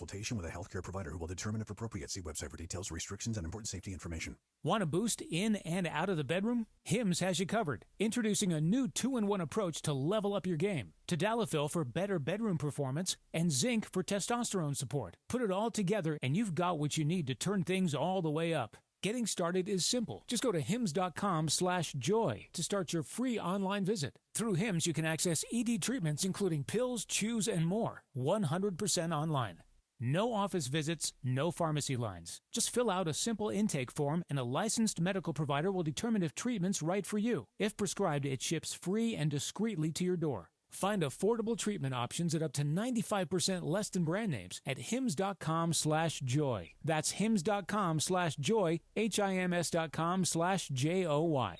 Consultation with a healthcare provider who will determine if appropriate. See website for details, restrictions, and important safety information. Want a boost in and out of the bedroom? Hims has you covered. Introducing a new 2-in-1 approach to level up your game. Tadalafil for better bedroom performance and zinc for testosterone support. Put it all together and you've got what you need to turn things all the way up. Getting started is simple. Just go to hims.com/joy to start your free online visit. Through Hims, you can access ED treatments including pills, chews, and more. 100% online. No office visits, no pharmacy lines. Just fill out a simple intake form and a licensed medical provider will determine if treatment's right for you. If prescribed, it ships free and discreetly to your door. Find affordable treatment options at up to 95% less than brand names at hims.com/joy. That's hims.com/joy, hims.com/joy.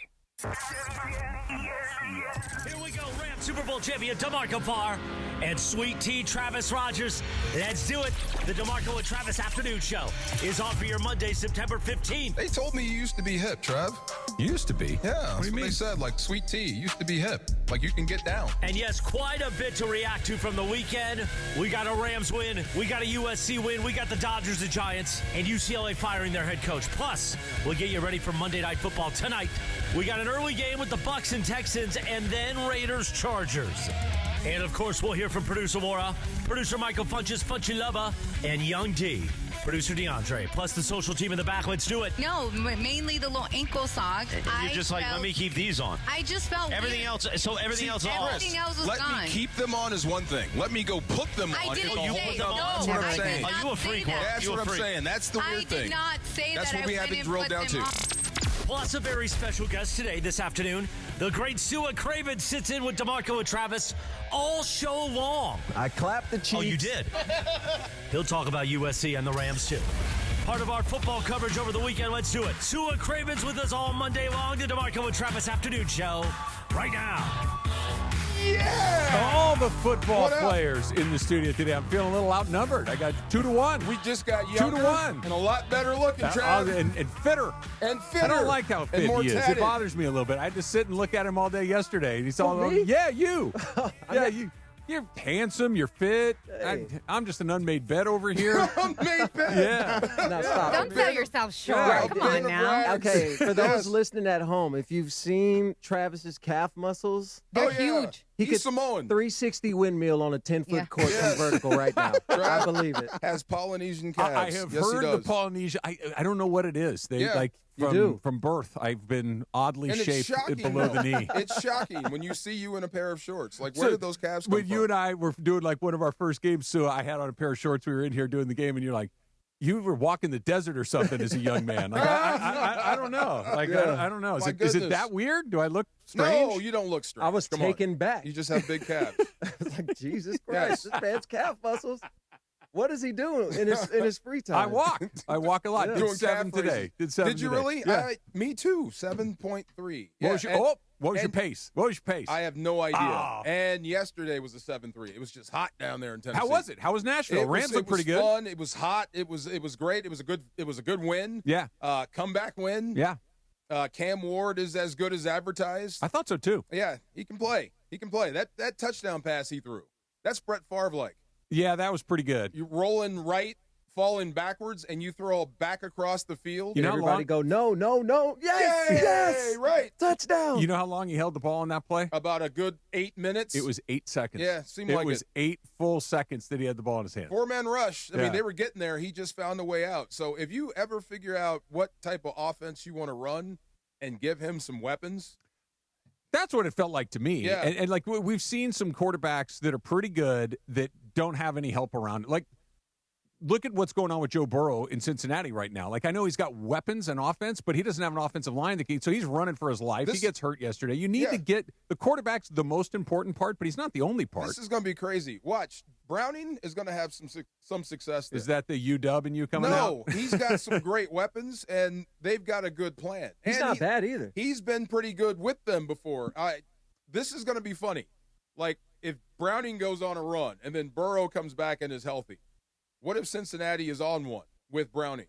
Here we go, Rams Super Bowl champion DeMarco Farr and Sweet Tea Travis Rogers. Let's do it. The DeMarco and Travis Afternoon Show is on for your Monday, September 15th. They told me you used to be hip, Trev. Used to be? Yeah, that's what they said. Like Sweet Tea used to be hip. Like you can get down. And yes, quite a bit to react to from the weekend. We got a Rams win. We got a USC win. We got the Dodgers, the Giants, and UCLA firing their head coach. Plus, we'll get you ready for Monday Night Football tonight. We got an early game with the Bucs and Texans, and then Raiders, Chargers. And, of course, we'll hear from producer Maura, producer Michael Funches, Funchy Lover, and Young D, producer DeAndre, plus the social team in the back. Let's do it. No, mainly the little ankle sock. You're just like, let me keep these on. I just felt everything weird. else. So everything else is off. Everything else was Let gone. me keep them on is one thing. Let me go put them I on. didn't is a say whole no. nother- That's what I'm saying. I did Are you a not freak? say that. That's You a what I'm freak. saying. That's the I weird thing. did not say That's that what we had to wouldn't drill put down them to. on. Plus a very special guest today, this afternoon. The great Sua Craven sits in with DeMarco and Travis all show long. I clapped the cheeks. Oh, you did? He'll talk about USC and the Rams, too. Part of our football coverage over the weekend. Let's do it. Sua Craven's with us all Monday long. The DeMarco and Travis Afternoon Show right now. Yeah! All the football players in the studio today. I'm feeling a little outnumbered. I got 2-1. We just got younger 2-1. and a lot better looking, Trev. And fitter. And fitter. I don't like how fit and more he is. tatted. It bothers me a little bit. I had to sit and look at him all day yesterday. And he's all, me? yeah, you. Yeah, you. You're handsome. You're fit. Hey. I'm just an unmade bed over here. Unmade bed. Yeah. Now, stop. Don't sell yourself short. Yeah. Come on now. Okay, for those listening at home, if you've seen Travis's calf muscles, They're huge. he He's could Samoan. 360 windmill on a 10-foot court from vertical right now. I believe it. Has Polynesian calves. I have yes, heard he the does. Polynesia. I don't know what it is. They Yeah, you do. from birth. I've been oddly And it's shaped shocking, below the though. knee. It's shocking when you see you in a pair of shorts. Like, where did those calves come When from? you and I were doing like one of our first games, so I had on a pair of shorts. We were in here doing the game, and you're like, you were walking the desert or something as a young man. Like I don't know. Like I don't know. Is My it goodness. that weird? Do I look strange? No, you don't look strange. I was Come taken on. back. You just have big calves. It's like, Jesus Christ, this man's calf muscles. What is he doing in his free time? I walk. I walk a lot. Yeah. Did Doing 7 calf today. raises. Did 7 Did you today. really? Yeah. Me too. 7.3. What was your What was your and- pace? What was your pace? I have no idea. Oh. And yesterday was a 7.3. It was just hot down there in Tennessee. How was it? How was Nashville? Rams looked pretty good. Fun. It was hot. It was great. It was a good win. Yeah. Comeback win. Yeah. Cam Ward is as good as advertised. I thought so too. Yeah, he can play. He can play. That touchdown pass he threw. That's Brett Favre like. Yeah, that was pretty good. You rolling right, falling backwards, and you throw back across the field. You know how Everybody long- go, no. Yes, Yay! yes. Right. Touchdown. You know how long he held the ball on that play? About a good 8 minutes. It was 8 seconds. Yeah, seemed it like was it. 8 full seconds that he had the ball in his hand. 4-man rush. I Yeah. mean, they were getting there. He just found a way out. So if you ever figure out what type of offense you want to run and give him some weapons. That's what it felt like to me. Yeah. And like we've seen some quarterbacks that are pretty good that don't have any help around. Like, look at what's going on with Joe Burrow in Cincinnati right now. Like, I know he's got weapons and offense, but he doesn't have an offensive line so he's running for his life. He gets hurt yesterday. You need to get the quarterback's the most important part, but he's not the only part. This is going to be crazy. Watch. Browning is going to have some success there. Is that the UW and you coming out? No, he's got some great weapons, and they've got a good plan. He's not bad either. He's been pretty good with them before. This is going to be funny. Like, if Browning goes on a run and then Burrow comes back and is healthy, what if Cincinnati is on one with Browning?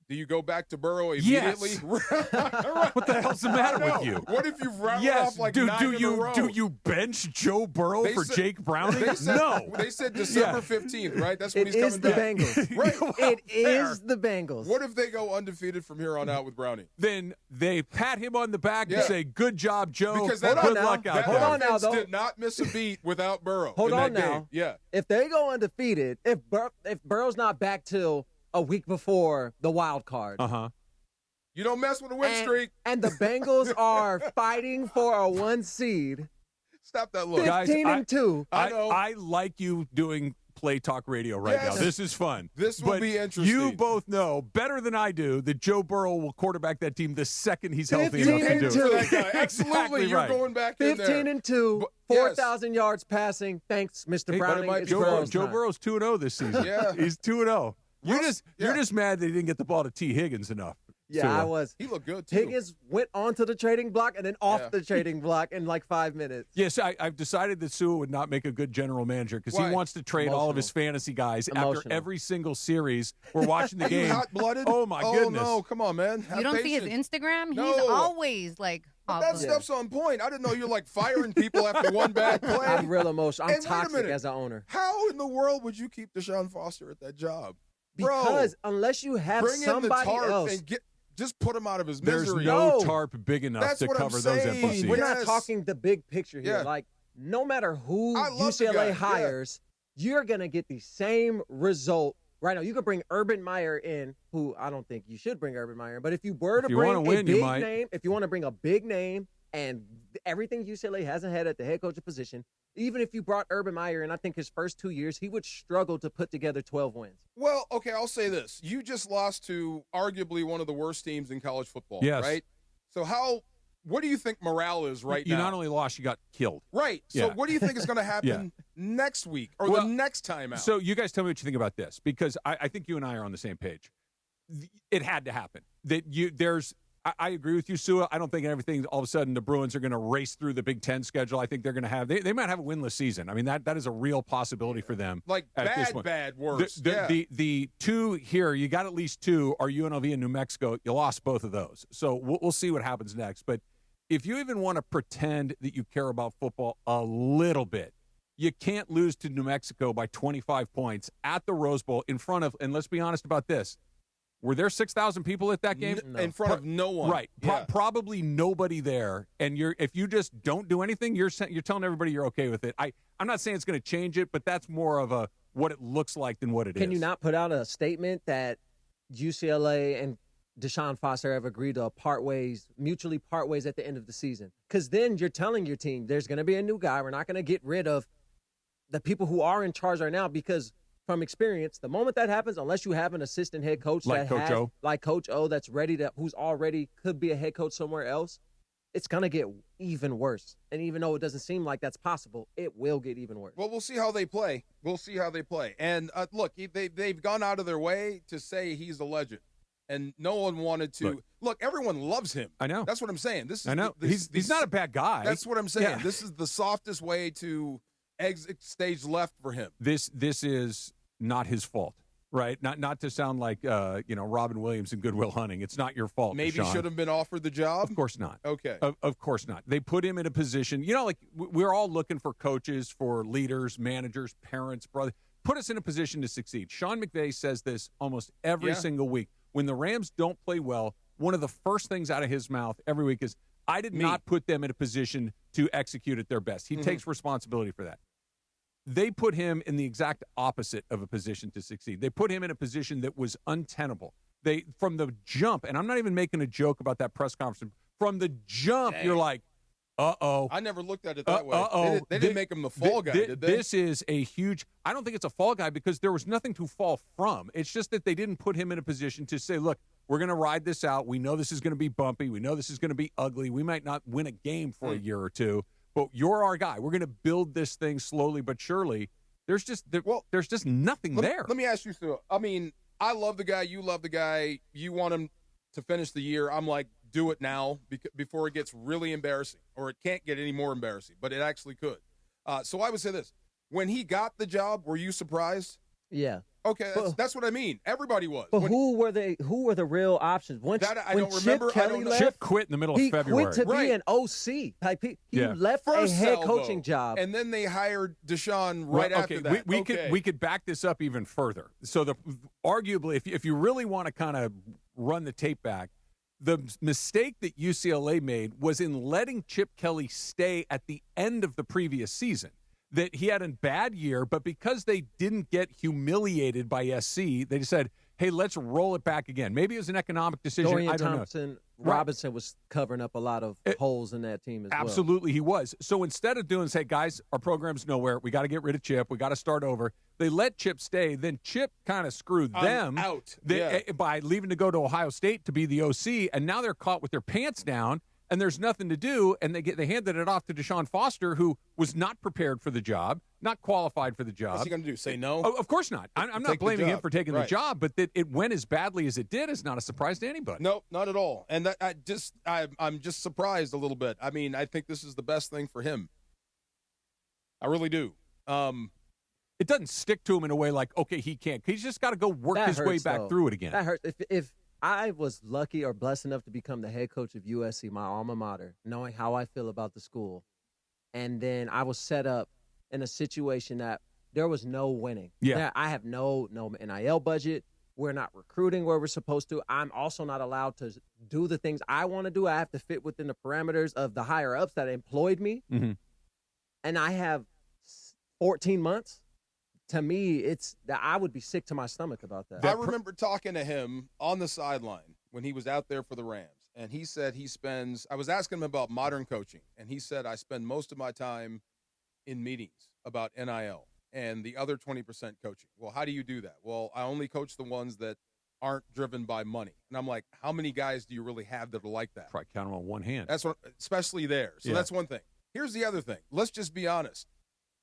Do you go back to Burrow immediately? Yes. What the hell's the matter with you? What if you've rattled Yes, off like dude. 9 in a row? Do you bench Joe Burrow They for said- Jake Browning? No. They said December Yeah. 15th, right? That's when It he's is coming the back. Bengals. Right. It is the Bengals. What if they go undefeated from here on out with Browning? Then they pat him on the back Yeah. and say, "Good job, Joe. Because Good that- luck out That Hold there." on now, offense though. did not miss a beat without Burrow. Hold in on that now. game. Yeah. If they go undefeated, if Burrow's not back till a week before the wild card, You don't mess with a win streak. and the Bengals are fighting for a 1 seed, Stop that look. Guys, 15-2. I know. I like you doing Play Talk Radio right Yes. now. This is fun. This will But be interesting. You both know better than I do that Joe Burrow will quarterback that team the second he's healthy 15 enough to do and it. two. that guy. Absolutely. Exactly You're right. going back in there. 15-2, But- yes. 4,000 yards passing. Thanks, Mr. Hey, Browning. might It's be Burrow's Joe time. Burrow's 2-0 this season. Yeah. He's 2-0. You're Russ- you're just mad that he didn't get the ball to T. Higgins enough. Yeah, I was. He looked good, too. Higgins went onto the trading block and then off Yeah. the trading block in like 5 minutes. Yes, I've decided that Sua would not make a good general manager because he Why? wants to trade all of his Emotional. fantasy guys after Emotional. every single series. We're watching the Are you game. hot-blooded? Oh, my goodness. Oh, no. Come on, man. Have You don't see patience. his Instagram? He's No. always like But that hot-blooded. stuff's on point. I didn't know you're like firing people after one bad play. I'm real emotional. Hey, I'm wait a toxic minute. as an owner. How in the world would you keep Deshaun Foster at that job? Bro, Because unless you have bring in the somebody tarp else, and just put him out of his There's misery. no No. tarp big enough That's to what I'm cover those saying. empty seats. we're Yes. not talking the big picture here. Yeah. Like, no matter who I love the guy, UCLA yeah. hires, you're going to get the same result. Right now, you could bring Urban Meyer in, who I don't think you should bring Urban Meyer in, but if you were to If you bring wanna win, a you big might. name, if you want to bring a big name and everything UCLA hasn't had at the head coach position, even if you brought Urban Meyer in, I think his first 2 years, he would struggle to put together 12 wins. Well, okay, I'll say this. You just lost to arguably one of the worst teams in college football, Yes. right? So what do you think morale is right you now? not only lost, you got killed. Right. So Yeah. what do you think is going to happen next week or Well, the next time out? So you guys tell me what you think about this, because I think you and I are on the same page. It had to happen. I agree with you, Sua. I don't think everything, all of a sudden, the Bruins are going to race through the Big Ten schedule. I think they're going to have, they might have a winless season. I mean, that is a real possibility for them. like at this point. bad worse. The two here, you got at least two, are UNLV and New Mexico. You lost both of those. So we'll see what happens next. But if you even want to pretend that you care about football a little bit, you can't lose to New Mexico by 25 points at the Rose Bowl in front of, and let's be honest about this, were there 6,000 people at that game? In front of no one. Right. Yeah. Probably nobody there. And if you just don't do anything, you're telling everybody you're okay with it. I'm not saying it's going to change it, but that's more of a what it looks like than what it is. Can you not put out a statement that UCLA and Deshaun Foster have agreed to mutually part ways at the end of the season? Because then you're telling your team there's going to be a new guy. We're not going to get rid of the people who are in charge right now, because from experience, the moment that happens, unless you have an assistant head coach Like Coach O. like Coach O, that's who's already could be a head coach somewhere else, it's going to get even worse. And even though it doesn't seem like that's possible, it will get even worse. Well, we'll see how they play. And look, they've gone out of their way to say he's a legend. And no one wanted to. Look, everyone loves him. I know. That's what I'm saying. I know. He's not a bad guy. That's what I'm saying. Yeah. This is the softest way to exit stage left for him. This is not his fault, right? Not to sound like Robin Williams in Good Will Hunting. It's not your fault. Maybe Deshaun. should have been offered the job. Of course not. Okay. Of course not. They put him in a position, like we're all looking for coaches, for leaders, managers, parents, brothers. Put us in a position to succeed. Sean McVay says this almost every single week. When the Rams don't play well, one of the first things out of his mouth every week is, I did not put them in a position to execute at their best. He takes responsibility for that. They put him in the exact opposite of a position to succeed. They put him in a position that was untenable. From the jump, and I'm not even making a joke about that press conference, from the jump, you're like, uh-oh. I never looked at it that way. Uh-oh. They didn't make him the fall guy, did they? This is a huge – I don't think it's a fall guy because there was nothing to fall from. It's just that they didn't put him in a position to say, look, we're going to ride this out. We know this is going to be bumpy. We know this is going to be ugly. We might not win a game for a year or two, but you're our guy. We're going to build this thing slowly but surely. There's just nothing there. Let me ask you, Stu. I mean, I love the guy. You love the guy. You want him to finish the year. I'm like, do it now before it gets really embarrassing, or it can't get any more embarrassing, but it actually could. So I would say this. When he got the job, were you surprised? Yeah. Okay, that's what I mean. Everybody was. But who were the real options? When I when don't Chip remember. I Kelly don't know. left, Chip quit in the middle of he February. quit to Right. be an OC. Like, he left First a head salvo, coaching job. and then they hired Deshaun right after that. We could back this up even further. So arguably, if you really want to kind of run the tape back, the mistake that UCLA made was in letting Chip Kelly stay at the end of the previous season. That he had a bad year, but because they didn't get humiliated by SC, they just said, hey, let's roll it back again. Maybe it was an economic decision. Dorian I don't Thompson know. Robinson was covering up a lot of holes in that team as well. Absolutely, he was. So instead of doing, say, guys, our program's nowhere. We got to get rid of Chip. We got to start over. They let Chip stay. Then Chip kind of screwed them out by leaving to go to Ohio State to be the OC, and now they're caught with their pants down, and there's nothing to do, and they handed it off to Deshaun Foster, who was not prepared for the job, not qualified for the job. What's he going to do? Say no? Oh, of course not. I'm not blaming him for taking the Right. job, but that it went as badly as it did is not a surprise to anybody. No, not at all. And I'm just surprised a little bit. I mean, I think this is the best thing for him. I really do. It doesn't stick to him in a way like, okay, he can't. He's just got to go work That his way hurts, back though. through it again. That hurts. If I was lucky or blessed enough to become the head coach of USC, my alma mater, knowing how I feel about the school, and then I was set up in a situation that there was no winning. Yeah. I have no NIL budget. We're not recruiting where we're supposed to. I'm also not allowed to do the things I want to do. I have to fit within the parameters of the higher ups that employed me. Mm-hmm. And I have 14 months. To me, it's that I would be sick to my stomach about that. I remember talking to him on the sideline when he was out there for the Rams, and he said I was asking him about modern coaching, and he said, I spend most of my time in meetings about NIL and the other 20% coaching. Well, how do you do that? Well, I only coach the ones that aren't driven by money. And I'm like, how many guys do you really have that are like that? Probably count them on one hand. That's what, especially there. So that's one thing. Here's the other thing. Let's just be honest.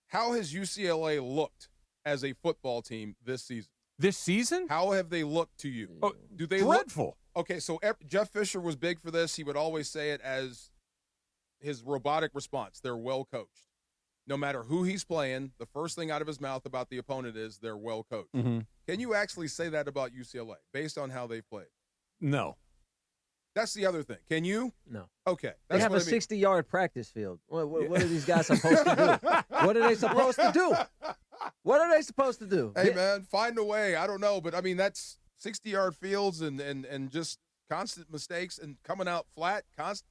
How has UCLA looked as a football team this season? This season? How have they looked to you? Oh, do they dreadful? Okay, so Jeff Fisher was big for this. He would always say it as his robotic response. They're well coached. No matter who he's playing, the first thing out of his mouth about the opponent is they're well coached. Mm-hmm. Can you actually say that about UCLA based on how they've played? No. That's the other thing. Can you? No. Okay. They have a 60-yard practice field. What are these guys supposed to do? What are they supposed to do? What are they supposed to do? Hey, man, find a way. I don't know. But, I mean, that's 60-yard fields and just constant mistakes and coming out flat.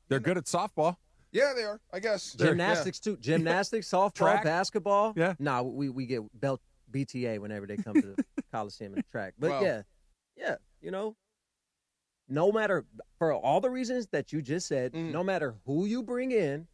They're good at softball. Yeah, they are, I guess. Gymnastics, too. Gymnastics, softball, track. basketball. Yeah. No, we get belt BTA whenever they come to the Coliseum and track. But, Wow. yeah, you know, no matter, for all the reasons that you just said, no matter who you bring in,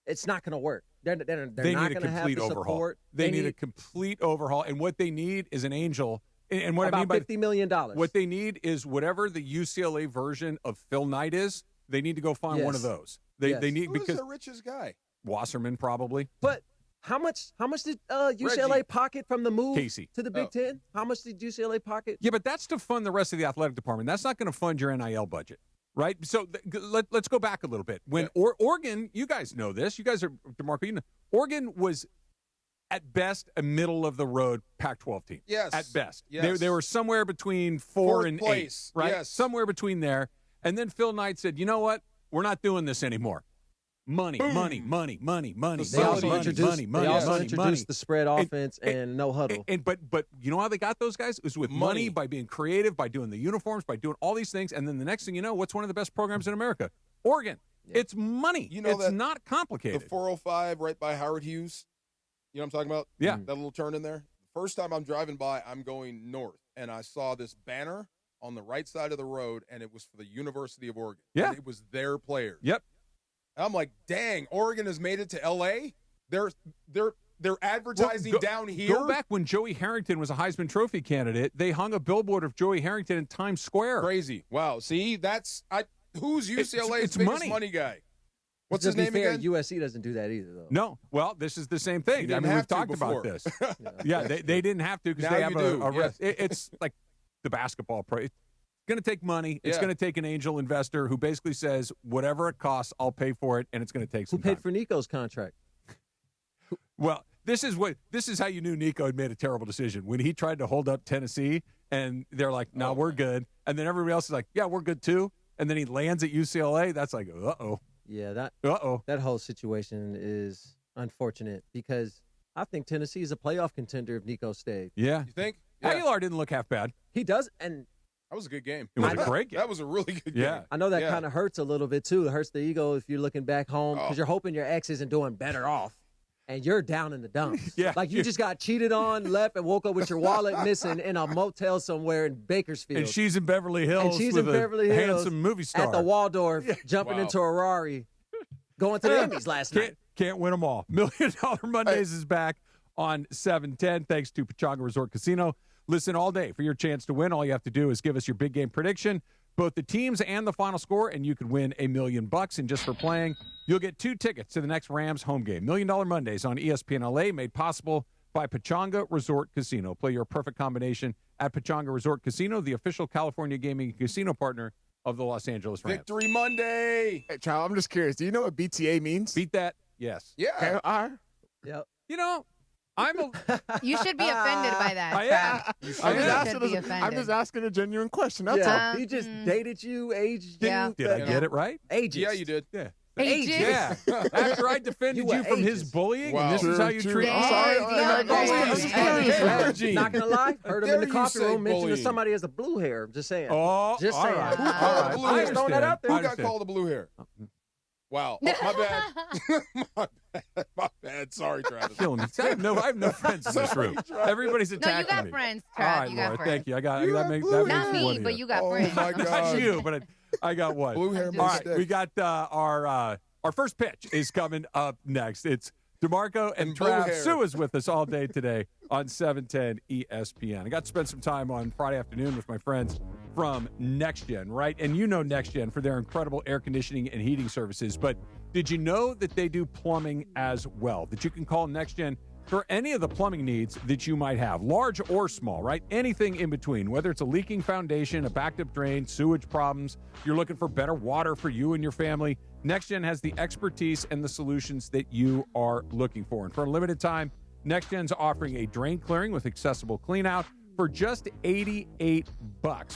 it's not going to work. They're They not need a going to have complete the overhaul. support. They need a complete overhaul. And what they need is an angel. And what about I mean by $50 million. What they need is whatever the UCLA version of Phil Knight is, they need to go find one of those. They need Who's because the richest guy? Wasserman probably. But how much did UCLA Reggie. pocket from the move Casey. to the Big Ten? How much did UCLA pocket? Yeah, but that's to fund the rest of the athletic department. That's not going to fund your NIL budget, right? So let's go back a little bit. When Oregon, you guys know this. You guys are, DeMarco, you know, Oregon was at best a middle-of-the-road Pac-12 team. Yes. At best. Yes. They were somewhere between Fourth 4 and place. 8, right? Yes. Somewhere between there. And then Phil Knight said, you know what? We're not doing this anymore. Money. They also introduced the spread offense and no huddle. But you know how they got those guys? It was with money, by being creative, by doing the uniforms, by doing all these things. And then the next thing you know, what's one of the best programs in America? Oregon. Yeah. It's money. You know it's not complicated. The 405 right by Howard Hughes. You know what I'm talking about? Yeah. That little turn in there. First time I'm driving by, I'm going north, and I saw this banner on the right side of the road, and it was for the University of Oregon. Yeah. And it was their players. Yep. And I'm like, dang, Oregon has made it to L.A.? They're advertising down here? Go back when Joey Harrington was a Heisman Trophy candidate. They hung a billboard of Joey Harrington in Times Square. Crazy. Wow. See, who's UCLA's biggest money guy? What's his name fair, again? USC doesn't do that either, though. No. Well, this is the same thing. I mean, we've talked about this. Yeah, they didn't have to because they have it's like the basketball pro. It's going to take money. It's going to take an angel investor who basically says, whatever it costs, I'll pay for it, and it's going to take some time. Who paid for Nico's contract? Well, This is how you knew Nico had made a terrible decision. When he tried to hold up Tennessee, and they're like, no, we're good. And then everybody else is like, yeah, we're good too. And then he lands at UCLA. That's like, uh-oh. Yeah, that whole situation is unfortunate because I think Tennessee is a playoff contender if Nico stayed. Yeah. You think? Yeah. Aguilar didn't look half bad. He does, and that was a good game. It was a great game. That was a really good game. Yeah. I know that kind of hurts a little bit too. It hurts the ego if you're looking back home because you're hoping your ex isn't doing better off. And you're down in the dumps. Yeah. Like you just got cheated on, left, and woke up with your wallet missing in a motel somewhere in Bakersfield. And she's in Beverly Hills. And she's with in Beverly a Hills handsome movie star. At the Waldorf, jumping into a Rari, going to the Emmys last night. Can't win them all. $1 Million Mondays is back on 710 thanks to Pechanga Resort Casino. Listen all day for your chance to win. All you have to do is give us your big game prediction, both the teams and the final score, and you could win $1 million. And just for playing, you'll get 2 tickets to the next Rams home game. $1 Million Mondays on ESPN LA, made possible by Pechanga Resort Casino. Play your perfect combination at Pechanga Resort Casino, the official California gaming casino partner of the Los Angeles Rams. Victory Monday. Hey, child, I'm just curious. Do you know what BTA means? Beat that? Yes. Yeah. Okay, all right. Yep. You know, You should be offended by that. I am. I'm just asking a genuine question. That's all. He just dated you, aged Yeah. you. Did I get it right? Ages. Yeah, you did. Yeah. Ages. Yeah. After I defended You you were from his ages. bullying, Wow. and this is how you True. treat I'm me. sorry. Not gonna lie, heard him in dare the you coffee say room mentioning bullying? somebody has a blue hair. I'm just saying. Oh, Just all saying. right. Who All called right. the blue I hair? Just throwing that out there. Who I got understand. called a blue hair? Wow. Oh, my bad. My bad. Sorry, Travis. Killing me. I have no friends in this room. Everybody's No, attacking you got me. friends, All Trav. right, You got Laura, friends. thank you. That have makes blue me Not one me, of but you. you got Oh, friends. my Not God. you, but I got one. Blue hair All my right, stick. we got our first pitch is coming up next. It's DeMarco and blue Trav. hair. Sue is with us all day today on 710 ESPN. I got to spend some time on Friday afternoon with my friends from NextGen, right? And you know NextGen for their incredible air conditioning and heating services. But did you know that they do plumbing as well? That you can call NextGen for any of the plumbing needs that you might have, large or small, right? Anything in between, whether it's a leaking foundation, a backed up drain, sewage problems, you're looking for better water for you and your family, NextGen has the expertise and the solutions that you are looking for. And for a limited time, NextGen's offering a drain clearing with accessible clean out for just $88.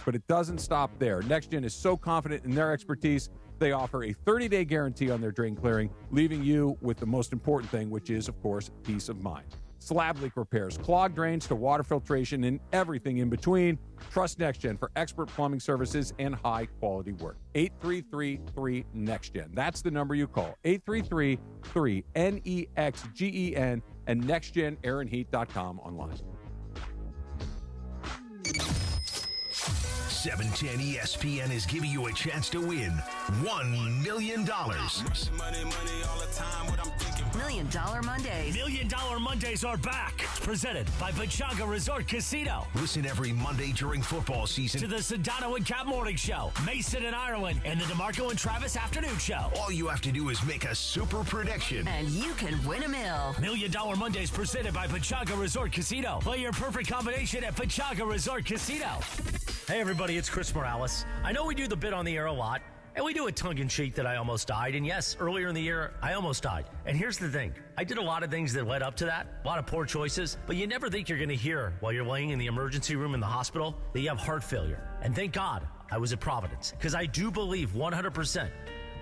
But it doesn't stop there. NextGen is so confident in their expertise, they offer a 30-day guarantee on their drain clearing, leaving you with the most important thing, which is, of course, peace of mind. Slab leak repairs, clogged drains to water filtration, and everything in between. Trust NextGen for expert plumbing services and high-quality work. 833-3-NEXTGEN. That's the number you call. 833-3-NEXGEN and nextgenairandheat.com online. 710 ESPN is giving you a chance to win $1 million. $1 Million Mondays. $1 Million Mondays are back. Presented by Pechanga Resort Casino. Listen every Monday during football season To the Sedano and Cap Morning Show, Mason and Ireland, and the DeMarco and Travis Afternoon Show. All you have to do is make a super prediction. And you can win $1 million. $1 Million Mondays presented by Pechanga Resort Casino. Play your perfect combination at Pechanga Resort Casino. Hey everybody, it's Chris Morales. I know we do the bit on the air a lot, and we do a tongue-in-cheek that I almost died. And yes, earlier in the year, I almost died. And here's the thing. I did a lot of things that led up to that, a lot of poor choices, but you never think you're going to hear while you're laying in the emergency room in the hospital that you have heart failure. And thank God I was at Providence, because I do believe 100%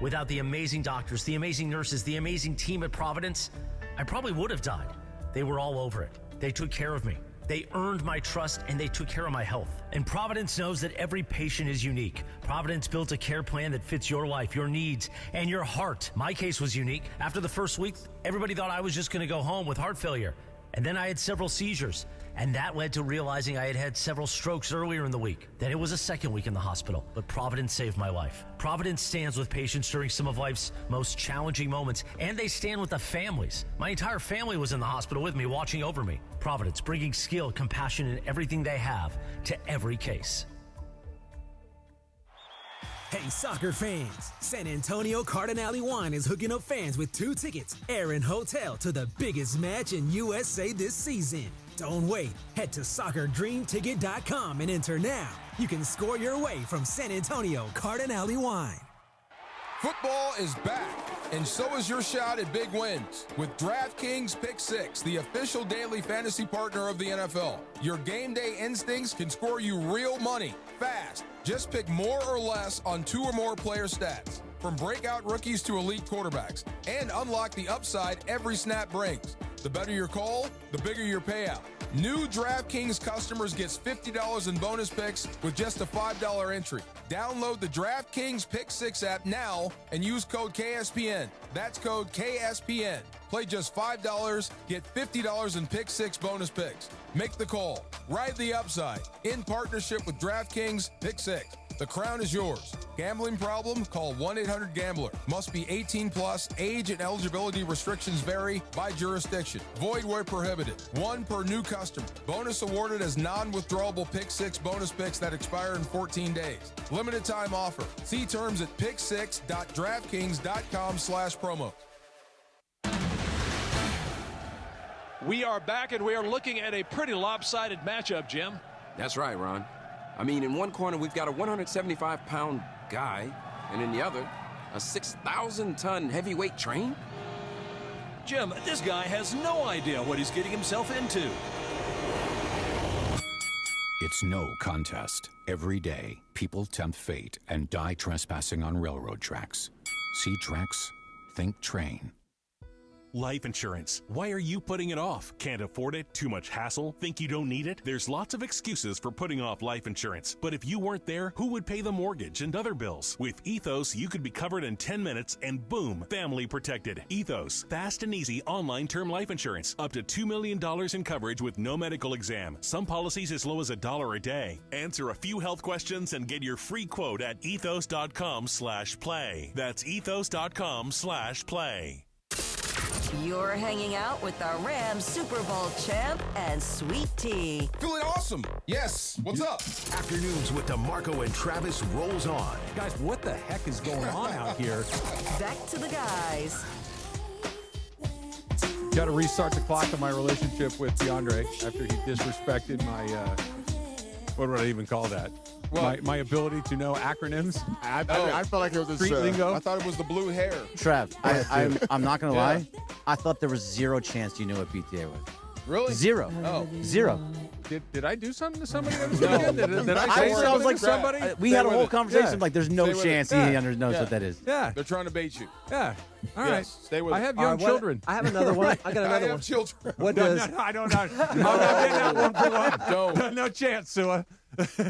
without the amazing doctors, the amazing nurses, the amazing team at Providence, I probably would have died. They were all over it. They took care of me. They earned my trust, and they took care of my health. And Providence knows that every patient is unique. Providence built a care plan that fits your life, your needs, and your heart. My case was unique. After the first week, everybody thought I was just going to go home with heart failure. And then I had several seizures. And that led to realizing I had had several strokes earlier in the week. Then it was a second week in the hospital. But Providence saved my life. Providence stands with patients during some of life's most challenging moments. And they stand with the families. My entire family was in the hospital with me, watching over me. Providence, bringing skill, compassion, and everything they have to every case. Hey, soccer fans! San Antonio Cardinale Wine is hooking up fans with 2 tickets, air and hotel, to the biggest match in USA this season. Don't wait. Head to SoccerDreamTicket.com and enter now. You can score your way from San Antonio Cardinale Wine. Football is back, and so is your shot at big wins with DraftKings Pick 6, the official daily fantasy partner of the NFL. Your game day instincts can score you real money fast. Just pick more or less on 2 or more player stats, from breakout rookies to elite quarterbacks, and unlock the upside every snap brings. The better your call, the bigger your payout. New DraftKings customers gets $50 in bonus picks with just a $5 entry. Download the DraftKings Pick 6 app now and use code KSPN. That's code KSPN. Play just $5, get $50 in Pick 6 bonus picks. Make the call. Ride the upside. In partnership with DraftKings Pick 6. The crown is yours. Gambling problem? Call 1-800-GAMBLER. Must be 18 plus. Age and eligibility restrictions vary by jurisdiction. Void where prohibited. 1 per new customer. Bonus awarded as non-withdrawable Pick 6 bonus picks that expire in 14 days. Limited time offer. See terms at pick6.draftkings.com/promo. We are back, and we are looking at a pretty lopsided matchup, Jim. That's right, Ron. I mean, in one corner, we've got a 175-pound guy, and in the other, a 6,000-ton heavyweight train? Jim, this guy has no idea what he's getting himself into. It's no contest. Every day, people tempt fate and die trespassing on railroad tracks. See tracks? Think train. Life insurance. Why are you putting it off? Can't afford it? Too much hassle? Think you don't need it? There's lots of excuses for putting off life insurance. But if you weren't there, who would pay the mortgage and other bills? With Ethos, you could be covered in 10 minutes and boom, family protected. Ethos. Fast and easy online term life insurance. Up to $2 million in coverage with no medical exam. Some policies as low as $1 a day. Answer a few health questions and get your free quote at ethos.com/play. That's ethos.com/play. You're hanging out with the Rams Super Bowl champ and Sweet Tea. Feeling awesome. Yes. What's up? Afternoons with DeMarco and Travis rolls on. Guys, what the heck is going on out here? Back to the guys. Got to restart the clock on my relationship with DeAndre after he disrespected my, what would I even call that? My ability to know acronyms. I felt like it was street lingo. I thought it was the blue hair. Trev, I'm not going to lie. I thought there was zero chance you knew what PTA was. Really? Zero. Oh. Zero. Did I do something to somebody? Did I say I was like somebody? We had a whole conversation. Like, there's no chance he knows what that is. Yeah. They're trying to bait you. Yeah. All right. Stay with I have young children. I have another one. I got another one. I have children. What does? No, I don't know. I'm not getting that one for one. No chance, Sua.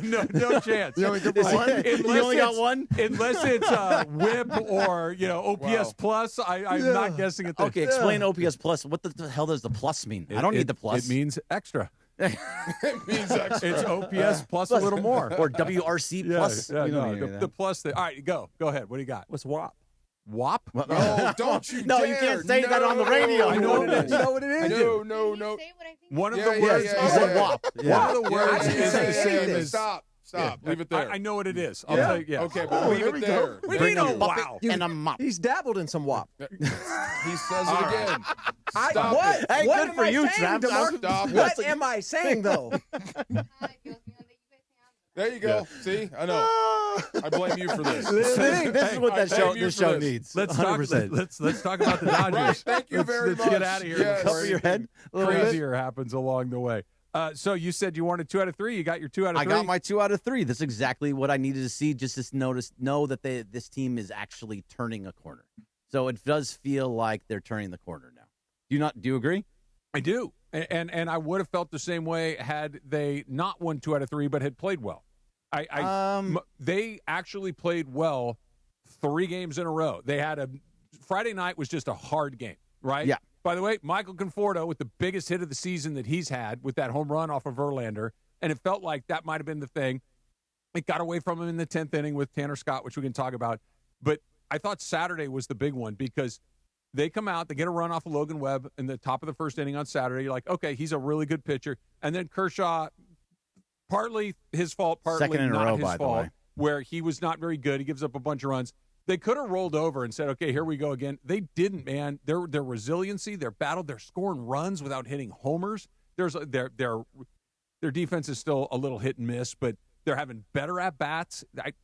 No chance. You only got one? You only got one? Unless it's WHIP or OPS plus, I'm not guessing at that. Okay, explain OPS plus. What the hell does the plus mean? I don't need the plus. It means extra. It means extra. It's OPS plus a little more. Or WRC plus. Yeah, the plus thing. All right, go ahead. What do you got? What's WAP? WAP? No, don't you No, dare. you can't say that on the radio. I know what it is. You know what it is? No. One of the words He said WAP. One of the words is the same as... Stop. Leave it there. I know what it is. I'll tell you. Yeah. Okay, but leave it there. We need a wow. And a mop. He's dabbled in some WAP. He says it again. Stop What? it. Hey, What good am for I you, saying, Trav. DeMarco? Stop What it. am I saying, though? There you go. See? I know. I blame you for this. This is what this show this. needs. Let's talk about the Dodgers. Right, thank you very Let's much. get out of here. Yes. Cover your head a little bit. Crazier happens along the way. So you said you wanted 2 out of 3. You got your 2 out of 3. I got my 2 out of 3. This is exactly what I needed to see. Just to know that this team is actually turning a corner. So it does feel like they're turning the corner now. Do you agree? I do, and I would have felt the same way had they not won 2 out of 3, but had played well. They actually played well 3 games in a row. They had Friday night was just a hard game, right? Yeah. By the way, Michael Conforto with the biggest hit of the season that he's had with that home run off of Verlander, and it felt like that might have been the thing. It got away from him in the 10th inning with Tanner Scott, which we can talk about. But I thought Saturday was the big one because they come out, they get a run off of Logan Webb in the top of the first inning on Saturday. You're like, okay, he's a really good pitcher. And then Kershaw, partly his fault, partly Second in a not row, his by the fault, way. where he was not very good. He gives up a bunch of runs. They could have rolled over and said, okay, here we go again. They didn't, man. Their resiliency, their battle, they're scoring runs without hitting homers. Their defense is still a little hit and miss, but They're having better at bats.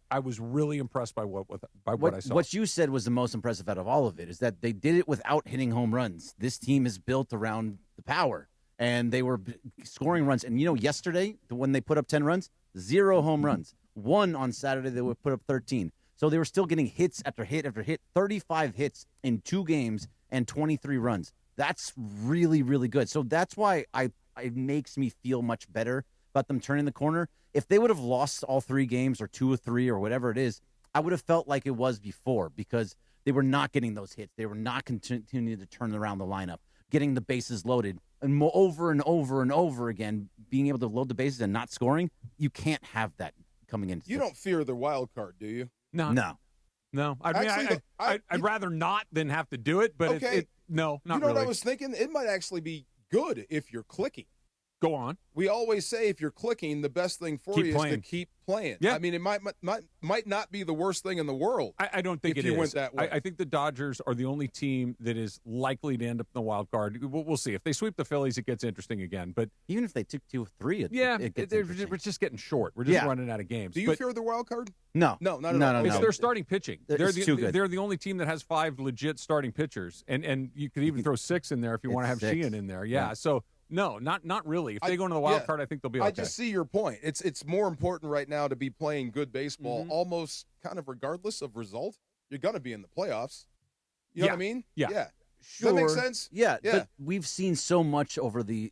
I was really impressed by what I saw. What you said was the most impressive out of all of it is that they did it without hitting home runs. This team is built around the power, and they were scoring runs. And yesterday when they put up 10 runs, 0 home runs. 1 on Saturday they would put up 13. So they were still getting hits after hit after hit. 35 hits in 2 games and 23 runs. That's really, really good. So that's why it makes me feel much better about them turning the corner. If they would have lost all 3 games or 2 or 3 or whatever it is, I would have felt like it was before because they were not getting those hits. They were not continuing to turn around the lineup, getting the bases loaded. And over and over and over again, being able to load the bases and not scoring, you can't have that coming in. You don't fear the wild card, do you? No. I'd rather not than have to do it, but okay. No, not really. You know what I was thinking? It might actually be good if you're clicking. Go on. We always say if you're clicking, the best thing for you is to keep playing. Yeah. I mean, it might not be the worst thing in the world. I don't think if it you is. Went that way. I think the Dodgers are the only team that is likely to end up in the wild card. We'll see. If they sweep the Phillies, it gets interesting again. But even if they took 2 or 3, we're just getting short. We're just running out of games. Do you fear the wild card? No, not at all. It's their starting pitching. They're too good. They're the only team that has 5 legit starting pitchers, and you could even throw 6 in there if you want to have 6. Sheehan in there. Yeah. So. No, not really. If they go into the wild card, I think they'll be okay. I just see your point. It's more important right now to be playing good baseball, almost kind of regardless of result. You're going to be in the playoffs. You know what I mean? Yeah. Sure. Does that make sense? Yeah. But we've seen so much over the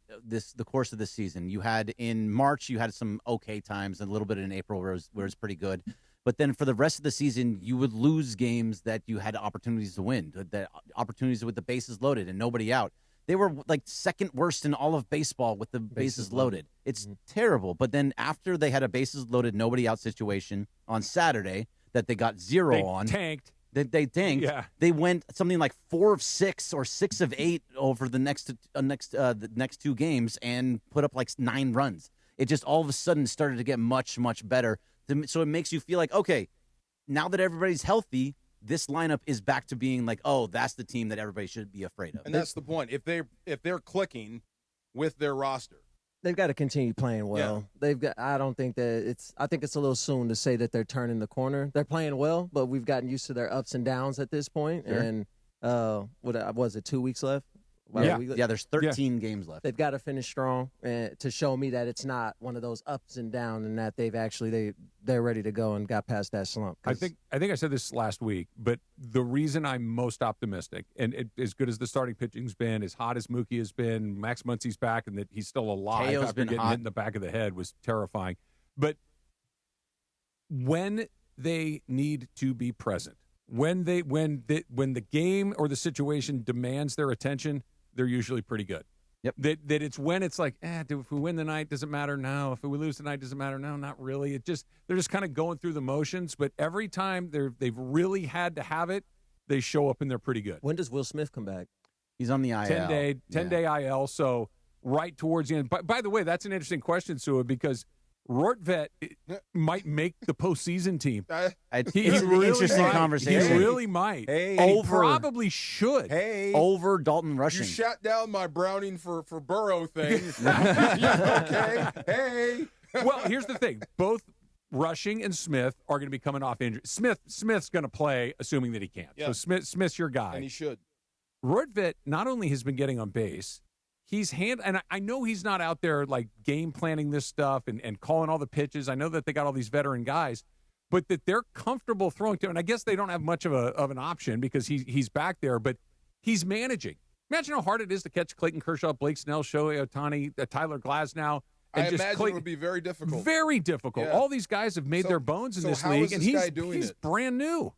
course of the season. You had in March, you had some okay times, and a little bit in April where it was pretty good. But then for the rest of the season, you would lose games that you had opportunities to win, that opportunities with the bases loaded and nobody out. They were like second worst in all of baseball with the bases loaded. It's terrible. But then after they had a bases loaded, nobody out situation on Saturday that they got 0 on. Tanked. They tanked. Yeah. They went something like 4 of 6 or 6 of 8 over the next 2 games and put up like 9 runs. It just all of a sudden started to get much, much better. So it makes you feel like, okay, now that everybody's healthy, this lineup is back to being like, oh, that's the team that everybody should be afraid of. And that's the point. If they're clicking with their roster, they've got to continue playing well. Yeah. I think it's a little soon to say that they're turning the corner. They're playing well, but we've gotten used to their ups and downs at this point. Sure. And what was it, 2 weeks left? There's 13 games left. They've got to finish strong to show me that it's not one of those ups and downs, and that they're ready to go and got past that slump. I think I said this last week, but the reason I'm most optimistic, and as good as the starting pitching's been, as hot as Mookie has been, Max Muncy's back, and that he's still alive Teo's after been getting hot. hit in the back of the head was terrifying. But when they need to be present, when the game or the situation demands their attention, they're usually pretty good. Yep. That it's when it's like, if we win tonight, does it matter now? If we lose tonight, does it matter now? Not really. They're just kind of going through the motions. But every time they've really had to have it, they show up and they're pretty good. When does Will Smith come back? He's on the IL. 10-day IL. So right towards the end. By the way, that's an interesting question, Sua, because Rortvedt might make the postseason team. He's an interesting conversation. He really might. Hey, he probably should. Over Dalton Rushing. You shot down my Browning for Burrow thing. Okay. Hey. Well, here's the thing. Both Rushing and Smith are going to be coming off injury. Smith's going to play, assuming that he can. Yeah. So Smith's your guy. And he should. Rortvedt not only has been getting on base, and I know he's not out there like game planning this stuff and calling all the pitches. I know that they got all these veteran guys, but that they're comfortable throwing to him. And I guess they don't have much of an option because he's back there, but he's managing. Imagine how hard it is to catch Clayton Kershaw, Blake Snell, Shohei Ohtani, Tyler Glasnow. I imagine it would be very difficult. Very difficult. Yeah. All these guys have made their bones in this how league, is and this guy doing he's it? brand new.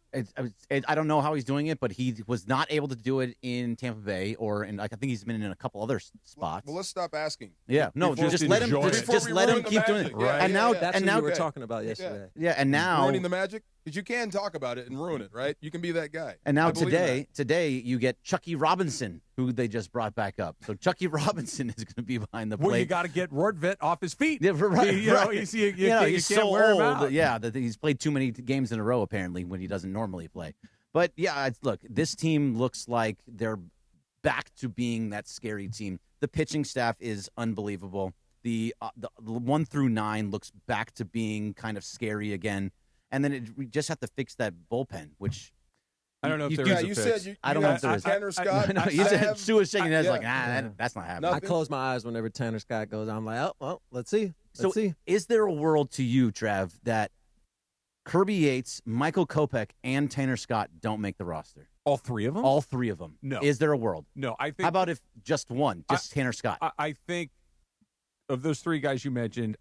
I don't know how he's doing it, but he was not able to do it in Tampa Bay, I think he's been in a couple other spots. Well, let's stop asking. Yeah, no, just let him. Just let him keep doing it. Right. And now, that's and what now we were talking about yesterday. Yeah, and now ruining the magic, because you can talk about it and ruin it, right? You can be that guy. And now today you get Chucky Robinson, who they just brought back up. So Chucky Robinson is going to be behind the plate. Well, you got to get Rortvedt off his feet. Yeah, right. You he's can't so wear him old. out. Yeah, that he's played too many games in a row apparently when he doesn't normally play. But yeah, look, this team looks like they're back to being that scary team. The pitching staff is unbelievable. The 1 through 9 looks back to being kind of scary again. And then we just have to fix that bullpen, which I don't know if there is a fix. Said I don't know if there is. Tanner Scott. No, you said Sue was shaking his head like, that's not happening. I close my eyes whenever Tanner Scott goes. I'm like, oh, well, let's see. Let's see. Is there a world to you, Trav, that Kirby Yates, Michael Kopech, and Tanner Scott don't make the roster? All three of them? All three of them. No. Is there a world? No, I think. How about if just one, just Tanner Scott? I think of those three guys you mentioned,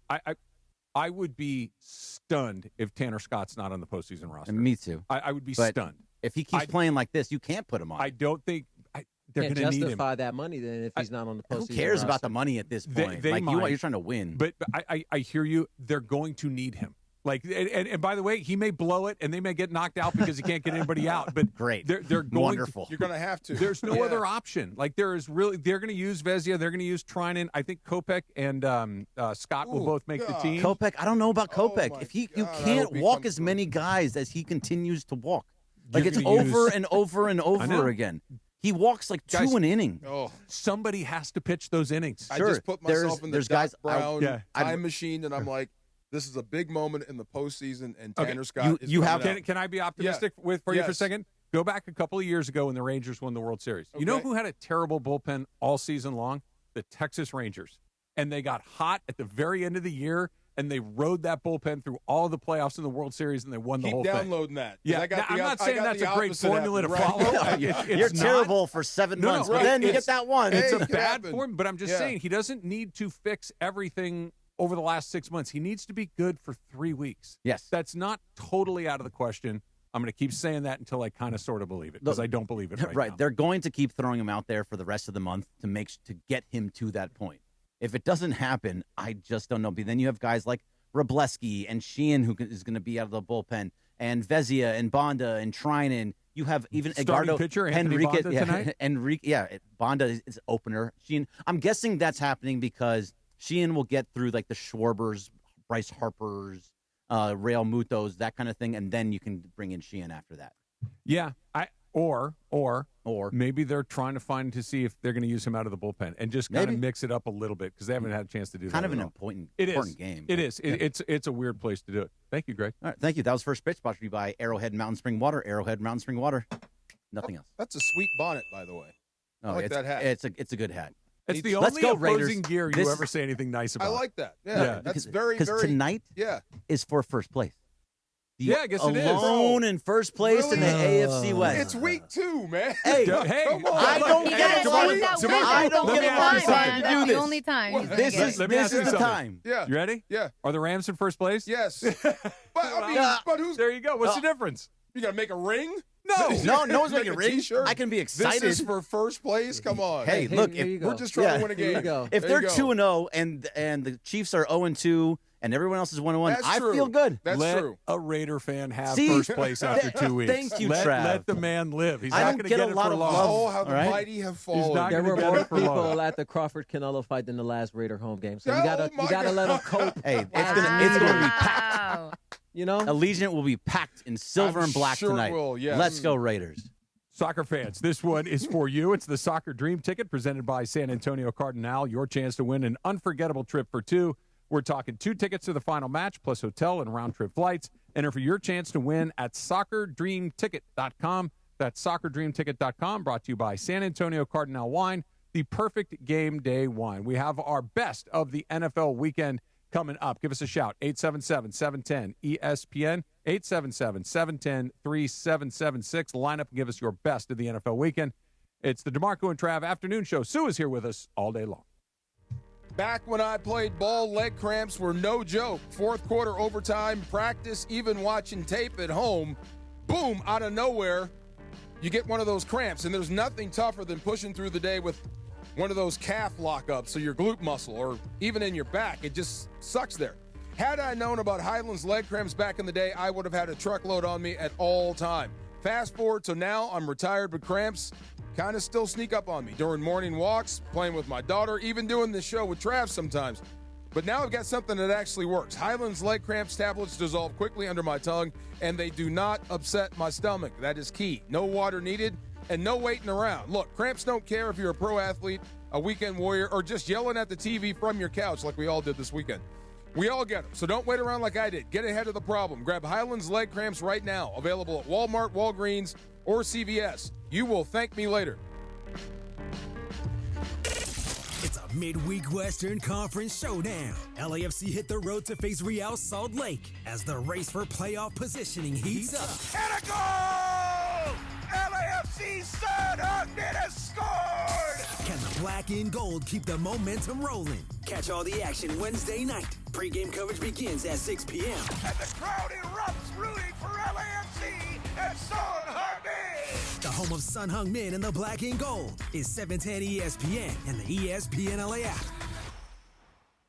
I would be stunned if Tanner Scott's not on the postseason roster. And me too. I would be stunned. If he keeps playing like this, you can't put him on. I don't think they're going to need him. Justify that money then if he's not on the postseason. Who cares roster? about the money at this point? They might. You're trying to win. But I hear you. They're going to need him. Like, and by the way, he may blow it, and they may get knocked out because he can't get anybody out. But great, they're going wonderful. You're going to have to. There's no other option. Like they're going to use Vezina. They're going to use Trinan. I think Kopech and Scott will both make the team. Kopech, I don't know about Kopech. If you can't walk as many through. guys as he continues to walk, like You're it's gonna over use- and over and over again. He walks like Guys, 2 an inning. Oh, somebody has to pitch those innings. I Sure, just put myself in the there's Doc guys Brown time machine, and I'm like, this is a big moment in the postseason, and Tanner Scott is you coming have- out. Can I be optimistic for you for a second? Go back a couple of years ago when the Rangers won the World Series. You know who had a terrible bullpen all season long? The Texas Rangers. And they got hot at the very end of the year, and they rode that bullpen through all the playoffs in the World Series, and they won the whole Keep thing. downloading that. Yeah, I'm not saying that's a great formula to follow. You're terrible for 7 months, but then you get that one. It's Hey, a it bad happened. form, but I'm just saying he doesn't need to fix everything over the last 6 months. He needs to be good for 3 weeks. Yes. That's not totally out of the question. I'm going to keep saying that until I kind of sort of believe it, because I don't believe it right now. They're going to keep throwing him out there for the rest of the month to get him to that point. If it doesn't happen, I just don't know. But then you have guys like Wrobleski and Sheehan, who is going to be out of the bullpen, and Vezina and Bonda and Trinan. You have even Starting pitcher Anthony Enrique, Bonda tonight? Bonda is opener. Sheehan. I'm guessing that's happening because Sheehan will get through like the Schwarbers, Bryce Harpers, Real Mutos, that kind of thing, and then you can bring in Sheehan after that. Yeah, or maybe they're trying to see if they're going to use him out of the bullpen and just kind of mix it up a little bit because they haven't had a chance to do that. Kind of an at all. important game. It is. It's a weird place to do it. Thank you, Greg. All right, thank you. That was First Pitch, brought to you by Arrowhead Mountain Spring Water. Arrowhead Mountain Spring Water. Nothing else. That's a sweet bonnet, by the way. I like that hat. It's a good hat. It's the Let's only go, opposing Raiders. gear you ever say anything nice about. I like that. Yeah. That's very, because tonight is for first place. I guess it is. Alone in first place in the AFC West. It's week 2, man. Hey, come on. I don't get a lot of time to do this. The only time. This is the time. Yeah. You ready? Yeah. Are the Rams in first place? Yes. but who's there? You go. What's the difference? You got to make a ring? No one's making a ring. T-shirt? I can be excited. This is for first place. Come on. Hey, look, we're just trying to win a game. If they're 2-0 and the Chiefs are 0-2 and everyone else is 1-1, I feel good. That's let true. a Raider fan have first place after 2 weeks. Thank you, Trav. Trav. Let the man live. He's I not don't going to get get a it lot for of long. love. Oh, how the right? mighty have He's fallen. not There going were to get more it for long. people at the Crawford Canelo fight than the last Raider home game. So you Oh, gotta my let them cope. Hey, it's going to be packed. Wow. You know, Allegiant will be packed in silver and black sure tonight. will, yes. Let's go Raiders. Soccer fans, this one is for you. It's the Soccer Dream Ticket presented by San Antonio Cardinal. Your chance to win an unforgettable trip for 2. We're talking 2 tickets to the final match plus hotel and round-trip flights. Enter for your chance to win at soccerdreamticket.com. That's soccerdreamticket.com, brought to you by San Antonio Cardinal Wine, the perfect game day wine. We have our best of the NFL weekend coming up. Give us a shout, 877-710-ESPN, 877-710-3776. Line up and give us your best of the NFL weekend. It's the DeMarco and Trav afternoon show. Sue is here with us all day long. Back when I played ball, leg cramps were no joke. Fourth quarter overtime, practice, even watching tape at home. Boom, out of nowhere, you get one of those cramps. And there's nothing tougher than pushing through the day with one of those calf lockups or your glute muscle or even in your back. It just sucks there. Had I known about Highland's leg cramps back in the day, I would have had a truckload on me at all time. Fast forward to now, I'm retired, but cramps kind of still sneak up on me during morning walks, playing with my daughter, even doing this show with Trav sometimes. But now I've got something that actually works. Highland's leg cramps tablets dissolve quickly under my tongue, and they do not upset my stomach. That is key. No water needed and no waiting around. Look, cramps don't care if you're a pro athlete, a weekend warrior, or just yelling at the TV from your couch like we all did this weekend. We all get them, so don't wait around like I did. Get ahead of the problem. Grab Highlands leg cramps right now. Available at Walmart, Walgreens, or CVS. You will thank me later. It's a midweek Western Conference showdown. LAFC hit the road to face Real Salt Lake as the race for playoff positioning heats up. And a goal! LAFC's third Ogden has scored! Can the black and gold keep the momentum rolling? Catch all the action Wednesday night. Pre-game coverage begins at 6 p.m. And the crowd erupts rooting for LAFC and Son Heung-min! The home of Sun Heung-min and the black and gold is 710 ESPN and the ESPN LA app.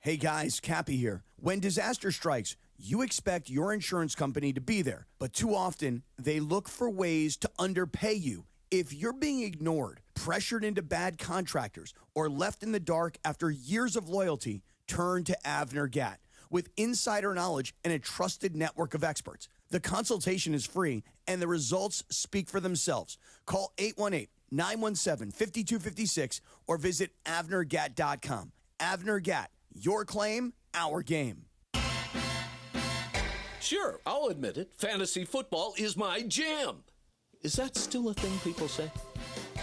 Hey guys, Cappy here. When disaster strikes, you expect your insurance company to be there, but too often they look for ways to underpay you. If you're being ignored, pressured into bad contractors, or left in the dark after years of loyalty, turn to Avner Gatt. With insider knowledge and a trusted network of experts, the consultation is free and the results speak for themselves. Call 818-917-5256 or visit AvnerGatt.com. Avner Gatt, your claim, our game. Sure, I'll admit it. Fantasy football is my jam. Is that still a thing people say?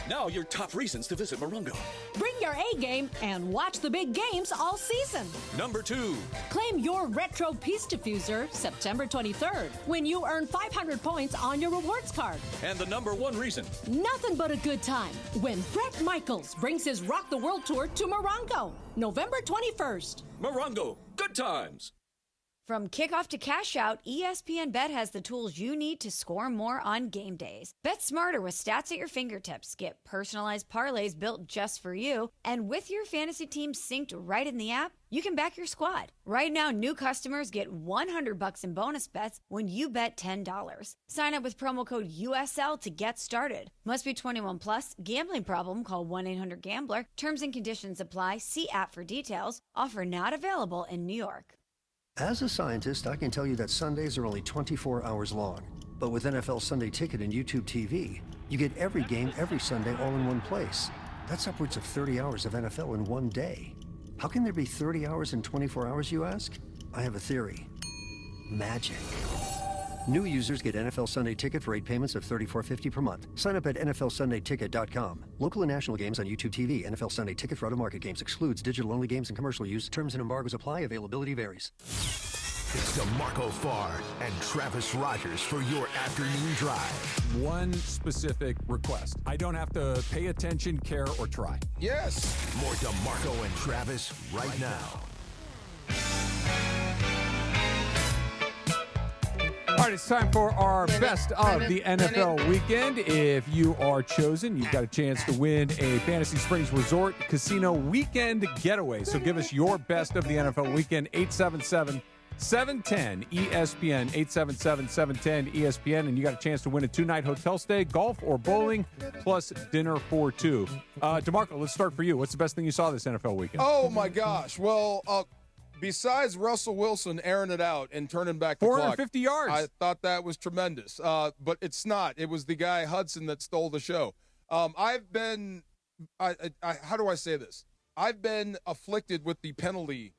Now your top reasons to visit Morongo. Bring your A game and watch the big games all season. Number 2. Claim your retro piece diffuser September 23rd when you earn 500 points on your rewards card. And the number 1 reason. Nothing but a good time when Bret Michaels brings his Rock the World Tour to Morongo, November 21st. Morongo, good times. From kickoff to cash out, ESPN Bet has the tools you need to score more on game days. Bet smarter with stats at your fingertips. Get personalized parlays built just for you. And with your fantasy team synced right in the app, you can back your squad. Right now, new customers get $100 in bonus bets when you bet $10. Sign up with promo code USL to get started. Must be 21 plus. Gambling problem? Call 1-800-GAMBLER. Terms and conditions apply. See app for details. Offer not available in New York. As a scientist, I can tell you that Sundays are only 24 hours long. But with NFL Sunday Ticket and YouTube TV, you get every game every Sunday all in one place. That's upwards of 30 hours of NFL in one day. How can there be 30 hours in 24 hours, you ask? I have a theory. Magic. New users get NFL Sunday Ticket for 8 payments of $34.50 per month. Sign up at NFLSundayTicket.com. Local and national games on YouTube TV. NFL Sunday Ticket for out-of-market games excludes digital-only games and commercial use. Terms and embargoes apply. Availability varies. It's DeMarco Farr and Travis Rogers for your afternoon drive. One specific request. I don't have to pay attention, care, or try. Yes. More DeMarco and Travis right now. All right, it's time for our best of the NFL weekend. If you are chosen, you've got a chance to win a Fantasy Springs Resort Casino weekend getaway. So give us your best of the NFL weekend, 877-710-ESPN, 877-710-ESPN, and you got a chance to win a 2-night hotel stay, golf, or bowling, plus dinner for 2. DeMarco, let's start for you. What's the best thing you saw this NFL weekend? Oh, my gosh. Well, besides Russell Wilson airing it out and turning back the 450 clock, yards. I thought that was tremendous. But it's not. It was the guy Hudson that stole the show. I've been how do I say this? I've been afflicted with the penalty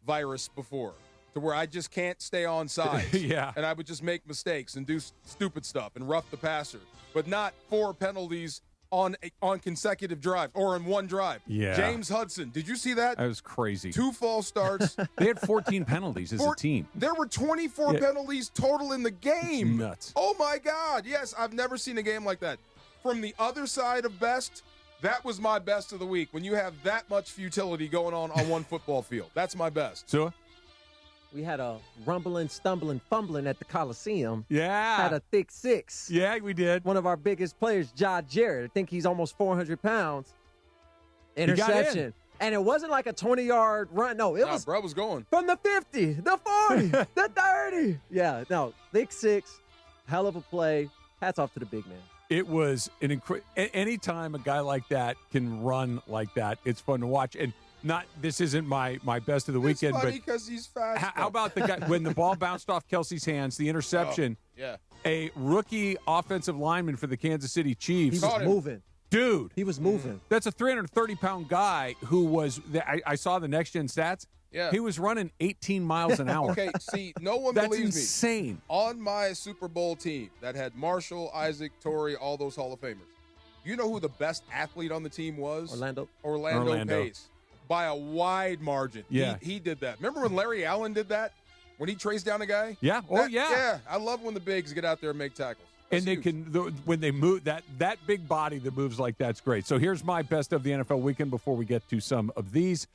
virus before, to where I just can't stay on sides. Yeah. And I would just make mistakes and do stupid stuff and rough the passer, but not 4 penalties on consecutive drives or in one drive. Yeah. James Hudson, did you see that? That was crazy. 2 false starts. They had 14 penalties as a team. There were 24 penalties total in the game. Nuts. Oh, my God. Yes, I've never seen a game like that. From the other side of best, that was my best of the week. When you have that much futility going on one football field. That's my best. So? We had a rumbling, stumbling, fumbling at the Coliseum. Yeah. Had a thick 6. Yeah, we did. One of our biggest players, Josh Jarrett. I think he's almost 400 pounds. Interception. And it wasn't like a 20-yard run. No, it was. Bro was going. From the 50, the 40, the 30. Yeah, no, thick 6. Hell of a play. Hats off to the big man. It was an incredible. Anytime a guy like that can run like that, it's fun to watch. And this isn't my best of the weekend, funny but because he's fast. How about the guy when the ball bounced off Kelsey's hands, the interception? Yeah. A rookie offensive lineman for the Kansas City Chiefs. He was moving. Dude. He was moving. That's a 330-pound guy who was I saw the next-gen stats. Yeah. He was running 18 miles an hour. Okay, see, no one That's believes insane. me. On my Super Bowl team that had Marshall, Isaac, Torrey, all those Hall of Famers, you know who the best athlete on the team was? Orlando Pace. By a wide margin. Yeah. He did that. Remember when Larry Allen did that? When he traced down a guy? Yeah. Yeah. I love when the bigs get out there and make tackles. And they can, when they move, that big body that moves like that's great. So here's my best of the NFL weekend before we get to some of these.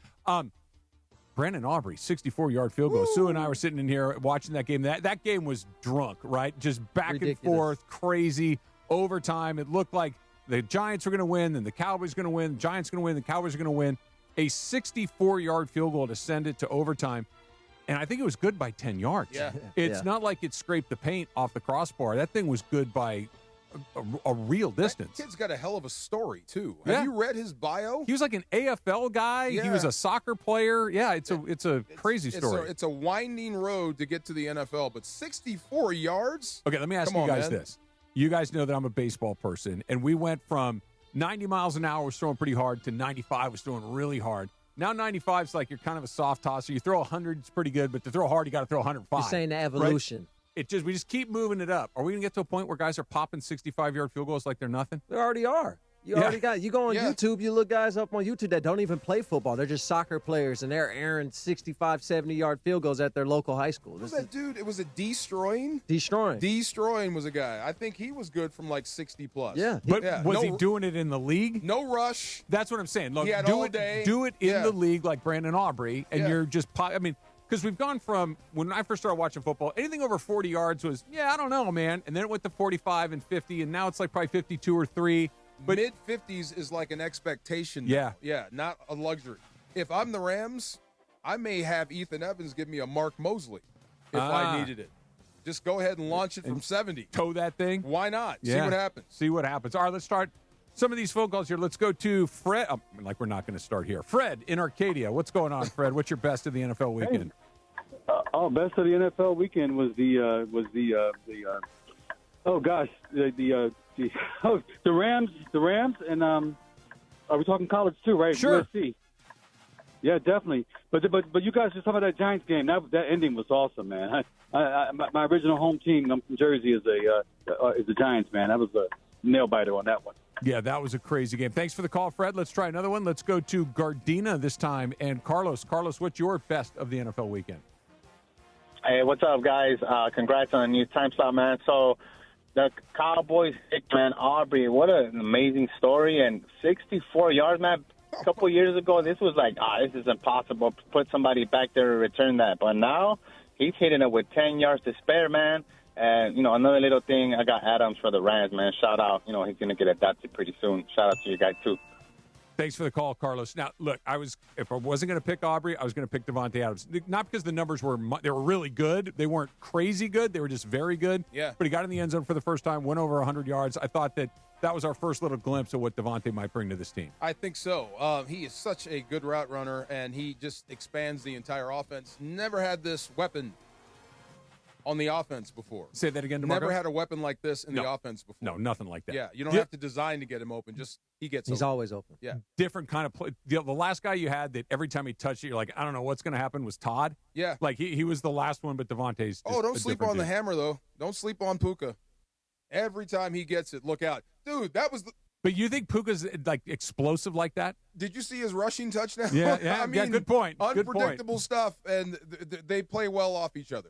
Brandon Aubrey, 64-yard field goal. Sue and I were sitting in here watching that game. That game was drunk, right? Just back Ridiculous. and forth, crazy, overtime. It looked like the Giants were going to win, then the Cowboys were going to win, the Giants were going to win, the Cowboys were going to win. A 64-yard field goal to send it to overtime. And I think it was good by 10 yards. Yeah. It's not like it scraped the paint off the crossbar. That thing was good by a real distance. That kid's got a hell of a story, too. Yeah. Have you read his bio? He was like an AFL guy. Yeah. He was a soccer player. Yeah, it's a crazy story. It's a winding road to get to the NFL, but 64 yards? Okay, let me ask you guys this. You guys know that I'm a baseball person, and we went from 90 miles an hour was throwing pretty hard to 95 was throwing really hard. Now 95 is like you're kind of a soft tosser. You throw 100, it's pretty good, but to throw hard, you got to throw 105. You're saying the evolution. Right? We just keep moving it up. Are we going to get to a point where guys are popping 65-yard field goals like they're nothing? They already are. You go on YouTube, you look guys up on YouTube that don't even play football. They're just soccer players, and they're airing 65, 70-yard field goals at their local high school. Who's that dude? It was a Destroying? Destroying was a guy. I think he was good from like 60-plus. Yeah. But was he doing it in the league? No rush. That's what I'm saying. Look, He had all day. Do it in the league like Brandon Aubrey, and you're just because we've gone from, when I first started watching football, anything over 40 yards was, I don't know, man. And then it went to 45 and 50, and now it's like probably 52 or 3. But mid-50s is like an expectation. Yeah. Yeah, not a luxury. If I'm the Rams, I may have Ethan Evans give me a Mark Mosley if I needed it. Just go ahead and launch it from 70. Tow that thing. Why not? Yeah. See what happens. See what happens. All right, let's start some of these phone calls here. Let's go to Fred. We're not going to start here. Fred in Arcadia. What's going on, Fred? What's your best of the NFL weekend? Best of the NFL weekend was the Rams, and are we talking college too, right? Sure. USC. Yeah, definitely. But you guys just talking about that Giants game. That ending was awesome, man. My original home team, I'm from Jersey, is the Giants, man. That was a nail biter on that one. Yeah, that was a crazy game. Thanks for the call, Fred. Let's try another one. Let's go to Gardena this time. And Carlos, what's your best of the NFL weekend? Hey, what's up, guys? Congrats on a new time slot, man. So the Cowboys picked, man, Aubrey. What an amazing story. And 64 yards, man. A couple years ago, this was like, this is impossible. Put somebody back there to return that. But now he's hitting it with 10 yards to spare, man. And, another little thing, I got Adams for the Rams, man. Shout out. He's going to get adopted pretty soon. Shout out to you guys, too. Thanks for the call, Carlos. Now, look, if I wasn't going to pick Aubrey, I was going to pick Davante Adams. Not because the numbers were really good. They weren't crazy good. They were just very good. Yeah. But he got in the end zone for the first time, went over 100 yards. I thought that was our first little glimpse of what Davante might bring to this team. I think so. He is such a good route runner, and he just expands the entire offense. Never had this weapon on the offense before. Say that again, DeMarco. Never had a weapon like this in the offense before. No, nothing like that. Yeah, you don't have to design to get him open. Just he gets He's open. always open. Yeah. Different kind of play. The last guy you had that every time he touched it, you're like, I don't know what's going to happen, was Todd. Yeah. Like he was the last one, but Davante's just don't sleep on the hammer, though. Don't sleep on Puka. Every time he gets it, look out. Dude, that was But you think Puka's like explosive like that? Did you see his rushing touchdown? Yeah, I mean, good point. Unpredictable stuff, and they play well off each other.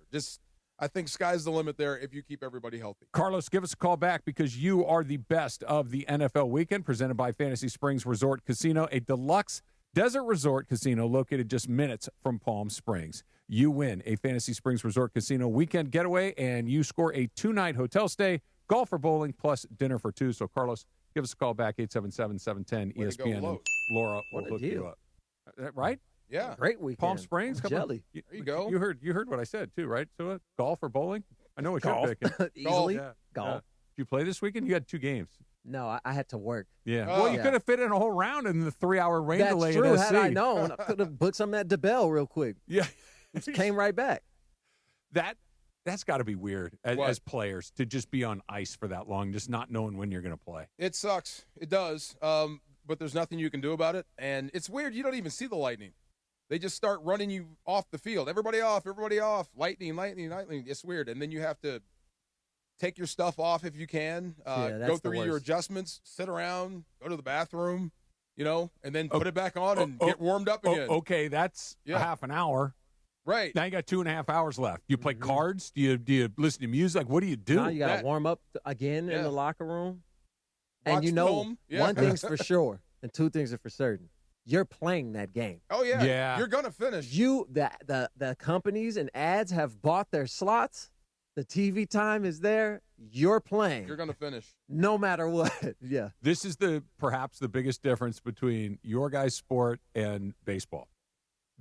I think sky's the limit there if you keep everybody healthy. Carlos, give us a call back because you are the best of the NFL weekend, presented by Fantasy Springs Resort Casino, a deluxe desert resort casino located just minutes from Palm Springs. You win a Fantasy Springs Resort Casino weekend getaway, and you score a 2-night hotel stay, golf or bowling, plus dinner for two. So, Carlos, give us a call back, 877-710-ESPN, and Laura will hook you up. Right? Yeah. Great weekend. Palm Springs. Come jelly. On. There you go. You heard what I said, too, right? So, golf or bowling? I know what you're picking. Easily. Yeah. Golf. Did you play this weekend? You had 2 games. No, I had to work. Yeah. Well, you could have fit in a whole round in the 3-hour rain delay in SC. That's true. Had I known, I could have booked something at DeBell real quick. Yeah. Just came right back. That That's got to be weird as players to just be on ice for that long, just not knowing when you're going to play. It sucks. It does. But there's nothing you can do about it. And it's weird. You don't even see the lightning. They just start running you off the field. Everybody off. Lightning. It's weird. And then you have to take your stuff off if you can. Go through your adjustments, sit around, go to the bathroom, and then put it back on and get warmed up again. Okay, that's a half an hour. Right. Now you got 2.5 hours left. Do you play cards? Do you listen to music? What do you do? Now you got to warm up again in the locker room. Watch And film. One thing's for sure, and two things are for certain. You're playing that game. Oh, yeah. You're going to finish. The companies and ads have bought their slots. The TV time is there. You're playing. You're going to finish. No matter what. Yeah. This is perhaps the biggest difference between your guys' sport and baseball.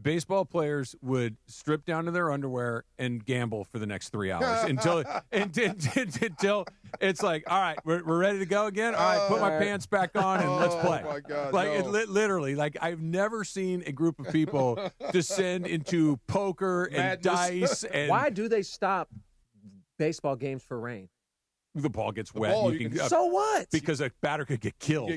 Baseball players would strip down to their underwear and gamble for the next 3 hours until it's like, all right, we're ready to go again. All right, put my pants back on and let's play. Oh my God! Literally, I've never seen a group of people descend into poker and dice. And why do they stop baseball games for rain? The ball gets wet. So what? Because a batter could get killed.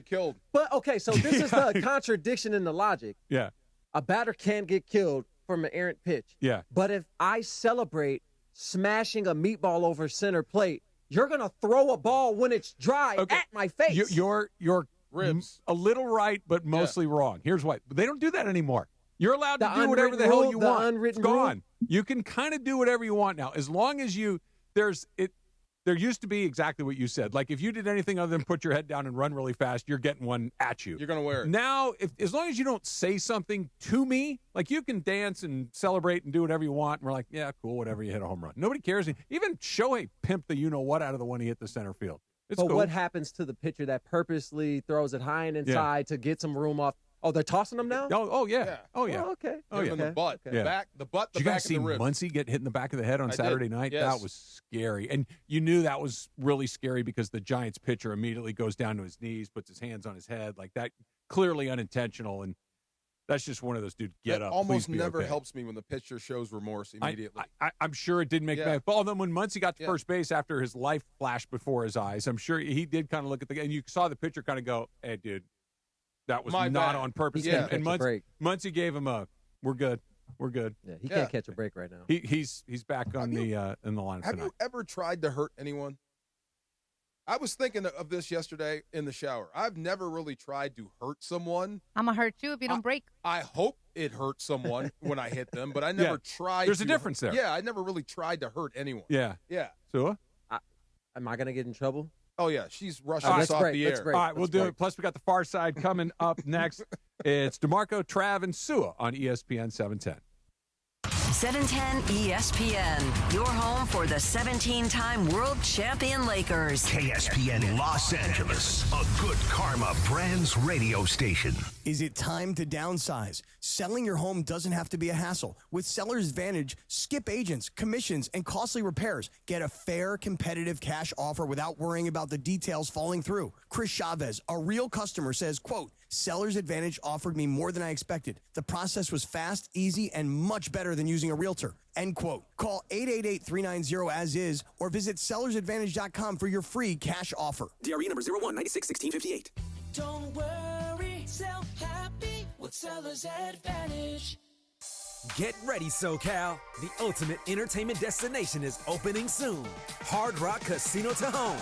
But okay, so this is the contradiction in the logic. Yeah. A batter can get killed from an errant pitch. Yeah. But if I celebrate smashing a meatball over center plate, you're going to throw a ball when it's dry at my face. You're ribs. A little right, but mostly wrong. Here's why. They don't do that anymore. You're allowed to do whatever the hell you want. It's gone. You can kind of do whatever you want now. As long as there used to be exactly what you said. Like if you did anything other than put your head down and run really fast, you're getting one at you. You're going to wear it. Now, as long as you don't say something to me, like you can dance and celebrate and do whatever you want. And we're like, yeah, cool, whatever, you hit a home run. Nobody cares. Even Shohei pimped the you-know-what out of the one he hit the center field. It's cool. What happens to the pitcher that purposely throws it high and inside to get some room off? Oh, they're tossing them now? Oh yeah. Oh, yeah. Oh, okay. Oh, yeah. In the butt. Okay. The butt, the Did you back, guys see and the ribs. Muncy get hit in the back of the head on Saturday night? Yes. That was scary. And you knew that was really scary because the Giants pitcher immediately goes down to his knees, puts his hands on his head. Like that, clearly unintentional. And that's just one of those, dude, get up. Almost please be never okay. helps me when the pitcher shows remorse immediately. I'm sure it didn't make me. Well, then when Muncy got to first base after his life flashed before his eyes, I'm sure he did kind of look at and you saw the pitcher kind of go, hey, dude, that was not on purpose. Yeah. And Muncy gave him we're good. Yeah, he can't catch a break right now. He's back on in the line. Have you ever tried to hurt anyone? I was thinking of this yesterday in the shower. I've never really tried to hurt someone. I'm going to hurt you if you don't break. I hope it hurts someone when I hit them, but I never tried. There's a difference there. Yeah, I never really tried to hurt anyone. Yeah. So? Am I going to get in trouble? Oh, yeah. She's rushing us off the air. All right, we'll do it. Plus, we got the Far Side coming up next. It's DeMarco, Trav, and Sua on ESPN 710. 710 ESPN, your home for the 17-time world champion Lakers. KSPN Los Angeles, a Good Karma Brands radio station. Is it time to downsize? Selling your home doesn't have to be a hassle. With Seller's Advantage, skip agents, commissions, and costly repairs. Get a fair, competitive cash offer without worrying about the details falling through. Chris Chavez, a real customer, says, quote, Seller's Advantage offered me more than I expected. The process was fast, easy, and much better than using a realtor. End quote. Call 888-390-AS-IS or visit sellersadvantage.com for your free cash offer. DRE number 01961658. Don't worry, sell happy with Seller's Advantage. Get ready, SoCal. The ultimate entertainment destination is opening soon. Hard Rock Casino Tejon.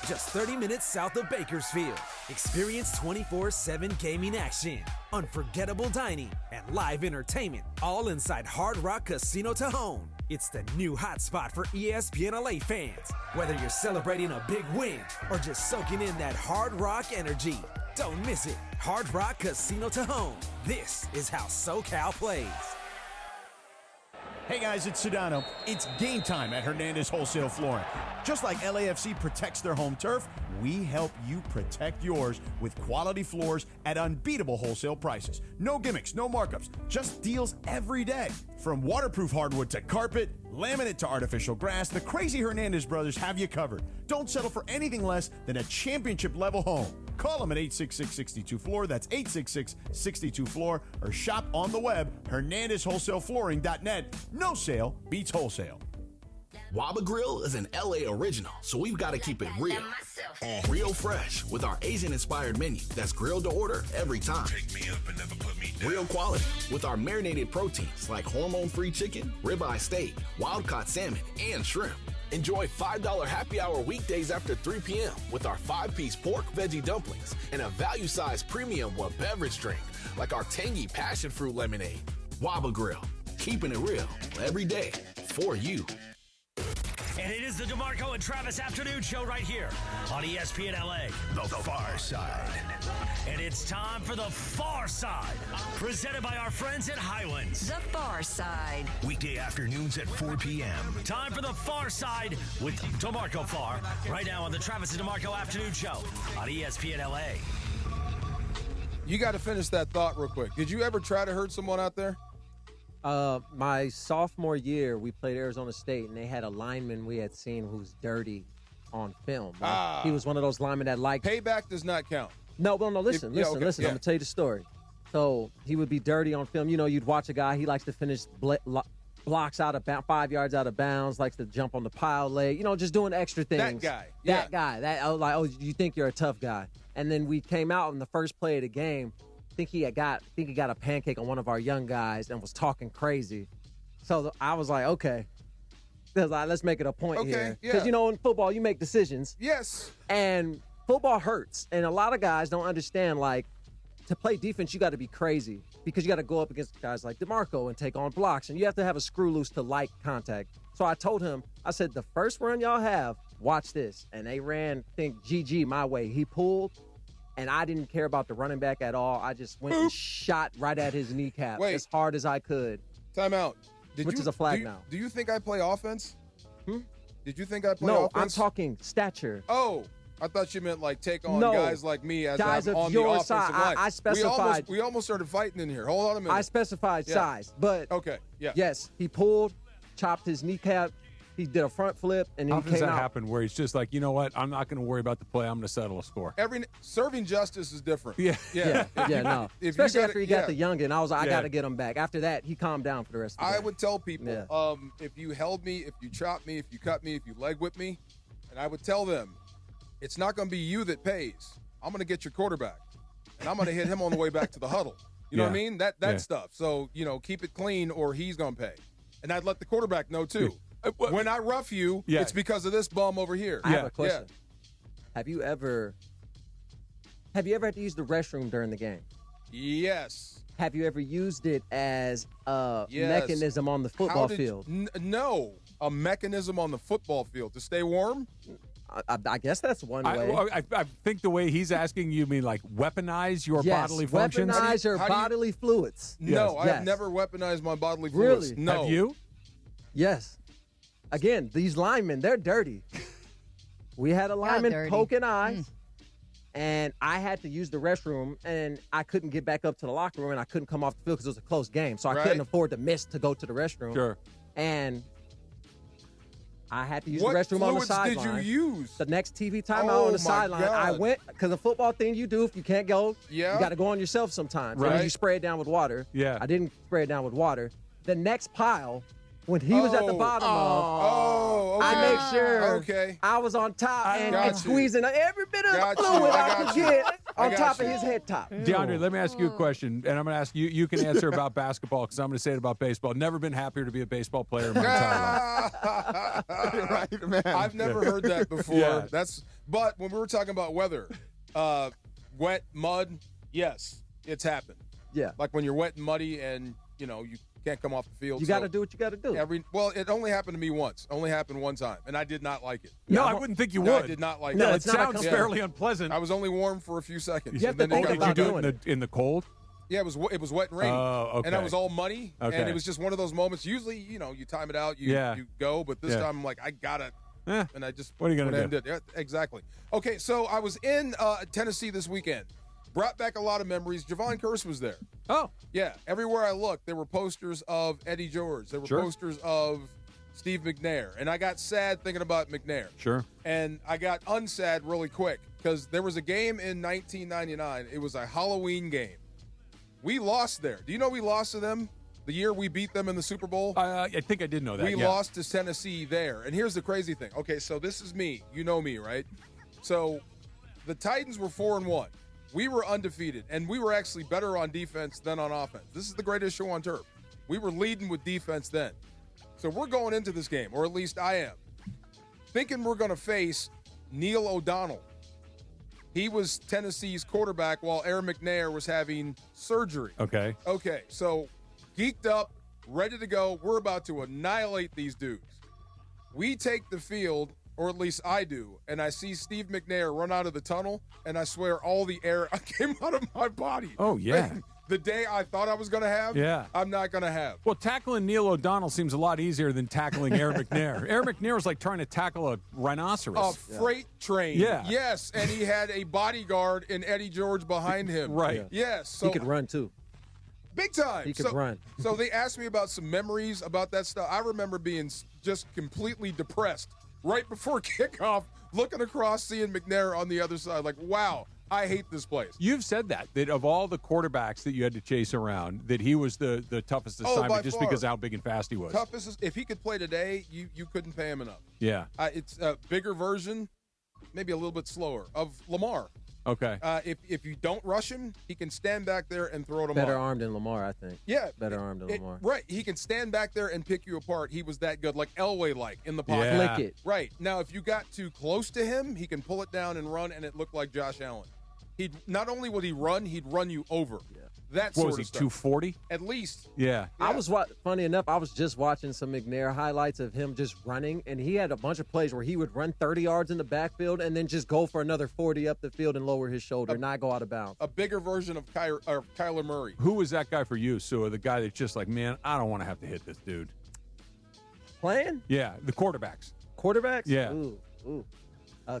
Just 30 minutes south of Bakersfield. Experience 24/7 gaming action, unforgettable dining, and live entertainment, all inside Hard Rock Casino Tejon. It's the new hotspot for ESPN LA fans. Whether you're celebrating a big win or just soaking in that Hard Rock energy, don't miss it. Hard Rock Casino Tejon. This is how SoCal plays. Hey guys, it's Sedano. It's game time at Hernandez Wholesale Flooring. Just like LAFC protects their home turf, we help you protect yours with quality floors at unbeatable wholesale prices. No gimmicks, no markups, just deals every day. From waterproof hardwood to carpet, laminate to artificial grass, the crazy Hernandez brothers have you covered. Don't settle for anything less than a championship-level home. Call them at 866-62-FLOOR, that's 866-62-FLOOR, or shop on the web, hernandezwholesaleflooring.net. No sale beats wholesale. Waba Grill is an LA original, so we've got to keep it real. Real fresh with our Asian-inspired menu that's grilled to order every time. Pick me up and never put me down. Real quality with our marinated proteins like hormone-free chicken, ribeye steak, wild-caught salmon, and shrimp. Enjoy $5 happy hour weekdays after 3 p.m. with our 5-piece pork veggie dumplings and a value-sized premium beverage drink like our tangy passion fruit lemonade. Waba Grill, keeping it real every day for you. And it is the DeMarco and Travis Afternoon Show right here on ESPN LA. The Far Side. And it's time for the Far Side, presented by our friends at Highlands. The Far Side. Weekday afternoons at 4 p.m. Time for the Far Side with DeMarco Farr, right now on the Travis and DeMarco Afternoon Show on ESPN LA. You got to finish that thought real quick. Did you ever try to hurt someone out there? My sophomore year, we played Arizona State, and they had a lineman we had seen who's dirty on film. He was one of those linemen that liked... Payback does not count. No, listen. I'm going to tell you the story. So he would be dirty on film. You know, you'd watch a guy, he likes to finish blocks out of 5 yards out of bounds, likes to jump on the pile leg, just doing extra things. That guy. I was like, you think you're a tough guy. And then we came out in the first play of the game. I think he got a pancake on one of our young guys and was talking crazy. So I was like, okay. Let's make it a point here. Because, in football, you make decisions. Yes. And football hurts. And a lot of guys don't understand, to play defense, you got to be crazy because you got to go up against guys like DeMarco and take on blocks. And you have to have a screw loose to like contact. So I told him, I said, the first run y'all have, watch this. And they ran, GG my way. He pulled. And I didn't care about the running back at all. I just went and shot right at his kneecap as hard as I could. Time out. Which is a flag now. Do you think I play offense? Did you think I play offense? No, I'm talking stature. Oh, I thought you meant take on guys like me as guys I'm of on your the offensive size. line. I specified. We almost started fighting in here. Hold on a minute. I specified size, but okay, yeah. Yes, he pulled, chopped his kneecap. He did a front flip, and How he came does that out. happen where he's just like, you know what? I'm not going to worry about the play. I'm going to settle a score. Serving justice is different. Yeah. No. Especially after he got the youngin. I was like, I got to get him back. After that, he calmed down for the rest of the day. I would tell people, if you held me, if you chopped me, if you cut me, if you leg whipped me, and I would tell them, it's not going to be you that pays. I'm going to get your quarterback, and I'm going to hit him on the way back to the huddle. You know what I mean? That stuff. So, keep it clean or he's going to pay. And I'd let the quarterback know, too. When I rough you, it's because of this bum over here. I have a question. Have you ever had to use the restroom during the game? Yes. Have you ever used it as a mechanism on the football field? No. A mechanism on the football field to stay warm? I guess that's one way. I think the way he's asking you mean weaponize your bodily functions? Weaponize your bodily fluids. No, I have never weaponized my bodily fluids. Really? No. Have you? Yes. Again, these linemen, they're dirty. We had a lineman poking eyes, and I had to use the restroom, and I couldn't get back up to the locker room, and I couldn't come off the field because it was a close game. So I couldn't afford to miss to go to the restroom. Sure. And I had to use the restroom on the sideline. What fluids did you use? The next TV timeout on the sideline. I went, because the football thing you do, if you can't go, you got to go on yourself sometimes. Right. And you spray it down with water. Yeah. I didn't spray it down with water. The next pile, when he was at the bottom I made sure I was on top and squeezing every bit of the fluid I could get on top of his head top. DeAndre, let me ask you a question, and I'm going to ask you. You can answer about basketball because I'm going to say it about baseball. Never been happier to be a baseball player in my entire life. Right, man. I've never heard that before. But when we were talking about weather, wet, mud, yes, it's happened. Yeah. Like when you're wet and muddy and, you can't come off the field. You got to do what you got to do. It only happened to me once. Only happened one time, and I did not like it. No, I wouldn't think you would. I did not like it. No, it sounds fairly unpleasant. I was only warm for a few seconds. You have to think about doing it in the cold. Yeah, it was wet and rainy. Oh, okay. And I was all muddy, and Okay. it was just one of those moments. Usually, you time it out, you go, but this time I'm like, I gotta. And I just what are you gonna do? Yeah, exactly. Okay, so I was in Tennessee this weekend. Brought back a lot of memories. Javon Curse was there. Oh. Yeah. Everywhere I looked, there were posters of Eddie George. There were posters of Steve McNair. And I got sad thinking about McNair. Sure. And I got unsad really quick because there was a game in 1999. It was a Halloween game. We lost there. Do you know we lost to them? The year we beat them in the Super Bowl? I think I did know that. We lost to Tennessee there. And here's the crazy thing. Okay, so this is me. You know me, right? So the Titans were 4-1. We were undefeated, and we were actually better on defense than on offense. This is the greatest show on turf. We were leading with defense then. So we're going into this game, or at least I am, thinking we're going to face Neil O'Donnell. He was Tennessee's quarterback while Aaron McNair was having surgery. Okay, so geeked up, ready to go. We're about to annihilate these dudes. We take the field, or at least I do, and I see Steve McNair run out of the tunnel, and I swear all the air came out of my body. Oh, yeah. Man, the day I thought I was going to have, I'm not going to have. Well, tackling Neil O'Donnell seems a lot easier than tackling Aaron McNair. Aaron McNair was like trying to tackle a rhinoceros. A freight train. Yeah. Yes, and he had a bodyguard in Eddie George behind him. Right. Yeah. Yes. So he could run, too. Big time. He could run. So they asked me about some memories about that stuff. I remember being just completely depressed right before kickoff, looking across, seeing McNair on the other side. Like, wow, I hate this place. You've said that of all the quarterbacks that you had to chase around, that he was the toughest assignment just because of how big and fast he was. Toughest. If he could play today, you couldn't pay him enough. Yeah. It's a bigger version, maybe a little bit slower, of Lamar. Okay. If you don't rush him, he can stand back there and throw it him Better off. armed than Lamar, I think. Yeah. Better armed than Lamar. Right. He can stand back there and pick you apart. He was that good, like Elway-like in the pocket. Yeah. Flick it. Right. Now, if you got too close to him, he can pull it down and run, and it looked like Josh Allen. Not only would he run, he'd run you over. Yeah. That What sort was of he, stuff. 240? At least. Yeah. Funny enough, I was just watching some McNair highlights of him just running, and he had a bunch of plays where he would run 30 yards in the backfield and then just go for another 40 up the field and lower his shoulder, not go out of bounds. A bigger version of Kyler Murray. Who was that guy for you, Sue? The guy that's just like, man, I don't want to have to hit this dude. Playing? Yeah, the quarterbacks. Quarterbacks? Yeah. Ooh.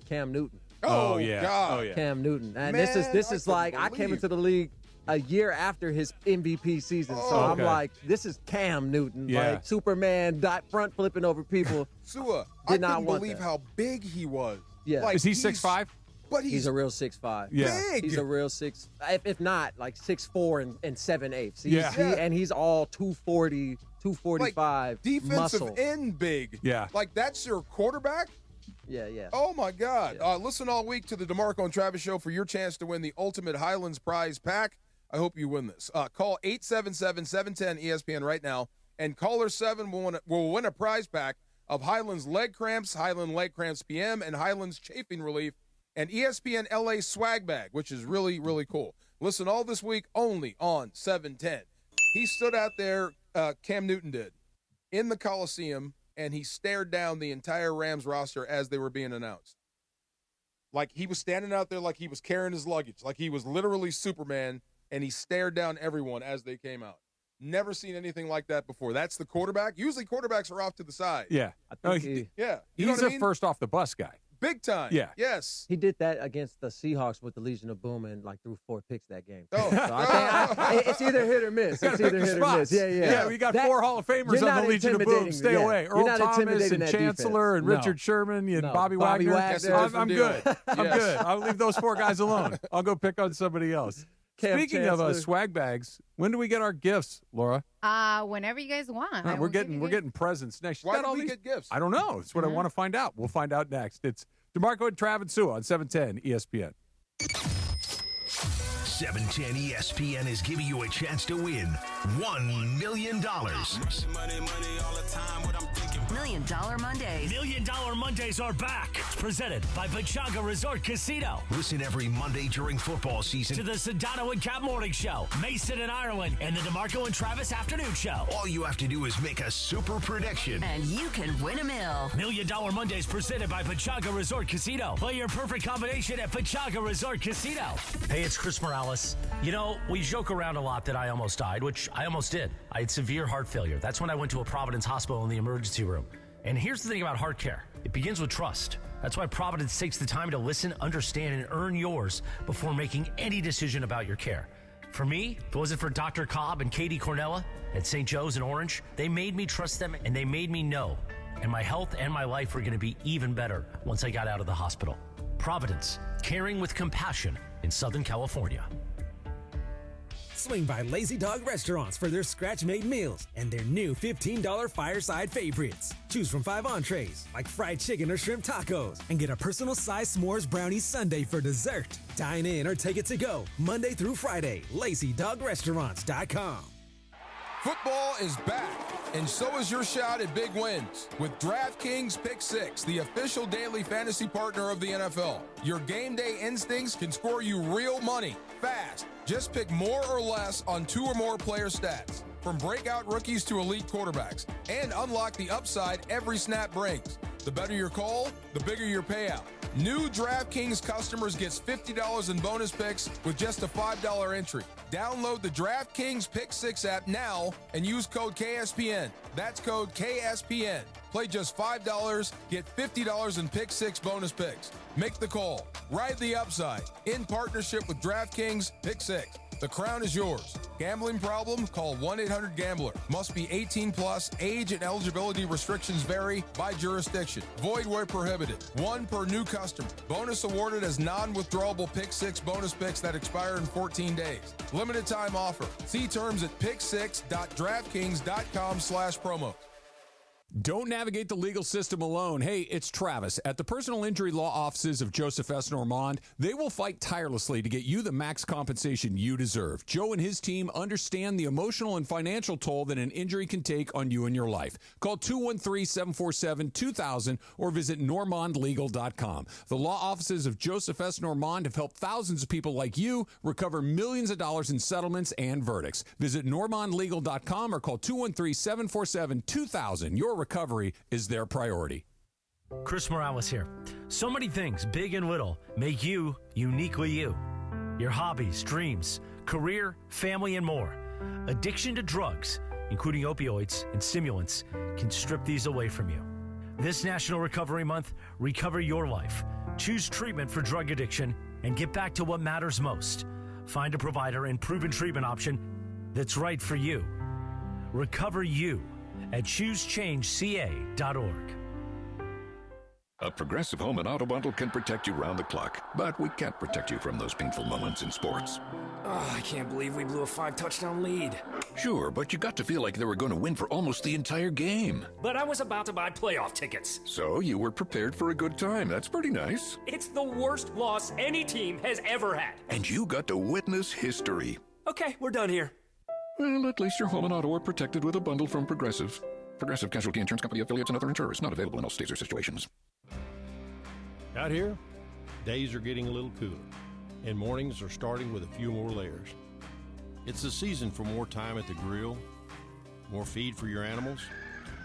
Cam Newton. Oh, yeah. God. Oh, yeah. Cam Newton. And Man, this is I like, couldn't I came believe. into the league a year after his MVP season. So okay. I'm like, this is Cam Newton. Yeah. Like Superman, front flipping over people. Sua, I Did not couldn't want believe that. how big he was. Yeah. Like, Is he 6'5"? But He's a real 6'5". Yeah. big. He's a real six, if not like 6'4" and 7/8". Yeah. He's all 240, 245 defensive muscle. end big. Yeah. Like, that's your quarterback? Yeah. Oh, my God. Yeah. Listen all week to the DeMarco and Travis Show for your chance to win the Ultimate Highlands Prize Pack. I hope you win this. Call 877-710-ESPN right now, and caller 7 will win a prize pack of Highlands Leg Cramps, Highland Leg Cramps PM, and Highlands Chafing Relief, and ESPN LA Swag Bag, which is really, really cool. Listen all this week only on 710. He stood out there, Cam Newton did, in the Coliseum, and he stared down the entire Rams roster as they were being announced. Like, he was standing out there like he was carrying his luggage, like he was literally Superman, and he stared down everyone as they came out. Never seen anything like that before. That's the quarterback. Usually quarterbacks are off to the side. Yeah. I think Yeah. You know He's what I a mean? first off the bus guy. Big time. Yeah. Yes. he did that against the Seahawks with the Legion of Boom and like threw 4 picks that game. Oh. So it's either hit or miss. It's either hit or miss. Yeah. Yeah, we got That- 4 Hall of Famers you're on the not Legion of Boom. intimidating Stay me. away. You're Earl not Thomas intimidating and that Chancellor defense. and No. Richard Sherman and No. Bobby Bobby Wagner. Wagner. That's a I'm different good. deal. I'm Yes. good. I'll leave those 4 guys alone. I'll go pick on somebody else. Cam Speaking Chancellor. of swag bags, when do we get our gifts, Laura? Whenever you guys want. We're getting presents next. Why do we get gifts? I don't know. It's what I want to find out. We'll find out next. It's DeMarco and Trav and Sue on 710 ESPN. 710 ESPN is giving you a chance to win $1 million. $1 Million Mondays. $1 Million Mondays are back. Presented by Pechanga Resort Casino. Listen every Monday during football season To the Sedano and Cap Morning Show, Mason and Ireland, and the DeMarco and Travis Afternoon Show. All you have to do is make a super prediction. And you can win $1 million. $1 Million Mondays presented by Pechanga Resort Casino. Play your perfect combination at Pechanga Resort Casino. Hey, it's Chris Morales. You know, we joke around a lot that I almost died, which I almost did. I had severe heart failure. That's when I went to a Providence hospital in the emergency room. And here's the thing about heart care. It begins with trust. That's why Providence takes the time to listen, understand, and earn yours before making any decision about your care. For me, if it wasn't for Dr. Cobb and Katie Cornella at St. Joe's in Orange, they made me trust them and they made me know. And my health and my life were going to be even better once I got out of the hospital. Providence, caring with compassion in Southern California. Swing by Lazy Dog Restaurants for their scratch-made meals and their new $15 fireside favorites. Choose from 5 entrees, like fried chicken or shrimp tacos, and get a personal-sized s'mores brownie sundae for dessert. Dine in or take it to go, Monday through Friday. LazyDogRestaurants.com. Football is back, and so is your shot at big wins with DraftKings Pick 6, the official daily fantasy partner of the NFL. Your game day instincts can score you real money fast. Just pick more or less on 2 or more player stats, from breakout rookies to elite quarterbacks, and unlock the upside every snap brings. The better your call, the bigger your payout. New DraftKings customers gets $50 in bonus picks with just a $5 entry. Download the DraftKings Pick 6 app now and use code KSPN. That's code KSPN. Play just $5, get $50 in Pick 6 bonus picks. Make the call. Ride the upside. In partnership with DraftKings Pick 6. The crown is yours. Gambling problem? Call 1-800-GAMBLER. Must be 18 plus. Age and eligibility restrictions vary by jurisdiction. Void where prohibited. 1 per new customer. Bonus awarded as non-withdrawable Pick 6 bonus picks that expire in 14 days. Limited time offer. See terms at pick6.draftkings.com/promo. Don't navigate the legal system alone. Hey, it's Travis. At the personal injury law offices of Joseph S. Normand, they will fight tirelessly to get you the max compensation you deserve. Joe and his team understand the emotional and financial toll that an injury can take on you and your life. Call 213-747-2000 or visit normandlegal.com. The law offices of Joseph S. Normand have helped thousands of people like you recover millions of dollars in settlements and verdicts. Visit normandlegal.com or call 213-747-2000. Your recovery is their priority. Chris Morales here. So many things, big and little, make you uniquely you. Your hobbies, dreams, career, family, and more. Addiction to drugs, including opioids and stimulants, can strip these away from you. This National Recovery Month, recover your life. Choose treatment for drug addiction and get back to what matters most. Find a provider and proven treatment option that's right for you. Recover you at choosechangeca.org. A Progressive Home and Auto Bundle can protect you round the clock, but we can't protect you from those painful moments in sports. Oh, I can't believe we blew a 5-touchdown lead. Sure, but you got to feel like they were going to win for almost the entire game. But I was about to buy playoff tickets. So you were prepared for a good time. That's pretty nice. It's the worst loss any team has ever had. And you got to witness history. Okay, we're done here. Well, at least your home and auto are protected with a bundle from Progressive. Progressive Casualty Insurance Company affiliates and other insurers. Not available in all states or situations. Out here, days are getting a little cooler, and mornings are starting with a few more layers. It's the season for more time at the grill, more feed for your animals.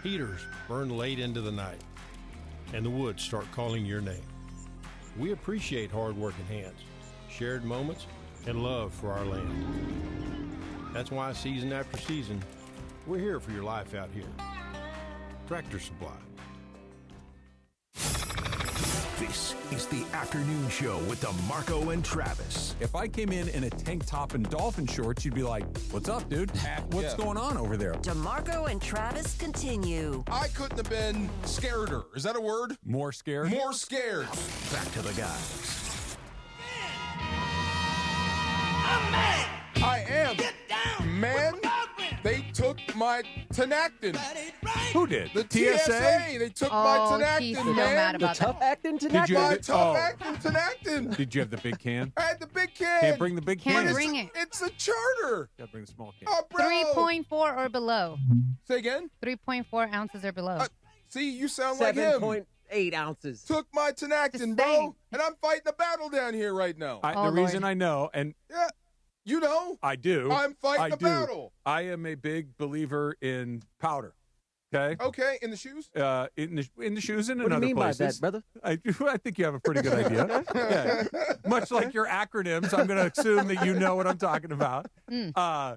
Heaters burn late into the night, and the woods start calling your name. We appreciate hard-working hands, shared moments, and love for our land. That's why season after season, we're here for your life out here. Tractor Supply. This is the afternoon show with DeMarco and Travis. If I came in a tank top and dolphin shorts, you'd be like, what's up, dude? What's going on over there? DeMarco and Travis continue. I couldn't have been scareder. Is that a word? More scared? More scared. Back to the guys. I am. Get down. Man, they took my Tinactin. Who did? The TSA. They took my Tinactin, he's so man. mad about Tough acting Did tonight. you My have the- tough acting Tinactin. Did you have the big can? I had the big can. Can't bring the big Can't can. bring it. It's a charter. Gotta bring the small can. Oh, bro. 3.4 or below. Say again? 3.4 ounces or below. See, you sound like him. 7.8 ounces. Took my Tinactin, bro. And I'm fighting a battle down here right now. The reason I know, and yeah, you know, I do. I'm fighting I a do. battle. I am a big believer in powder. Okay. Okay, in the shoes? In the shoes and What in do you other mean by places. that, brother? I think you have a pretty good idea. Yeah. Much like your acronyms, I'm going to assume that you know what I'm talking about. Yeah.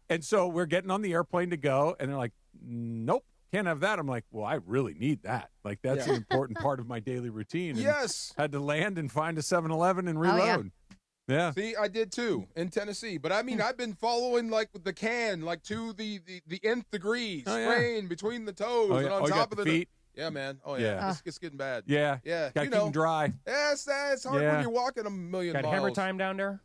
And so we're getting on the airplane to go, and they're like, nope, can't have that. I'm like, well, I really need that. Like, that's an important part of my daily routine. And Yes. had to land and find a 7-Eleven and reload. Yeah. See, I did too in Tennessee. But I mean, I've been following like with the can, like to the nth degree, spraying between the toes and on top of the feet. Yeah, man. Oh yeah, it's getting bad. Yeah. Yeah. Got to keep them dry. Yeah, it's hard when you're walking a million Got miles. hammer time down there?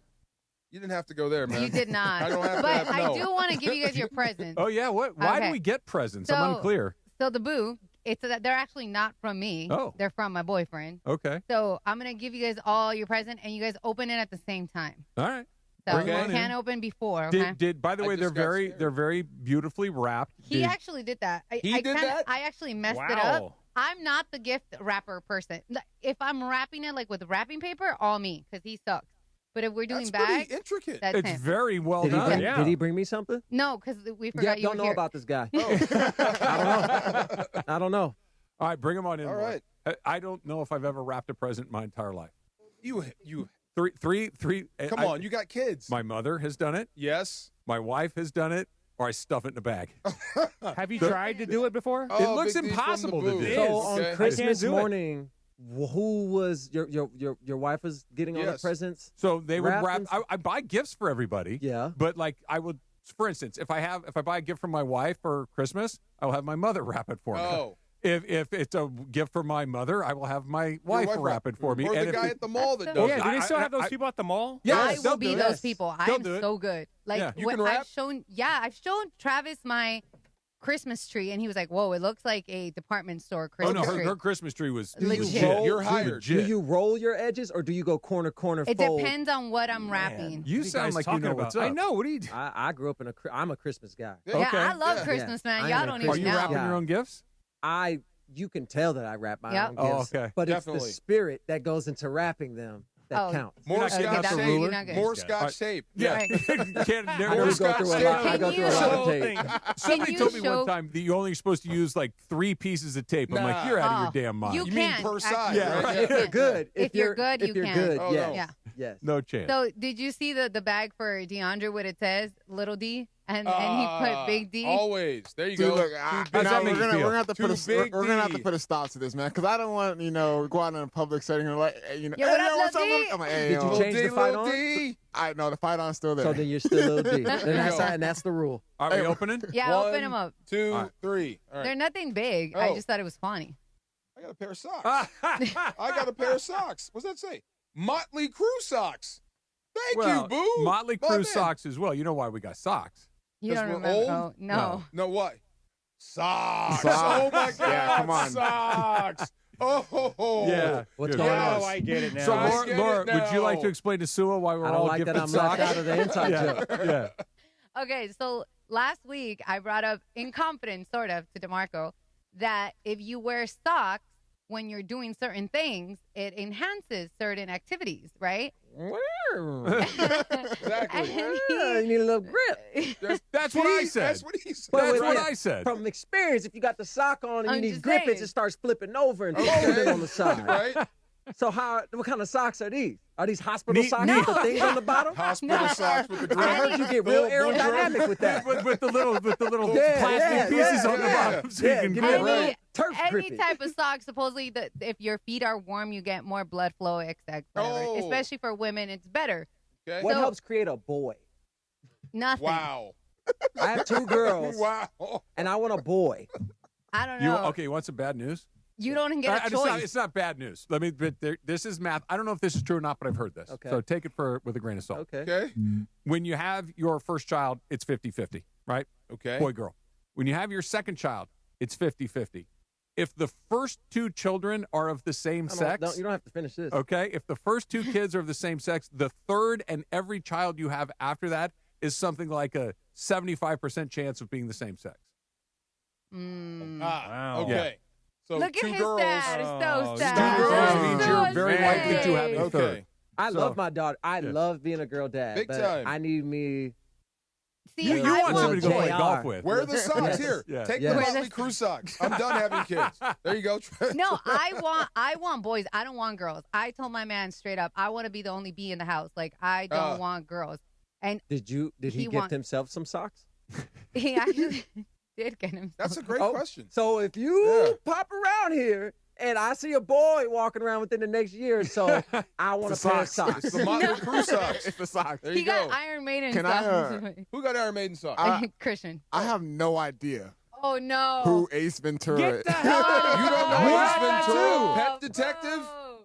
You didn't have to go there, man. You did not. I don't have but to have, no. I do want to give you guys your presents. Oh, yeah. What? Why do Okay. we get presents? I'm unclear. So the boo, it's that they're actually not from me. Oh. They're from my boyfriend. Okay. So I'm going to give you guys all your present, and you guys open it at the same time. All right. So Bring it you on can't in. open before, okay? By the way, they're very beautifully wrapped. He actually did that. I did that? I actually messed it Wow. up. I'm not the gift wrapper person. If I'm wrapping it like with wrapping paper, all me, because he sucks. But if we're doing bags, intricate. That's It's him. very well Did he done. bring, did he bring me something? No, because we Yeah, forgot you don't were know here. about this guy. Oh. I don't know. All right, bring him on in. All Laura. right. I don't know if I've ever wrapped a present in my entire life. You. Three. Come on, you got kids. My mother has done it. Yes. My wife has done it. Or I stuff it in a bag. Have you tried to do it before? It looks impossible to do. So on Christmas do it. morning, who was your wife was getting all the Yes. presents? So they would wrapped wrap. and I buy gifts for everybody. Yeah. But like I would, for instance, if I buy a gift for my wife for Christmas, I will have my mother wrap it for me. Oh. If it's a gift for my mother, I will have my wife wrap it for me. Or And the if guy it- at the mall that does Yeah, it. do they still have those people at the mall? Yes, I they'll will be do it. those Yes. people. They'll I'm do it. so good. Like Yeah. You when can rap? I've shown Travis my Christmas tree, and he was like, "Whoa, it looks like a department store Oh Christmas no, tree." her Christmas tree was Legit. legit. You're hired. Legit. Do you roll your edges or do you go corner It fold? depends on what I'm wrapping. You sound like you know what's up. I know. What do you do? I grew up I'm a Christmas guy. Yeah, Okay. I love Yeah. Christmas, man. I Y'all am a don't Are even you know. wrapping your own gifts? You can tell that I wrap my Yep. own Oh, gifts. okay. But it's Definitely. the spirit that goes into wrapping them that Oh. counts. More Okay, scotch that's tape. good. You're not good. More scotch tape. Yeah. Right. Can't I never go through a lot. I Can go through a you- lot So of tape. thing. Somebody you told me show- one time that you're only supposed to use like 3 pieces of tape. I'm like, Nah. you're out of Oh, your damn mind. You You can. mean per side, actually. Yeah, right? right. You If you're can. good. If you're good, if you you're can. good, Oh, yes. no. Yeah. Yes. No chance. So did you see the bag for DeAndre what it says little D and he put big D? Always. There you Dude, go. look, Too How's big. that make we're you gonna feel? have to Too put big we're gonna have to D. put a stop to this, man, because I don't want go out in a public setting and like Yo, what hey, up, yo, what's Lil up? D? I'm like, hey, Did yo. you change the fight on? D. I know the fight on's still there. So then you're still little D. There you go. And that's the rule. Are we opening? Yeah, One, open them up. 2, All right. 3. All They're right. nothing big. I Oh. just thought it was funny. I got a pair of socks. I got a pair of socks. What's that say? Motley Crue socks. Thank Well, you, Boo. Motley My Crue man. socks as well. You know why we got socks? You 'Cause don't we're remember? old? Oh, no. No, what? Socks. Socks. Oh, my God. Yeah, come on. Socks. Oh. Yeah. What's Good. going on? Oh, I get it now. So, I Laura, get Laura, it would you like now. to explain to Sua why we're I don't all like gifted that I'm socks? left out of the inside yeah. joke. Yeah. Okay, so last week I brought up in confidence, sort of, to DeMarco, that if you wear socks when you're doing certain things, it enhances certain activities, right? Exactly. Yeah, you need a little grip. That's what I said. That's what he said. But That's with what it, I said. From experience, if you got the sock on and you I'm need just grip, saying. it just starts flipping over and Okay. folding on the side. Right? So what kind of socks are these? Are these hospital socks with the things on the bottom? Hospital socks with the grip. I heard you get real aerodynamic with that. with the little Yeah, plastic yeah, pieces yeah, on the yeah. bottom, so Yeah, you can give me grip. a Any, little turf any grippy. type of sock, supposedly, if your feet are warm, you get more blood flow, etc. Whatever. Oh. Especially for women, it's better. Okay. What So- helps create a boy? Nothing. Wow. I have 2 girls, Wow. and I want a boy. I don't You know. okay? You want some bad news? You don't get a It's choice. not bad news. This is math. I don't know if this is true or not, but I've heard this. Okay. So take it with a grain of salt. Okay. Okay. When you have your first child, it's 50-50, right? Okay. Boy, girl. When you have your second child, it's 50-50. If the first 2 children are of the same sex, You don't have to finish this. okay? If the first 2 kids are of the same sex, the third and every child you have after that is something like a 75% chance of being the same sex. Ah, okay. So Look at 2 his girls. dad. It's so sad. Two girls It's means so you're very sad. likely to have a Okay. third. I So- love my daughter. I love being a girl dad. Big but time. I need me. See, You I want somebody to go play JR. golf with. Wear the socks Yes. here. Yeah. Take Yes. the Wear Motley Crue socks. I'm done having kids. There you go. No, I want boys. I don't want girls. I told my man straight up, I want to be the only bee in the house. Like, I don't want girls. And Did he He gift want- himself some socks? he actually did get him. That's a great Oh, question. So if you pop around here and I see a boy walking around within the next year or so, I want a pair of socks. It's the Motley Crue socks. It's the socks. There He you got go. Iron Maiden Can I, socks. Who got Iron Maiden socks? Christian. I have no idea Oh, no. who Ace Ventura Get is. the hell out of You don't know What? Ace Ventura, Oh, Pet Detective? bro.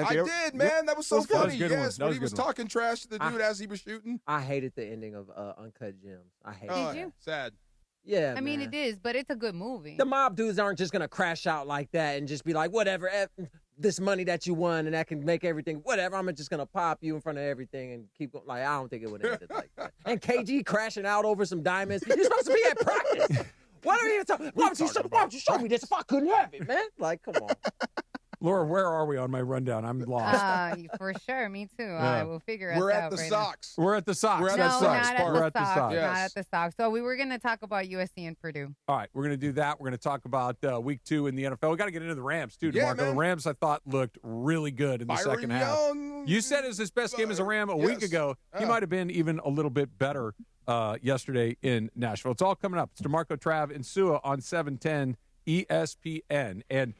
I did, man. That was so funny. Yes, when he was talking trash to the dude as he was shooting. I hated the ending of Uncut Gems. I hated it. Did you? Sad. Yeah, I mean, it is, but it's a good movie. The mob dudes aren't just going to crash out like that and just be like, whatever. this money that you won and that can make everything, whatever, I'm just going to pop you in front of everything and keep going. Like, I don't think it would have ended like that. And KG crashing out over some diamonds. You're supposed to be at practice. Why don't you show me this if I couldn't have it, man? Like, come on. Laura, where are we on my rundown? I'm lost. For sure, me too. Yeah. We'll figure We're it at out the right Sox. We're at the Sox. We're at now. the No, Sox. not at We're the at the Sox. Sox. Yes. Not at the Sox. So we were going to talk about USC and Purdue. All right, we're going to do that. We're going to talk about week 2 in the NFL. We got to get into the Rams, too, Yeah, DeMarco. man. The Rams, I thought, looked really good in the Byron second half. Young. You said it was his best game as a Ram a week ago. He might have been even a little bit better yesterday in Nashville. It's all coming up. It's DeMarco, Trav, and Sua on 710 ESPN. And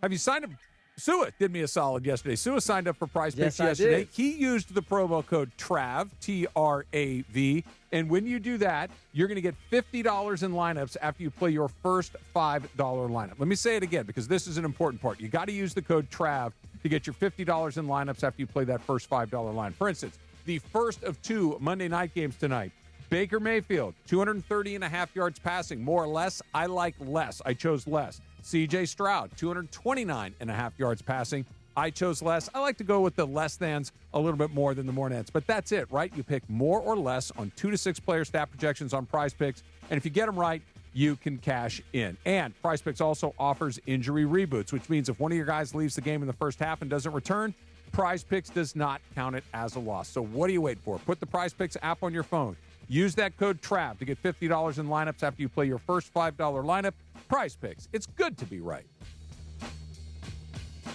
have you signed up? Sua did me a solid yesterday. Sua signed up for Prize Picks yesterday. Did. He used the promo code TRAV, T-R-A-V. And when you do that, you're going to get $50 in lineups after you play your first $5 lineup. Let me say it again because this is an important part. You got to use the code TRAV to get your $50 in lineups after you play that first $5 line. For instance, the first of 2 Monday night games tonight. Baker Mayfield, 230.5 yards passing. More or less, I like less. I chose less. C.J. Stroud, 229.5 yards passing. I chose less. I like to go with the less thans a little bit more than the more nets. But that's it, right? You pick more or less on 2 to 6 player stat projections on Prize Picks. And if you get them right, you can cash in. And Prize Picks also offers injury reboots, which means if one of your guys leaves the game in the first half and doesn't return, Prize Picks does not count it as a loss. So what are you waiting for? Put the Prize Picks app on your phone. Use that code TRAV to get $50 in lineups after you play your first $5 lineup. Prize Picks. It's good to be right.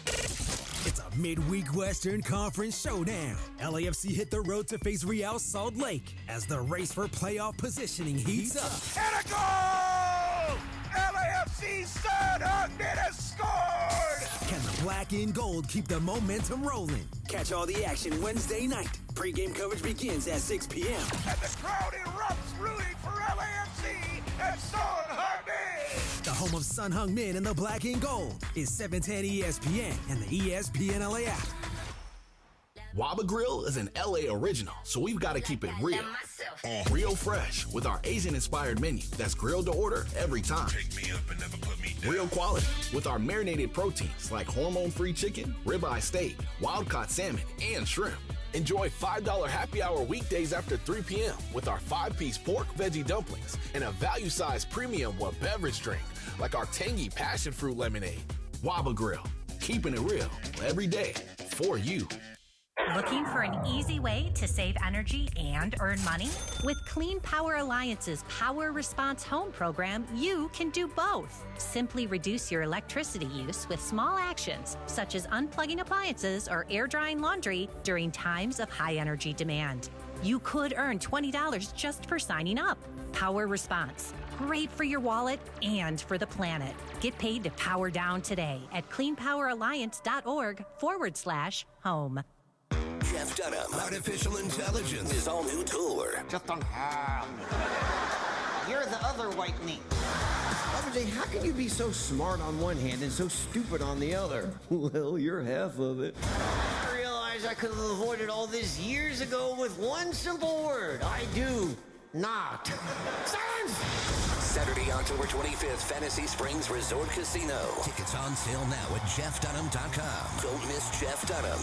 It's a midweek Western Conference showdown. LAFC hit the road to face Real Salt Lake as the race for playoff positioning heats up. And a goal! LAFC's third has scored! Can the black and gold keep the momentum rolling? Catch all the action Wednesday night. Pre-game coverage begins at 6 p.m. And the crowd erupts rooting for LAFC and Son Heung-min! The home of Sun Hung Min and the black and gold is 710 ESPN and the ESPN LA app. Waba Grill is an LA original, so we've got to keep it real. Real fresh with our Asian-inspired menu that's grilled to order every time. Pick me up and never put me down. Real quality with our marinated proteins like hormone-free chicken, ribeye steak, wild-caught salmon, and shrimp. Enjoy $5 happy hour weekdays after 3 p.m. with our 5-piece pork veggie dumplings and a value-sized premium beverage drink like our tangy passion fruit lemonade. Waba Grill, keeping it real every day for you. Looking for an easy way to save energy and earn money? With Clean Power Alliance's Power Response Home program, you can do both. Simply reduce your electricity use with small actions, such as unplugging appliances or air drying laundry during times of high energy demand. You could earn $20 just for signing up. Power Response. Great for your wallet and for the planet. Get paid to power down today at cleanpoweralliance.org/home. Jeff Dunham, artificial intelligence, his all new tour. Just don't have. You're the other white meat. How can you be so smart on one hand and so stupid on the other? Well, you're half of it. I realized I could have avoided all this years ago with one simple word. I do not. Silence! Saturday, October 25th, Fantasy Springs Resort Casino. Tickets on sale now at jeffdunham.com. Don't miss Jeff Dunham.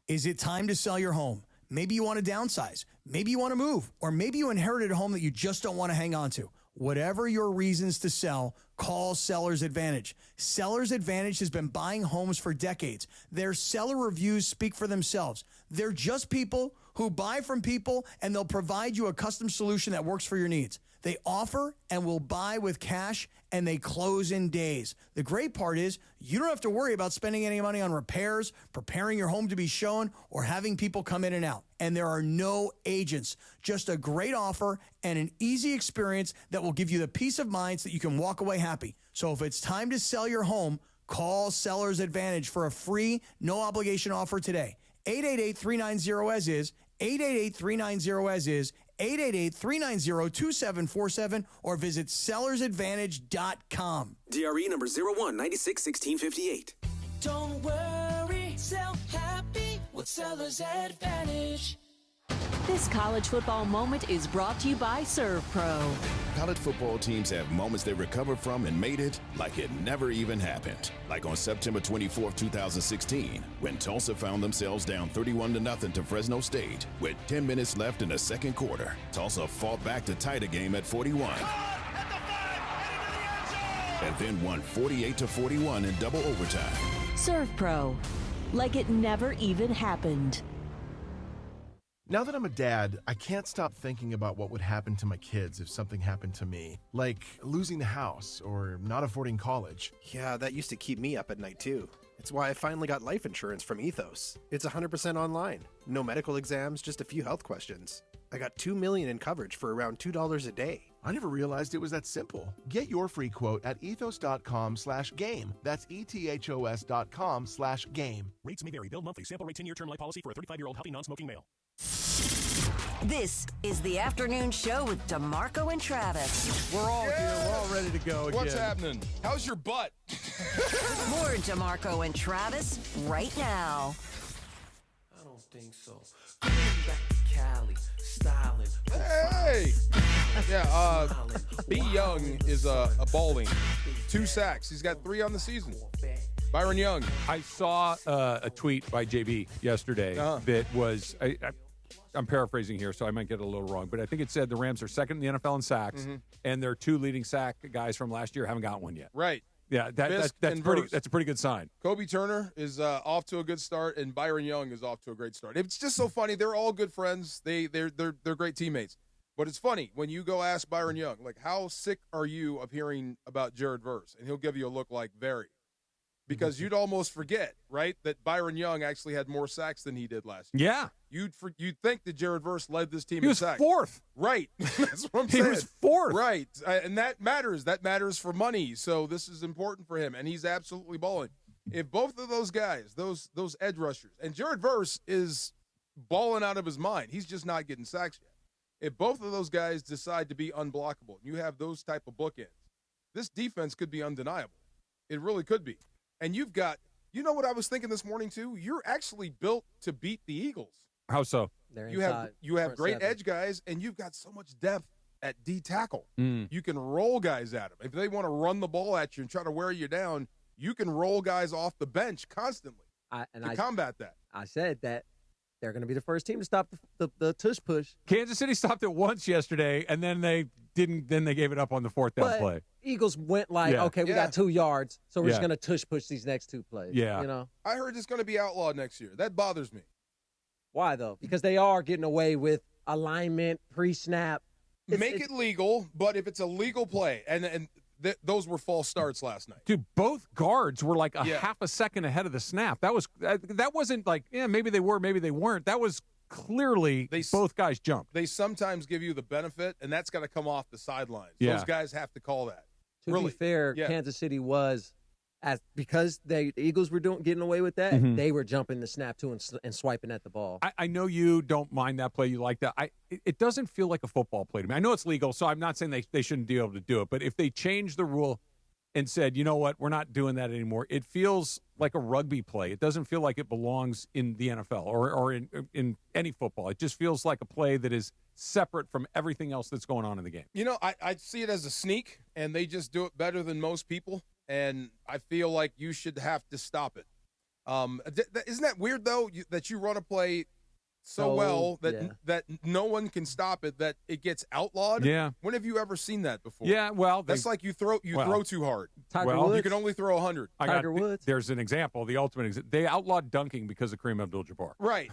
Is it time to sell your home? Maybe you want to downsize. Maybe you want to move. Or maybe you inherited a home that you just don't want to hang on to. Whatever your reasons to sell, call Seller's Advantage. Seller's Advantage has been buying homes for decades. Their seller reviews speak for themselves. They're just people who buy from people, and they'll provide you a custom solution that works for your needs. They offer and will buy with cash, and they close in days. The great part is you don't have to worry about spending any money on repairs, preparing your home to be shown, or having people come in and out. And there are no agents, just a great offer and an easy experience that will give you the peace of mind so that you can walk away happy. So if it's time to sell your home, call Seller's Advantage for a free, no-obligation offer today. 888-390-AS-IS, 888-390-AS-IS, 888-390-2747, or visit sellersadvantage.com. DRE number 01961658. Don't worry, sell happy with Seller's Advantage. This college football moment is brought to you by ServPro. College football teams have moments they recover from and made it like it never even happened. Like on September 24, 2016, when Tulsa found themselves down 31-0 to Fresno State. With 10 minutes left in the second quarter, Tulsa fought back to tie the game at 41. And then won 48-41 in double overtime. ServPro. Like it never even happened. Now that I'm a dad, I can't stop thinking about what would happen to my kids if something happened to me, like losing the house or not affording college. Yeah, that used to keep me up at night too. It's why I finally got life insurance from Ethos. It's 100% online. No medical exams, just a few health questions. I got $2 million in coverage for around $2 a day. I never realized it was that simple. Get your free quote at ethos.com/game. That's ethos.com/game. Rates may vary. Bill monthly. Sample rate 10-year term life policy for a 35-year-old healthy non-smoking male. This is the afternoon show with DeMarco and Travis. We're all here. We're all ready to go again. What's happening? How's your butt? More DeMarco and Travis right now. I don't think so. Coming back to Cali, styling. Hey! Yeah, B. Young is a balling. 2 sacks. He's got 3 on the season. Byron Young. I saw a tweet by JB yesterday that was, I'm paraphrasing here, so I might get it a little wrong, but I think it said the Rams are second in the NFL in sacks, and their 2 leading sack guys from last year haven't got one yet. Right. Yeah, that's a pretty good sign. Kobe Turner is off to a good start, and Byron Young is off to a great start. It's just so funny. They're all good friends. They're great teammates. But it's funny when you go ask Byron Young, like, how sick are you of hearing about Jared Verse? And he'll give you a look like very. Because you'd almost forget, right, that Byron Young actually had more sacks than he did last year. Yeah. You'd think that Jared Verse led this team He in was sacks. 4th. Right. That's what I'm saying. He was 4th. Right. And that matters. That matters for money. So this is important for him, and he's absolutely balling. If both of those guys, those edge rushers, and Jared Verse is balling out of his mind. He's just not getting sacks yet. If both of those guys decide to be unblockable, you have those type of bookends, this defense could be undeniable. It really could be. And you've got, you know what I was thinking this morning too? You're actually built to beat the Eagles. How so? You have great edge guys, and you've got so much depth at D tackle. You can roll guys at them. If they want to run the ball at you and try to wear you down, you can roll guys off the bench constantly to combat that. I said that they're going to be the first team to stop the tush push. Kansas City stopped it once yesterday, and then they didn't. Then they gave it up on the 4th down play. Eagles went like, okay, we got 2 yards, so we're just going to tush push these next 2 plays. Yeah. You know? I heard it's going to be outlawed next year. That bothers me. Why, though? Because they are getting away with alignment, pre-snap. Make it legal, but if it's a legal play, and those were false starts last night. Dude, both guards were like half a second ahead of the snap. That wasn't like, maybe they were, maybe they weren't. That was clearly both guys jumped. They sometimes give you the benefit, and that's got to come off the sidelines. Yeah. Those guys have to call that. To be fair, Kansas City was, because the Eagles were getting away with that, they were jumping the snap too and swiping at the ball. I know you don't mind that play. You like that. It doesn't feel like a football play to me. I know it's legal, so I'm not saying they shouldn't be able to do it. But if they change the rule and said, you know what, we're not doing that anymore, it feels like a rugby play. It doesn't feel like it belongs in the NFL or in any football. It just feels like a play that is separate from everything else that's going on in the game. You know, I see it as a sneak, and they just do it better than most people. And I feel like you should have to stop it. Isn't that weird, though, that you run a play so well that no one can stop it, that it gets outlawed? Yeah. When have you ever seen that before? Yeah, well. That's like you throw too hard. Tiger Woods. You can only throw 100. Tiger Woods. There's an example, the ultimate example. They outlawed dunking because of Kareem Abdul-Jabbar. Right.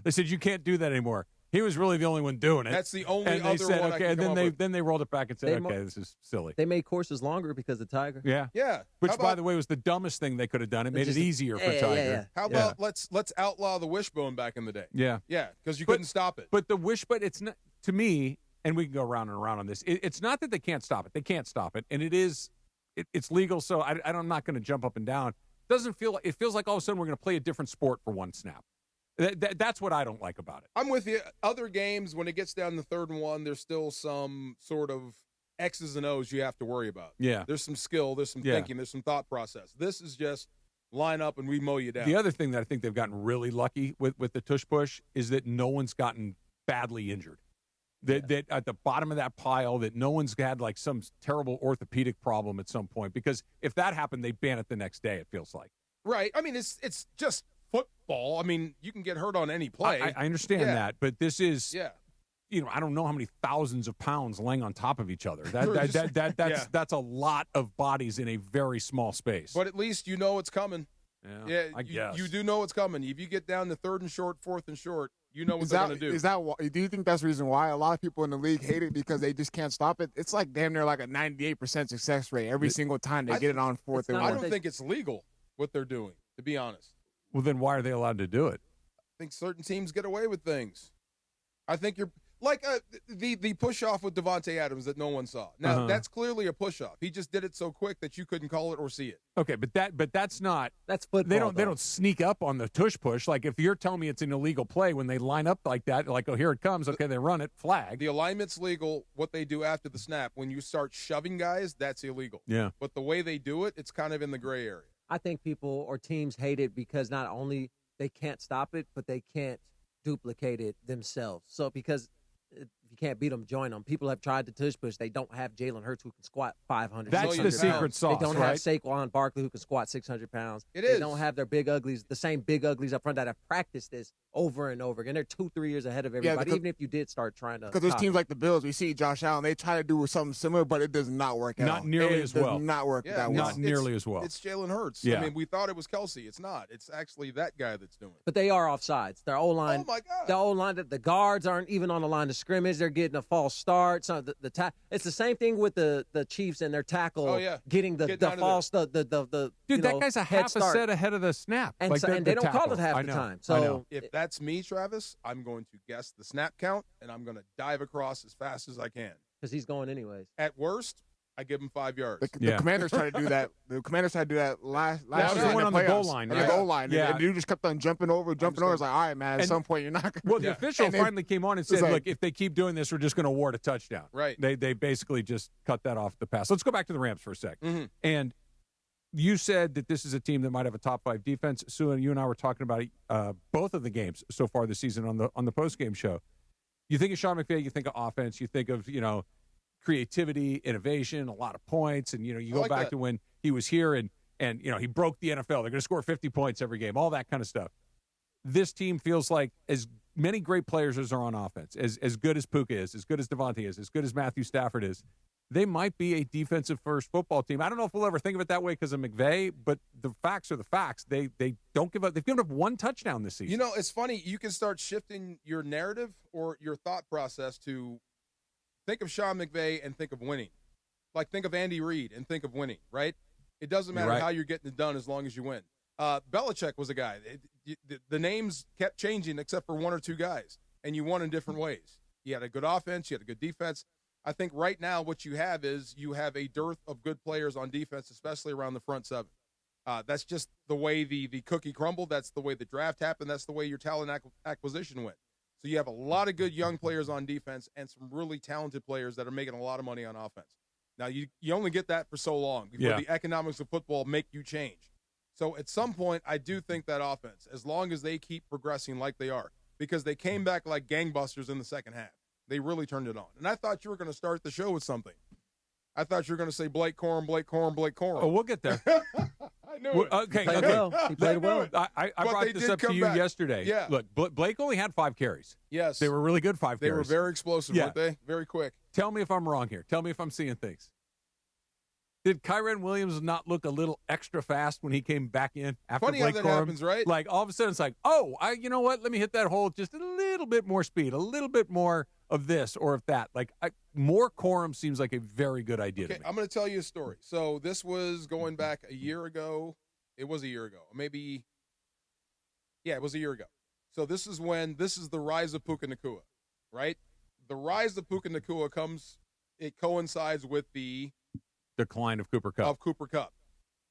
They said, you can't do that anymore. He was really the only one doing it. That's the only and they other said, one okay, I can and come then up with. they rolled it back and said, okay, this is silly. They made courses longer because of Tiger. Yeah. Yeah. Which, by the way, was the dumbest thing they could have done. It made it easier for Tiger. Yeah. How about let's outlaw the wishbone back in the day? Yeah. Yeah, because you couldn't stop it. But the wishbone, it's not, to me, and we can go around and around on this, it's not that they can't stop it. They can't stop it. And it's legal, so I'm not going to jump up and down. It feels like all of a sudden we're going to play a different sport for one snap. That's what I don't like about it. I'm with you. Other games, when it gets down to 3rd and 1, there's still some sort of X's and O's you have to worry about. Yeah. There's some skill, there's some thinking, there's some thought process. This is just line up and we mow you down. The other thing that I think they've gotten really lucky with the tush push is that no one's gotten badly injured. That at the bottom of that pile, that no one's had like some terrible orthopedic problem at some point. Because if that happened, they ban it the next day, it feels like. Right. I mean, it's just football. I mean, you can get hurt on any play. I understand that, but this is, yeah. I don't know how many thousands of pounds laying on top of each other. That's a lot of bodies in a very small space. But at least you know it's coming. Yeah, I guess. You do know it's coming. If you get down to 3rd and short, 4th and short, you know what they're going to do. Do you think that's the reason why a lot of people in the league hate it because they just can't stop it? It's like damn near like a 98% success rate every single time they get it on 4th and 1. I don't think it's legal what they're doing, to be honest. Well, then why are they allowed to do it? I think certain teams get away with things. I think you're like the push-off with Devontae Adams that no one saw. Now, that's clearly a push-off. He just did it so quick that you couldn't call it or see it. Okay, but that's not – that's football. They don't sneak up on the tush push. Like, if you're telling me it's an illegal play when they line up like that, like, oh, here it comes. Okay, they run it, flag. The alignment's legal. What they do after the snap, when you start shoving guys, that's illegal. Yeah. But the way they do it, it's kind of in the gray area. I think people or teams hate it because not only they can't stop it, but they can't duplicate it themselves. So because – if you can't beat them, join them. People have tried to tush push. They don't have Jalen Hurts who can squat 500. That's the secret sauce. They don't have Saquon Barkley who can squat 600 pounds. They don't have their big uglies, the same big uglies up front that have practiced this over and over again. They're 2-3 years ahead of everybody, even if you did start trying to. Because there's teams like the Bills, we see Josh Allen, they try to do something similar, but it does not work out. Not nearly as well. It does not work that well. Not nearly as well. It's Jalen Hurts. Yeah. I mean, we thought it was Kelsey. It's not. It's actually that guy that's doing it. But they are offsides. Their O-line. Oh, my God. The O-line, the guards aren't even on the line of scrimmage. They're getting a false start. So it's the same thing with the Chiefs and their tackle getting the false the dude, that guy's a half a set ahead of the snap. And, like and they don't call it half the time. So if that's me, Travis, I'm going to guess the snap count, and I'm going to dive across as fast as I can. Because he's going anyways. At worst, I give him 5 yards. The Commanders tried to do that. The Commanders tried to do that last year. Went on the goal line. On the goal line. Yeah. And you just kept on jumping over. It's like, all right, man, at some point you're not going to. Well, the official finally came on and said, look, if they keep doing this, we're just going to award a touchdown. Right. They basically just cut that off the pass. Let's go back to the Rams for a sec. Mm-hmm. And you said that this is a team that might have a top 5 defense. Sue, and you and I were talking about both of the games so far this season on the post-game show. You think of Sean McVay, you think of offense, you think of, creativity, innovation, a lot of points, and, you go back to when he was here and he broke the NFL. They're going to score 50 points every game, all that kind of stuff. This team feels like as many great players as are on offense, as good as Puka is, as good as Devontae is, as good as Matthew Stafford is, they might be a defensive-first football team. I don't know if we'll ever think of it that way because of McVay, but the facts are the facts. They don't give up. They've given up 1 touchdown this season. It's funny. You can start shifting your narrative or your thought process to think of Sean McVay and think of winning. Like, think of Andy Reid and think of winning, right? It doesn't matter how you're getting it done as long as you win. Belichick was a guy. The names kept changing except for 1 or 2 guys, and you won in different ways. You had a good offense. You had a good defense. I think right now what you have is you have a dearth of good players on defense, especially around the front 7. That's just the way the cookie crumbled. That's the way the draft happened. That's the way your talent acquisition went. So you have a lot of good young players on defense and some really talented players that are making a lot of money on offense. Now, you only get that for so long before the economics of football make you change. So at some point, I do think that offense, as long as they keep progressing like they are, because they came back like gangbusters in the second half. They really turned it on. And I thought you were going to start the show with something. I thought you were going to say Blake Corum, Blake Corum, Blake Corum. Oh, we'll get there. I knew it. Okay. He played well. I brought this up to you yesterday. Yeah. Look, Blake only had 5 carries. Yes. They were really good 5 carries. They were very explosive, weren't they? Very quick. Tell me if I'm wrong here. Tell me if I'm seeing things. Did Kyren Williams not look a little extra fast when he came back in after Funny Blake how Corum? that happens, right? Like, all of a sudden, it's like, you know what? Let me hit that hole just a little bit more speed, a little bit more of this or of that. Like, more Corum seems like a very good idea to me. I'm going to tell you a story. So this was going back a year ago. It was a year ago. Maybe, it was a year ago. So this is the rise of Puka Nacua, right? The rise of Puka Nacua coincides with the decline of Cooper Kupp.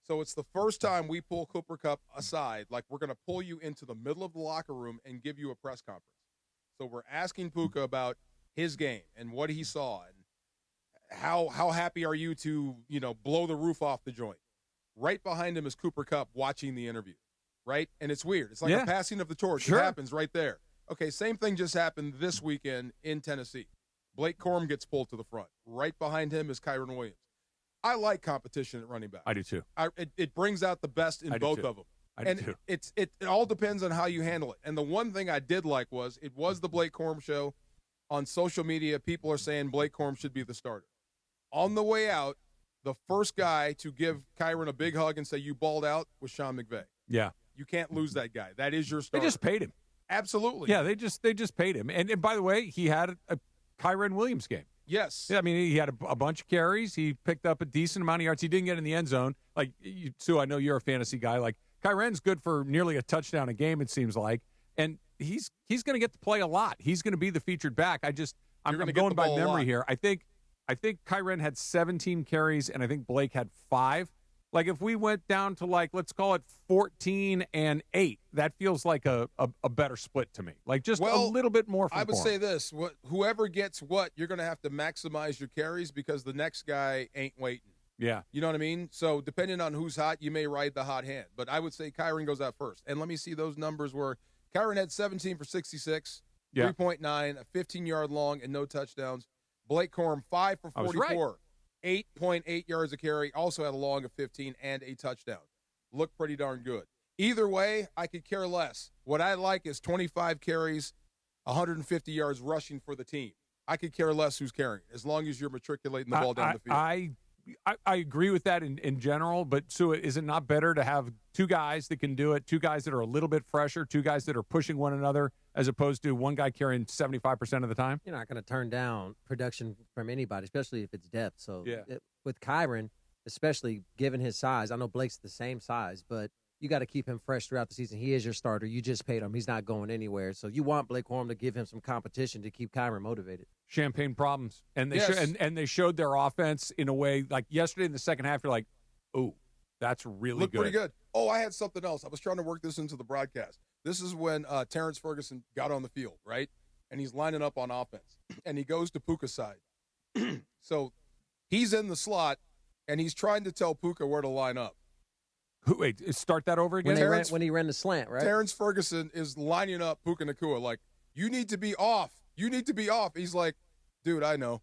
So it's the first time we pull Cooper Kupp aside, like we're going to pull you into the middle of the locker room and give you a press conference. So we're asking Puka about his game and what he saw and how happy are you to, blow the roof off the joint. Right behind him is Cooper Kupp watching the interview, right? And it's weird. It's like a passing of the torch. Sure. It happens right there. Okay, same thing just happened this weekend in Tennessee. Blake Corum gets pulled to the front. Right behind him is Kyron Williams. I like competition at running back. I do too. It brings out the best in both of them. I do too. It all depends on how you handle it. And the one thing I did like was it was the Blake Corum show. On social media, people are saying Blake Corum should be the starter. On the way out, the first guy to give Kyron a big hug and say, you balled out, was Sean McVay. Yeah. You can't lose that guy. That is your starter. They just paid him. Absolutely. Yeah, they just paid him. And by the way, he had a Kyron Williams game. Yes. Yeah, I mean, he had a bunch of carries. He picked up a decent amount of yards. He didn't get in the end zone. Like, Sue, I know you're a fantasy guy. Like, Kyron's good for nearly a touchdown a game, it seems like. And he's going to get to play a lot. He's going to be the featured back. I'm going by memory here. I think Kyron had 17 carries, and I think Blake had 5. Like, if we went down to, like, let's call it 14 and 8, that feels like a better split to me. Like, just a little bit more from I would Corum. say this. Whoever gets what, you're going to have to maximize your carries because the next guy ain't waiting. Yeah. You know what I mean? So, depending on who's hot, you may ride the hot hand. But I would say Kyron goes out first. And let me see those numbers where Kyron had 17 for 66, 3.9, a 15-yard long, and no touchdowns. Blake Corum, 5 for 44. 8.8 yards a carry, also had a long of 15 and a touchdown. Looked pretty darn good. Either way, I could care less. What I like is 25 carries, 150 yards rushing for the team. I could care less who's carrying, as long as you're matriculating the ball down the field. I agree with that in general, but Sue, is it not better to have 2 guys that can do it, 2 guys that are a little bit fresher, 2 guys that are pushing one another, as opposed to one guy carrying 75% of the time? You're not going to turn down production from anybody, especially if it's depth. So with Kyron, especially given his size, I know Blake's the same size, but you got to keep him fresh throughout the season. He is your starter. You just paid him. He's not going anywhere. So you want Blake Corum to give him some competition to keep Kyron motivated. Champagne problems. And they and they showed their offense in a way, like yesterday in the second half, you're like, oh, that's really Looked good. pretty good. Oh, I had something else. I was trying to work this into the broadcast. This is when Terrence Ferguson got on the field, right? And he's lining up on offense. And he goes to Puka's side. So he's in the slot, and he's trying to tell Puka where to line up. Wait, start that over again? When he ran the slant, right? Terrence Ferguson is lining up Puka Nacua like, you need to be off. You need to be off. He's like, dude, I know.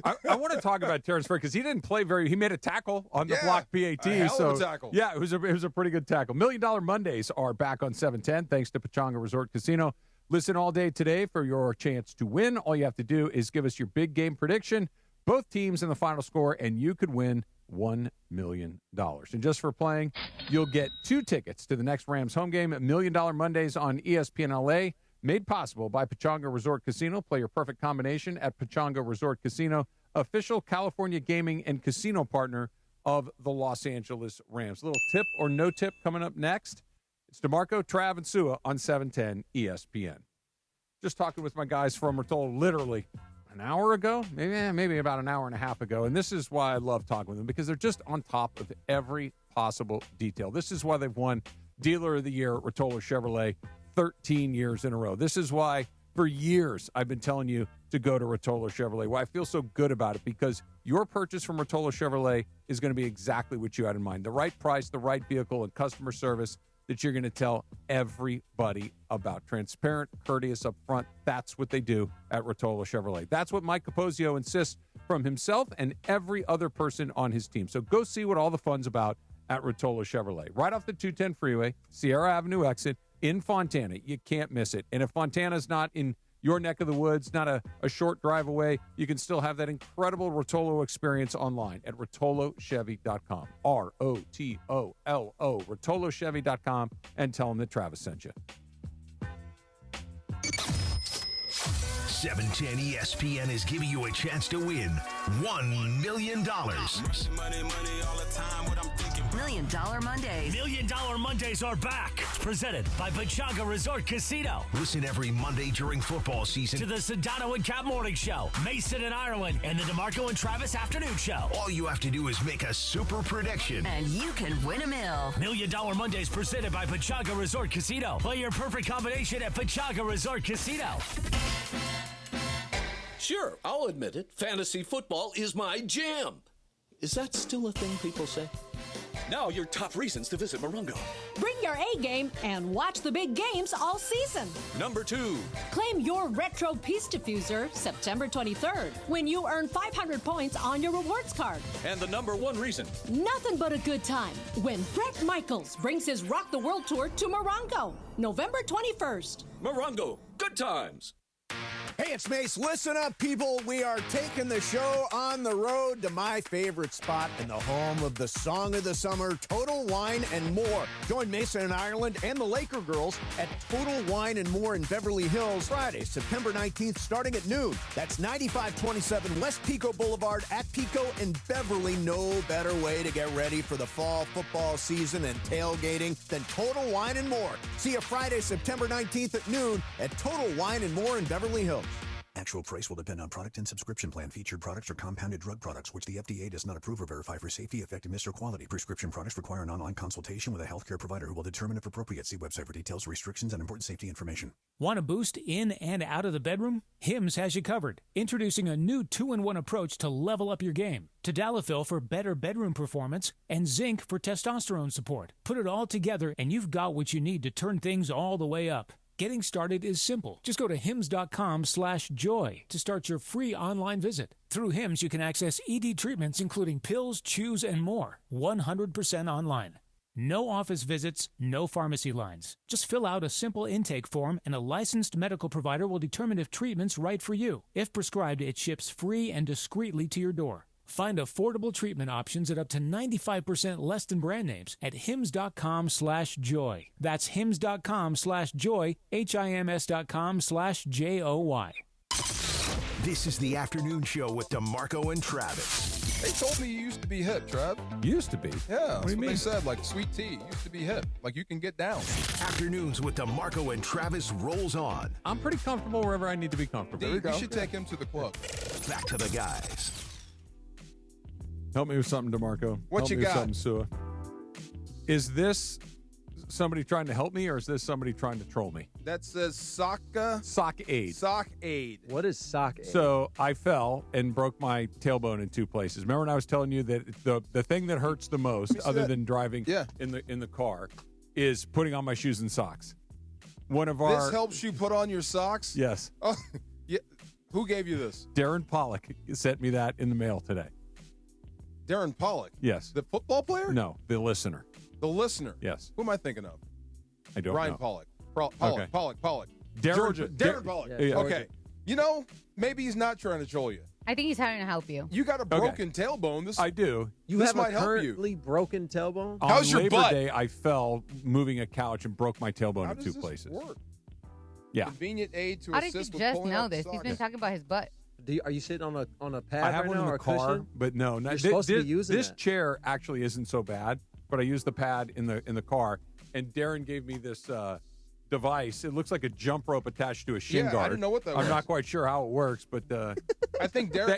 I want to talk about Terrence Ferguson because he didn't play he made a tackle on the block PAT. A hell of a tackle. Yeah, it was a pretty good tackle. $1 Million Mondays are back on 710 thanks to Pechanga Resort Casino. Listen all day today for your chance to win. All you have to do is give us your big game prediction, both teams in the final score, and you could win $1 million. And just for playing, you'll get 2 tickets to the next Rams home game. $1 Million Mondays on ESPN LA. Made possible by Pechanga Resort Casino. Play your perfect combination at Pechanga Resort Casino, official California gaming and casino partner of the Los Angeles Rams. Little tip or no tip coming up next. It's DeMarco, Trav, and Sua on 710 ESPN. Just talking with my guys from Rotolo literally an hour ago, maybe about an hour and a half ago. And this is why I love talking with them, because they're just on top of every possible detail. This is why they've won Dealer of the Year at Rotolo Chevrolet 13 years in a row. This is why for years I've been telling you to go to Rotolo Chevrolet. Why I feel so good about it, because your purchase from Rotolo Chevrolet is going to be exactly what you had in mind. The right price, the right vehicle, and customer service that you're going to tell everybody about. Transparent, courteous, up front. That's what they do at Rotolo Chevrolet. That's what Mike Capozio insists from himself and every other person on his team. So go see what all the fun's about at Rotolo Chevrolet. Right off the 210 freeway, Sierra Avenue exit in Fontana. You can't miss it. And if Fontana's not in your neck of the woods, not a short drive away, you can still have that incredible Rotolo experience online at RotoloChevy.com. ROTOLO, RotoloChevy.com, and tell them that Travis sent you. 710 ESPN is giving you a chance to win $1 million. $1 Million Mondays. $1 Million Mondays are back. Presented by Pechanga Resort Casino. Listen every Monday during football season To the Sedano and Cap Morning Show, Mason and Ireland, and the DeMarco and Travis Afternoon Show. All you have to do is make a super prediction. And you can win $1 million. $1 Million Mondays presented by Pechanga Resort Casino. Play your perfect combination at Pechanga Resort Casino. Sure, I'll admit it. Fantasy football is my jam. Is that still a thing people say? Now your top reasons to visit Morongo. Bring your A game and watch the big games all season. Number 2. Claim your retro piece diffuser September 23rd when you earn 500 points on your rewards card. And the number 1 reason. Nothing but a good time when Bret Michaels brings his Rock the World Tour to Morongo, November 21st. Morongo, good times. Hey, it's Mace. Listen up, people. We are taking the show on the road to my favorite spot in the home of the Song of the Summer, Total Wine and More. Join Mason and Ireland and the Laker girls at Total Wine and More in Beverly Hills, Friday, September 19th, starting at noon. That's 9527 West Pico Boulevard at Pico in Beverly. No better way to get ready for the fall football season and tailgating than Total Wine and More. See you Friday, September 19th at noon at Total Wine and More in Beverly Hills. Actual price will depend on product and subscription plan. Featured products are compounded drug products, which the FDA does not approve or verify for safety, effectiveness, or quality. Prescription products require an online consultation with a healthcare provider who will determine if appropriate. See website for details, restrictions, and important safety information. Want a boost in and out of the bedroom? Hims has you covered. Introducing a new 2-in-1 approach to level up your game. Tadalafil for better bedroom performance and zinc for testosterone support. Put it all together and you've got what you need to turn things all the way up. Getting started is simple. Just go to hims.com/joy to start your free online visit. Through Hims, you can access ED treatments including pills, chews, and more. 100% online. No office visits, no pharmacy lines. Just fill out a simple intake form and a licensed medical provider will determine if treatment's right for you. If prescribed, it ships free and discreetly to your door. Find affordable treatment options at up to 95% less than brand names at hims.com/joy. That's hims.com/joy, hims.com/joy. This is the afternoon show with DeMarco and Travis. They told me you used to be hip, Trav. Used to be? Yeah, What do you mean? They said, like sweet tea used to be hip. Like you can get down. Afternoons with DeMarco and Travis rolls on. I'm pretty comfortable wherever I need to be comfortable. You should take him to the club. Back to the guys. Help me with something, DeMarco. What help you me got? With something, Sua. Is this somebody trying to help me, or is this somebody trying to troll me? That says Sock Aid. Sock Aid. What is Sock Aid? So I fell and broke my tailbone in 2 places. Remember when I was telling you that the thing that hurts the most, other than driving in the car, is putting on my shoes and socks. One of our This helps you put on your socks? Yes. Oh, yeah. Who gave you this? Darren Pollock sent me that in the mail today. Darren Pollock? Yes. The football player? No, the listener. The listener? Yes. Who am I thinking of? I don't Brian know. Pollock. Pollock. Okay. Pollock. Georgia. Darren Pollock. Yeah. Okay. You know, maybe he's not trying to troll you. I think he's trying to help you. You got a broken tailbone. This I do. You this have might a help currently broken tailbone? On How's your Labor butt? Day, I fell moving a couch and broke my tailbone How in does 2 this places. work? Yeah. Convenient aid to How did assist you with just pulling know out the this? He's been socket. talking about his butt. Are you sitting on a pad I have right one now in or the a car, cushion? but no. You're supposed to be using this that. chair actually isn't so bad, but I use the pad in the car. And Darren gave me this device. It looks like a jump rope attached to a shin Yeah, I guard. didn't know what that I'm was. not quite sure how it works, but I think Darren.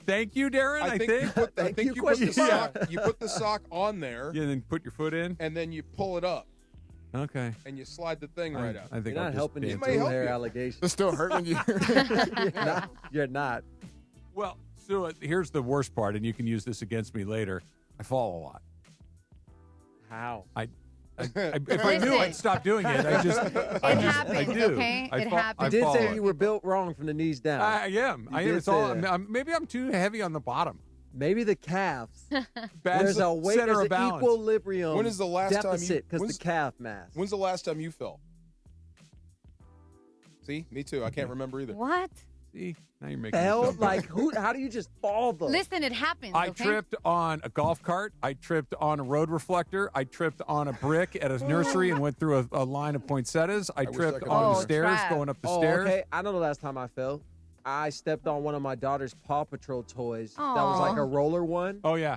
thank you, Darren. I think you put, I think you put the sock. You put the sock on there. Yeah, then put your foot in, and then you pull it up. Okay. And you slide the thing right out. I think You're I'll not just helping be- these It may help hair you. allegations. It still hurt when you. You're not. Well, so here's the worst part, and you can use this against me later. I fall a lot. How? If I knew, I'd stop doing it. I happens, do. okay? I It fall- happens. I You did fall say it. you were built wrong from the knees down. I am. You I am. did It's all. say that. Maybe I'm too heavy on the bottom. Maybe the calves. Bad There's a weight, center there's of an balance. equilibrium When is the last time you- deficit because when's- the calf mass. When's the last time you fell? See, me too. I can't remember either. What? See, now you're making Fell? yourself Like, how do you just fall, though? Listen, it happens. I okay? tripped on a golf cart. I tripped on a road reflector. I tripped on a brick at a nursery and went through a line of poinsettias. I wish I tripped could on do the that. stairs, Trav. going up the Oh, stairs. okay. I know the last time I fell. I stepped on one of my daughter's Paw Patrol toys. That was Aw. like a roller one. Oh, yeah.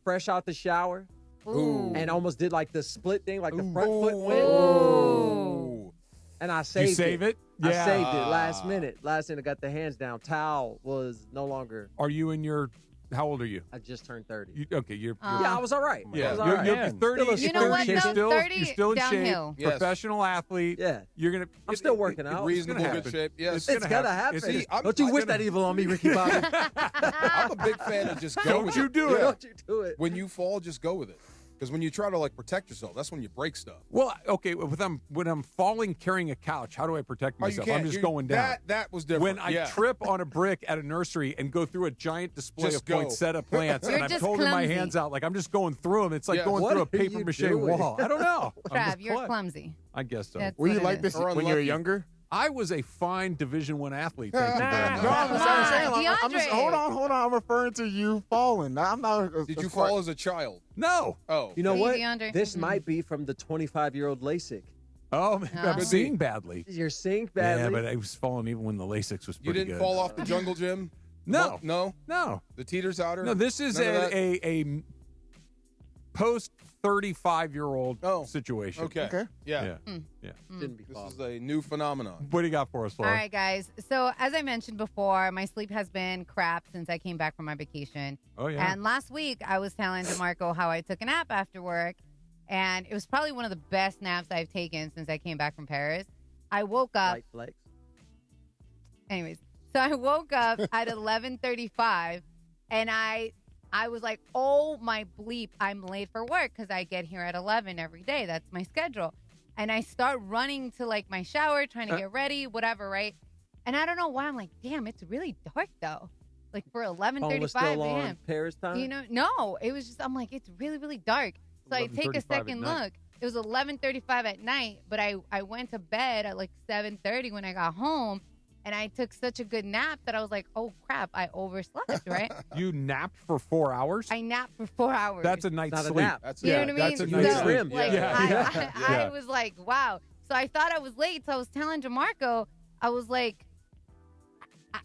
Fresh out the shower. Ooh. And almost did like the split thing, like the front foot went. Ooh. And I Did saved you save it? I Yeah. saved it last minute. Last minute, got the hands down. Towel was no longer. Are you in your, how old are you? I just turned 30. You're Yeah, I was all right. I Yeah, was all you're, right. you're Man. 30. Still a You know what, you're though? still, 30 you're still in downhill. shape. Yes. Professional athlete. Yeah. You're gonna. I'm still working out. Reasonable, gonna good happen. shape. Yes. It's gotta happen. See, I'm Don't you not wish gonna- that evil on me, Ricky Bobby. I'm a big fan of just go Don't with you it. do it. Don't you do it. When you fall, just go with it. Because when you try to like protect yourself, that's when you break stuff. Well, okay, when I'm falling carrying a couch, how do I protect myself? I'm just going down. That was different. When I trip on a brick at a nursery and go through a giant display Just of go. poinsettia plants, You're and I'm just holding my clumsy. hands out like I'm just going through them. It's like Yeah. going What through a are paper you mache doing? wall. I don't know. I'm Trav, just you're clumsy. clumsy. I guess so. That's Were you what it like is. this Or when you were unlucky. younger? I was a fine Division I athlete. Thank you very much. No, I'm on, saying. I'm just, DeAndre. hold on. I'm referring to you falling. I'm not. Did you fall as a child? No. Oh. You know See, what? DeAndre? This might be from the 25-year-old LASIK. Oh, man, I'm Uh-huh. seeing badly. You're seeing badly. Yeah, but I was falling even when the Lasix was You pretty didn't good. fall off the jungle gym? No. No? No. The teeter's outer? No, this is None of that? a post-35-year-old Oh, situation. Okay. Yeah. Yeah. Shouldn't be This falling. is a new phenomenon. What do you got for us, All Laura? right, guys. So as I mentioned before, my sleep has been crap since I came back from my vacation. Oh, yeah. And last week, I was telling DeMarco how I took a nap after work, and it was probably one of the best naps I've taken since I came back from Paris. I woke up. Light flex. Anyways, so I woke up at 11:35, and I was like, oh my bleep, I'm late for work because I get here at 11 every day. That's my schedule. And I start running to like my shower, trying to get ready, whatever, right? And I don't know why I'm like, damn, it's really dark though. Like for Phone was 11:35 still on a.m. Paris time? You know, no, it was just, I'm like, it's really, really dark. So I take a 11:35 second at night. look. It was 11:35 at night, but I went to bed at like 7:30 when I got home, and I took such a good nap that I was like, oh crap, I overslept, right? You napped for 4 hours? I napped for 4 hours. That's a night's Not a sleep. nap. That's You know what I mean? That's a You night's hit sleep. rim. Like, Yeah. I was like, wow. So I thought I was late. So I was telling DeMarco, I was like,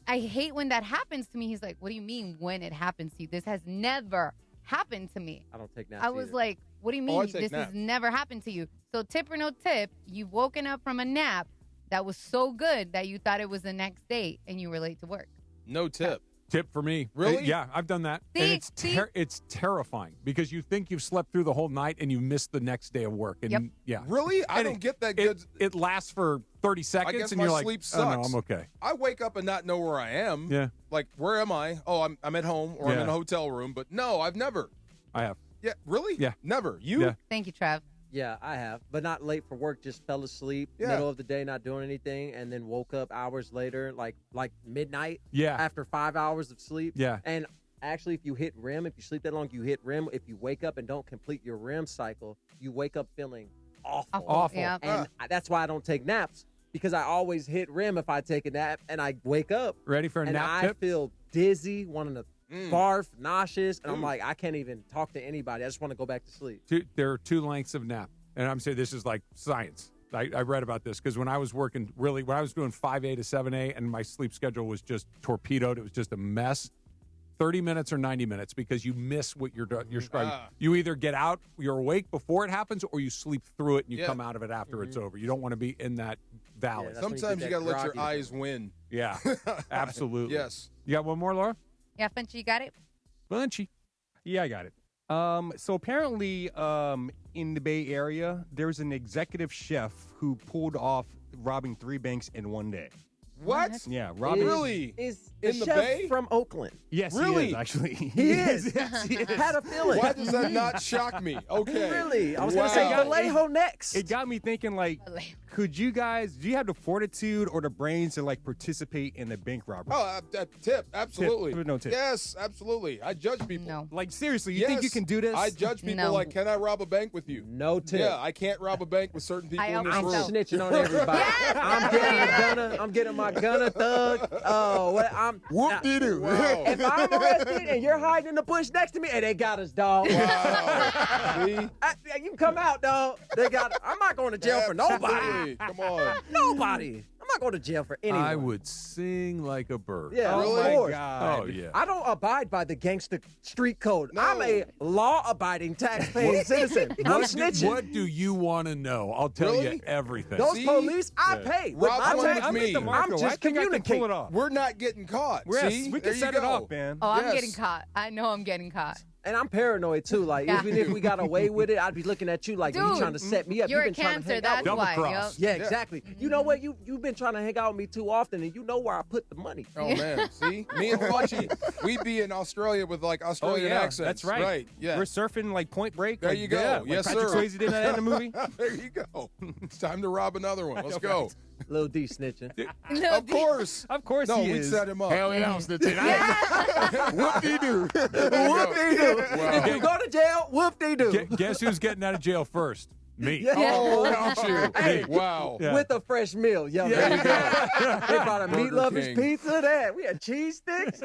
I hate when that happens to me. He's like, what do you mean when it happens to you? This has never happened to me. I don't take naps I was either. like, what do you I mean take this naps. has never happened to you? So tip or no tip, you've woken up from a nap that was so good that you thought it was the next day and you were late to work. No tip. Tip for me. Really? Yeah, I've done that. See? And it's See? it's terrifying because you think you've slept through the whole night and you missed the next day of work. And Yep. yeah. Really? I And don't get that good. It lasts for 30 seconds I guess and my you're like, sleep oh, no, sucks. I'm okay. I wake up and not know where I am. Yeah, Like, where am I? Oh, I'm at home or I'm Yeah. in a hotel room. But no, I've never. I have. Yeah, really? Yeah. Never. You? Yeah. Thank you, Trav. Yeah, I have, but not late for work. Just fell asleep Yeah. middle of the day, not doing anything, and then woke up hours later, like midnight. Yeah. After 5 hours of sleep. Yeah. And actually, if you hit REM, if you sleep that long, you hit REM. If you wake up and don't complete your REM cycle, you wake up feeling awful. Awful. Yeah. And that's why I don't take naps, because I always hit REM if I take a nap, and I wake up Ready for a and nap I tip? feel dizzy, wanting to barf, nauseous, and I'm like, I can't even talk to anybody. I just want to go back to sleep. There are two lengths of nap. And I'm saying this is like science. I read about this because when I was working when I was doing 5A to 7A and my sleep schedule was just torpedoed, it was just a mess. 30 minutes or 90 minutes because you miss what you're describing. You either get out, you're awake before it happens, or you sleep through it and you come out of it after it's over. You don't want to be in that valley. Sometimes you got to let your eyes win. Yeah, absolutely. Yes. You got one more, Laura? Yeah, Funchy, you got it? Bunchy. Yeah, I got it. So apparently, in the Bay Area, there's an executive chef who pulled off robbing 3 banks in one day. What? Yeah, robbing. Is In the chef Bay? from Oakland? Yes, Really? he is, actually. He is. Yes, he is. Had a feeling. Why does that not shock me? Okay. Really? I was going to say Wow. Vallejo next. It got me thinking, like, do you have the fortitude or the brains to, like, participate in a bank robbery? Oh, tip. Absolutely. Tip. No tip. Yes, absolutely. I judge people. No. Like, seriously, you think you can do this? I judge people No. like, can I rob a bank with you? No tip. Yeah, I can't rob a bank with certain people in this I'm room. snitching on everybody. I'm getting my gunner thug. Oh, what I'm Whoop-de-doo. Wow. If I'm arrested and you're hiding in the bush next to me, and they got us, dog. Wow. See? You can come out, dog. They got. I'm not going to jail for nobody. Absolutely. Come on. Nobody. I'm not going to jail for anyone. I would sing like a bird. Yeah, Really? of course. God. Oh, yeah. I don't abide by the gangster street code. No. I'm a law-abiding, tax-paying citizen. I'm snitching. What do you want to know? I'll tell Really? you everything. Those See? police, I pay. With Rob my one tax- with me. I'm I just think I can pull communicating. it off. We're not getting caught. Yes, See? we There can you set it go. up, man. Oh, I'm Yes. getting caught. I know I'm getting caught. And I'm paranoid too. Like even if we got away with it, I'd be looking at you like you trying to set me up. You're You've been a trying to Cancer, hang out that's with me. why. Yeah, exactly. You know what? You've been trying to hang out with me too often, and you know where I put the money. Oh man, see, me and Fletchy, we'd be in Australia with like Australian accents. That's right. Right. Yeah. We're surfing like Point Break. There like, you go. Yeah, Yes, like Patrick sir. Swayze did that in the movie. There you go. It's time to rob another one. Let's go. Lil D snitching. Of course. Of course No, he we is. set him up. Hell yeah, I'm snitching. Whoop-de-doo. Whoop-de-doo. Wow. If you go to jail, whoop-de-doo. Guess who's getting out of jail first? Me. Yeah. Oh, don't you? Hey, Wow. Yeah. With a fresh meal. Yo, There you go. They brought a meat Burger lovers King. pizza. That we had cheese sticks.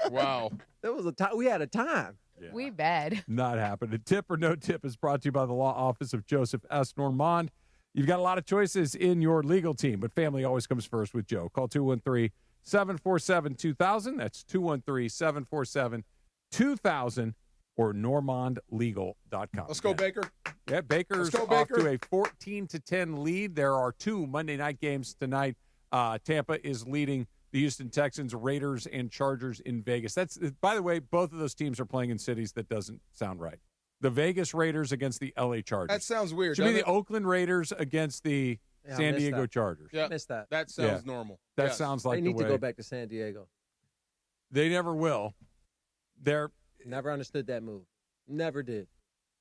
Wow. There was a time. We had a time. We bad. Not happening. Tip or no tip is brought to you by the law office of Joseph S. Normand. You've got a lot of choices in your legal team, but family always comes first with Joe. Call 213-747-2000. That's 213-747-2000 or normandlegal.com. Let's go, Baker. Yeah, Baker's Let's go, off Baker. to a 14-10 lead. There are 2 Monday night games tonight. Tampa is leading the Houston Texans, Raiders, and Chargers in Vegas. That's, by the way, both of those teams are playing in cities that doesn't sound right. The Vegas Raiders against the L.A. Chargers. That sounds weird. Should be doesn't the Oakland Raiders against the Yeah, I San missed Diego that. Chargers. Yeah. Missed that. That sounds normal. That Yes. sounds like They the need way. to go back to San Diego. They never will. They're Never understood that move. Never did.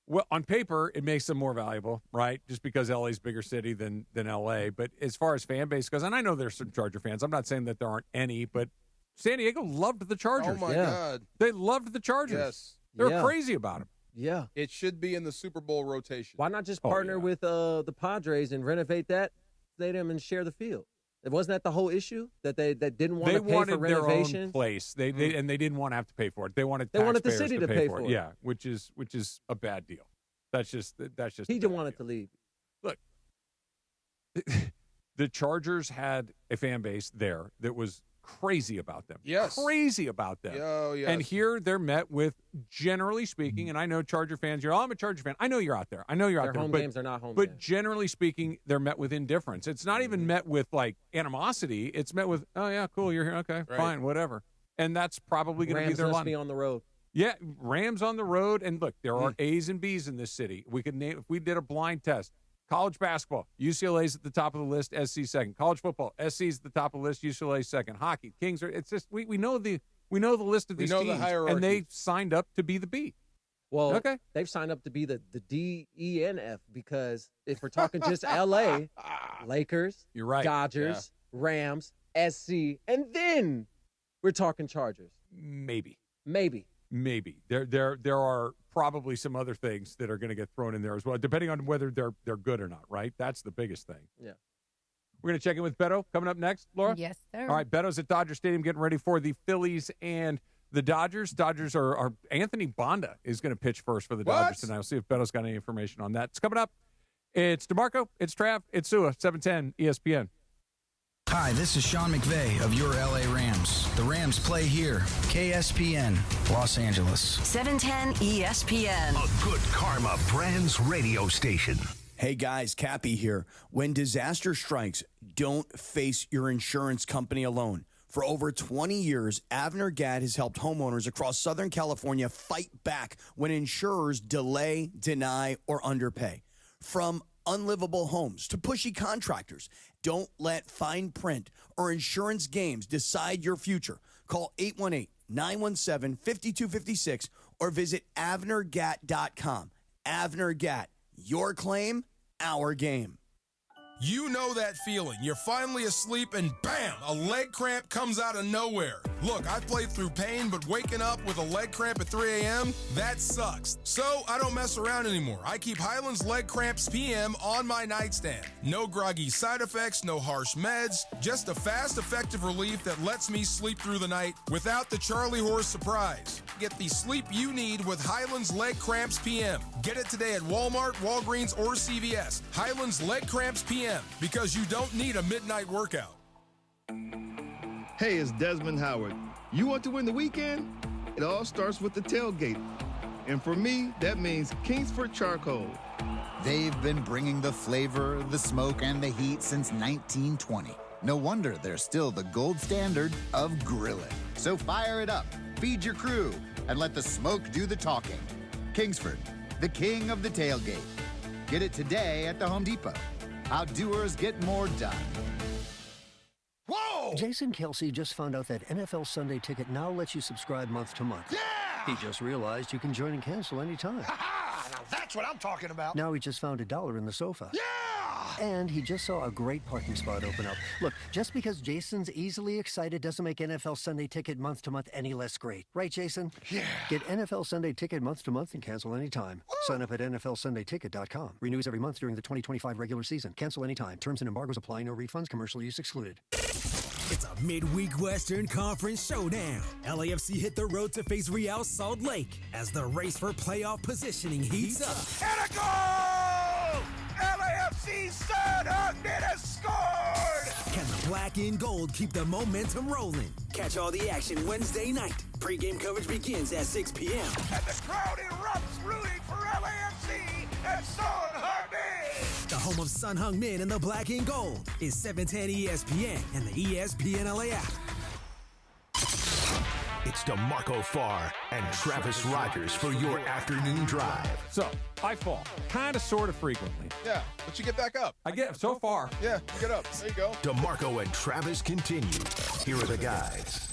well on paper it makes them more valuable, right? Just because LA's a bigger city than LA. But as far as fan base goes, and I know there's some Charger fans. I'm not saying that there aren't any, but San Diego loved the Chargers. Oh, my God. They loved the Chargers. Yes. They were Yeah. crazy about them. Yeah. It should be in the Super Bowl rotation. Why not just Oh, partner yeah. with the Padres and renovate that stadium and share the field? Wasn't that the whole issue that they didn't want They to pay wanted for renovation? their own place. They and they didn't want to have to pay for it. They wanted They wanted the taxpayers city to pay for it. Yeah, which is a bad deal. That's just He a didn't bad want it deal. to leave. Look, the Chargers had a fan base there that was crazy about them. Yes. Crazy about them. Oh, yes. And here they're met with, generally speaking, and I know Charger fans, I'm a Charger fan. I know you're out there. I know you're Their out there. home but, games are not home But games. generally speaking, they're met with indifference. It's not even met with, like, animosity. It's met with, oh, yeah, cool, you're here. Okay, Right. fine, whatever. And that's probably going to be Rams their must line. be on the road. Yeah, Rams on the road. And look, there are A's and B's in this city. We could name, if we did a blind test, college basketball, UCLA's at the top of the list, SC second. College football, SC's at the top of the list, UCLA second. Hockey, Kings are, it's just, we know the list of We these know the teams. hierarchy. And they signed up to be the B. Well, Okay. they've signed up to be the D, E, and F because if we're talking just L.A., Lakers, You're right. Dodgers, Rams, SC, and then we're talking Chargers. Maybe. Maybe. There are probably some other things that are going to get thrown in there as well, depending on whether they're good or not, right? That's the biggest thing. Yeah. We're going to check in with Beto coming up next, Laura? Yes, sir. All right, Beto's at Dodger Stadium getting ready for the Phillies and the Dodgers. Dodgers are Anthony Bonda is going to pitch first for the Dodgers tonight. We'll see if Beto's got any information on that. It's coming up. It's DeMarco, it's Trav, it's Sua, 710 ESPN. Hi, this is Sean McVay of your LA Rams. The Rams play here. KSPN, Los Angeles. 710 ESPN. A good karma brands radio station. Hey guys, Cappy here. When disaster strikes, don't face your insurance company alone. For over 20 years, Avner Gadd has helped homeowners across Southern California fight back when insurers delay, deny, or underpay. From unlivable homes to pushy contractors, don't let fine print or insurance games decide your future. Call 818-917-5256 or visit avnergat.com. Avner Gat, your claim, our game. You know that feeling. You're finally asleep and bam, a leg cramp comes out of nowhere. Look, I played through pain, but waking up with a leg cramp at 3 a.m., that sucks. So I don't mess around anymore. I keep Highland's Leg Cramps PM on my nightstand. No groggy side effects, no harsh meds, just a fast, effective relief that lets me sleep through the night without the Charlie horse surprise. Get the sleep you need with Highland's Leg Cramps PM. Get it today at Walmart, Walgreens, or CVS. Highland's Leg Cramps PM, because you don't need a midnight workout. Hey, it's Desmond Howard. You want to win the weekend? It all starts with the tailgate. And for me, that means Kingsford Charcoal. They've been bringing the flavor, the smoke, and the heat since 1920. No wonder they're still the gold standard of grilling. So fire it up, feed your crew, and let the smoke do the talking. Kingsford, the king of the tailgate. Get it today at the Home Depot. Outdoers get more done. Whoa! Jason Kelsey just found out that NFL Sunday Ticket now lets you subscribe month to month. Yeah! He just realized you can join and cancel anytime. Ha-ha! Now that's what I'm talking about. Now he just found $1 in the sofa. Yeah! And he just saw a great parking spot open up. Look, just because Jason's easily excited doesn't make NFL Sunday Ticket month to month any less great. Right, Jason? Yeah. Get NFL Sunday Ticket month to month and cancel anytime. Sign up at NFLSundayTicket.com. Renews every month during the 2025 regular season. Cancel anytime. Terms and embargoes apply. No refunds. Commercial use excluded. It's a midweek Western Conference showdown. LAFC hit the road to face Real Salt Lake as the race for playoff positioning heats up. And a goal! LAFC Son Heung-min has scored! Can the black and gold keep the momentum rolling? Catch all the action Wednesday night. Pre-game coverage begins at 6 p.m. And the crowd erupts rooting for LAFC and Son Heung-min! The home of Son Heung-min and the black and gold is 710 ESPN and the ESPN LA app. It's DeMarco Farr and Travis Rogers for your afternoon drive. So, I fall. Kind of, sort of frequently. Yeah, but you get back up. I get so far. Yeah, you get up. There you go. DeMarco and Travis continue. Here are the guys.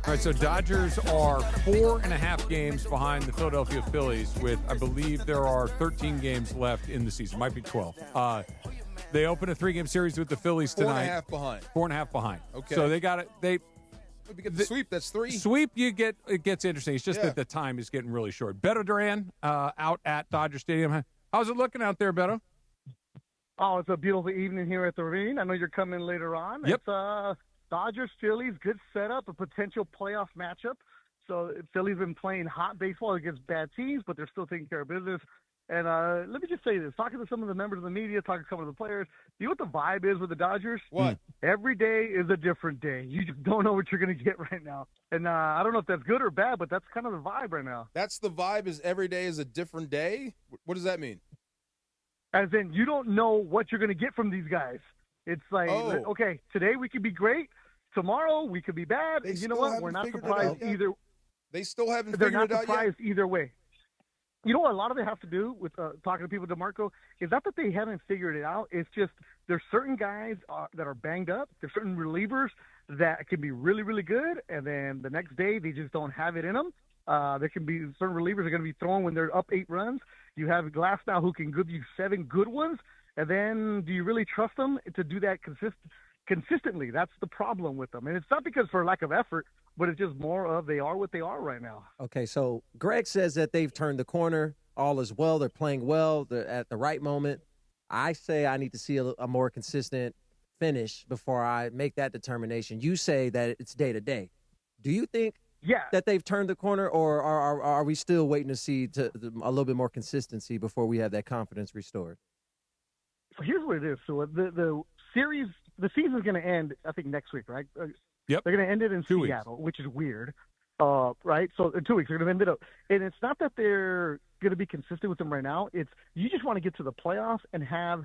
All right, so Dodgers are 4.5 games behind the Philadelphia Phillies with, I believe there are 13 games left in the season. Might be 12. They open a 3-game series with the Phillies tonight. 4.5 behind. 4.5 behind. Okay. So they got it. If you get the sweep, that's 3. Sweep, it gets interesting. It's just that the time is getting really short. Beto Duran out at Dodger Stadium. How's it looking out there, Beto? Oh, it's a beautiful evening here at the Ravine. I know you're coming later on. Yep. It's Dodgers, Phillies, good setup, a potential playoff matchup. So Phillies been playing hot baseball against bad teams, but they're still taking care of business. And let me just say this, talking to some of the members of the media, talking to some of the players, you know what the vibe is with the Dodgers? What? Every day is a different day. You just don't know what you're going to get right now. And I don't know if that's good or bad, but that's kind of the vibe right now. That's the vibe, is every day is a different day? What does that mean? As in, you don't know what you're going to get from these guys. It's like, okay, today we could be great. Tomorrow we could be bad. And you know what? We're not surprised either. They still haven't They're figured not it out yet? surprised either way. You know what a lot of it has to do with talking to people, DeMarco, is not that they haven't figured it out. It's just there's certain guys that are banged up. There's certain relievers that can be really, really good, and then the next day they just don't have it in them. There can be certain relievers that are going to be throwing when they're up 8 runs. You have Glass now who can give you 7 good ones, and then do you really trust them to do that consistently? That's the problem with them. And it's not because for lack of effort, but it's just more of they are what they are right now. Okay, so Greg says that they've turned the corner. All is well. They're playing well. They're at the right moment. I say I need to see a more consistent finish before I make that determination. You say that it's day to day. Do you think that they've turned the corner, or are we still waiting to see a little bit more consistency before we have that confidence restored? So here's what it is. So the series, the season's going to end, I think, next week, right? Yep. They're going to end it in Seattle, which is weird, right? So in 2 weeks, they're going to end it up. And it's not that they're going to be consistent with them right now. It's you just want to get to the playoffs and have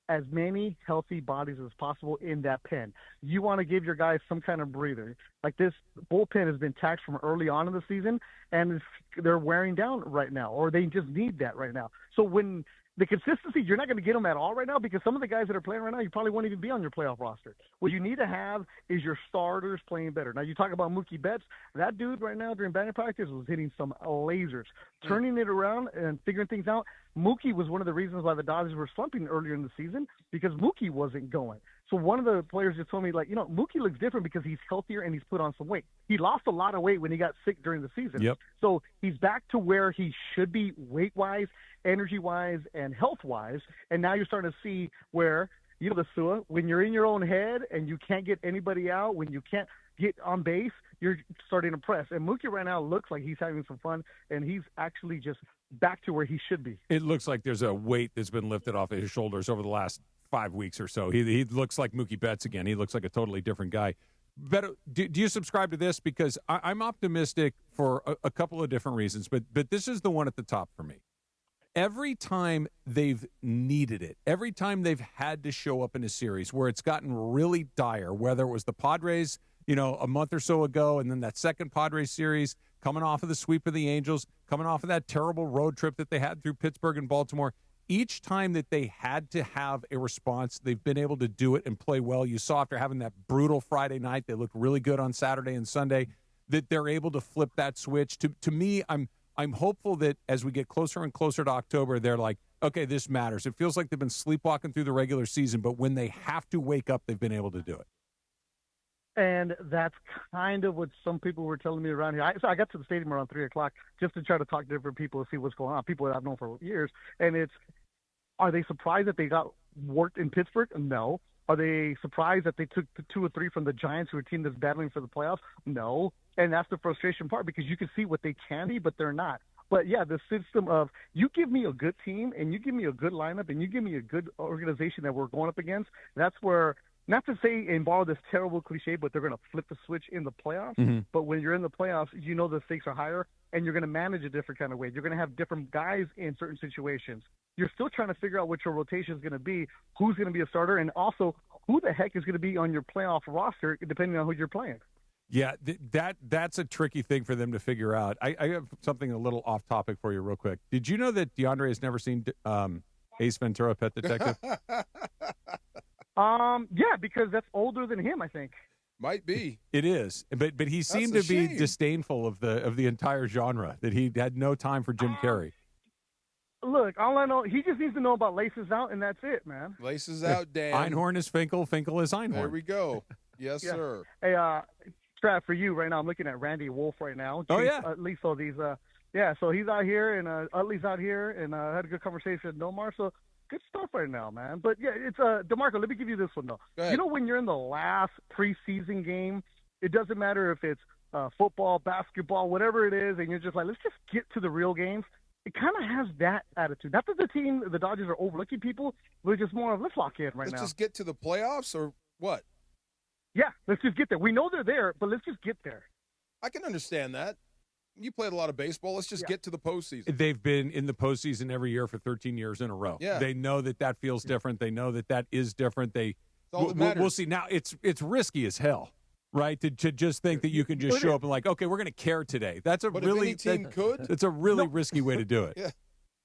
as many healthy bodies as possible in that pen. You want to give your guys some kind of breather. Like this bullpen has been taxed from early on in the season, and they're wearing down right now, or they just need that right now. So when the consistency, you're not going to get them at all right now because some of the guys that are playing right now, you probably won't even be on your playoff roster. What you need to have is your starters playing better. Now, you talk about Mookie Betts. That dude right now during batting practice was hitting some lasers, turning it around and figuring things out. Mookie was one of the reasons why the Dodgers were slumping earlier in the season because Mookie wasn't going. So one of the players just told me, like, Mookie looks different because he's healthier and he's put on some weight. He lost a lot of weight when he got sick during the season. Yep. So he's back to where he should be weight-wise, energy-wise, and health-wise. And now you're starting to see where, the Sua, when you're in your own head and you can't get anybody out, when you can't get on base, you're starting to press. And Mookie right now looks like he's having some fun, and he's actually just back to where he should be. It looks like there's a weight that's been lifted off of his shoulders over the last 5 weeks or so. He looks like Mookie Betts again. He looks like a totally different guy. Beto, do you subscribe to this? Because I'm optimistic for a couple of different reasons, but this is the one at the top for me. Every time they've needed it, every time they've had to show up in a series where it's gotten really dire, whether it was the Padres, a month or so ago, and then that second Padres series, coming off of the sweep of the Angels, coming off of that terrible road trip that they had through Pittsburgh and Baltimore. Each time that they had to have a response, they've been able to do it and play well. You saw after having that brutal Friday night, they looked really good on Saturday and Sunday, that they're able to flip that switch. To me, I'm hopeful that as we get closer and closer to October, they're like, okay, this matters. It feels like they've been sleepwalking through the regular season, but when they have to wake up, they've been able to do it. And that's kind of what some people were telling me around here. So I got to the stadium around 3 o'clock just to try to talk to different people to see what's going on, people that I've known for years. And are they surprised that they got worked in Pittsburgh? No. Are they surprised that they took the 2 or 3 from the Giants, who are a team that's battling for the playoffs? No. And that's the frustration part, because you can see what they can be, but they're not. But, yeah, the system of you give me a good team and you give me a good lineup and you give me a good organization that we're going up against, that's where – not to say and borrow this terrible cliche, but they're going to flip the switch in the playoffs. Mm-hmm. But when you're in the playoffs, the stakes are higher, and you're going to manage a different kind of way. You're going to have different guys in certain situations. You're still trying to figure out what your rotation is going to be, who's going to be a starter, and also who the heck is going to be on your playoff roster, depending on who you're playing. Yeah, that's a tricky thing for them to figure out. I have something a little off topic for you real quick. Did you know that DeAndre has never seen Ace Ventura, Pet Detective? Yeah, because that's older than him, I think. Might be. It is, but he seemed to be disdainful of the entire genre. That he had no time for Jim Carrey. Look, all I know, he just needs to know about Laces Out, and that's it, man. Laces Out, Dan. Einhorn is Finkel, Finkel is Einhorn. There we go. Yes, Yeah. sir. Hey, Strat, for you right now, I'm looking at Randy Wolf right now. Oh, yeah. At least all these, so he's out here, and Utley's out here, and I had a good conversation with Nomar, so good stuff right now, man. But, yeah, it's DeMarco, let me give you this one, though. Go ahead. You know, when you're in the last preseason game, it doesn't matter if it's football, basketball, whatever it is, and you're just like, let's just get to the real games. It kind of has that attitude. Not that the Dodgers are overlooking people, but it's just more of let's lock in right now. Let's just get to the playoffs, or what? Yeah, let's just get there. We know they're there, but let's just get there. I can understand that. You played a lot of baseball. Let's just get to the postseason. They've been in the postseason every year for 13 years in a row. Yeah. They know that feels different. They know that is different. all that matters. We'll see. Now, it's risky as hell, right, to just think that you can just show up and like, okay, we're going to care today. That's But if any team could. It's a really risky way to do it. Yeah.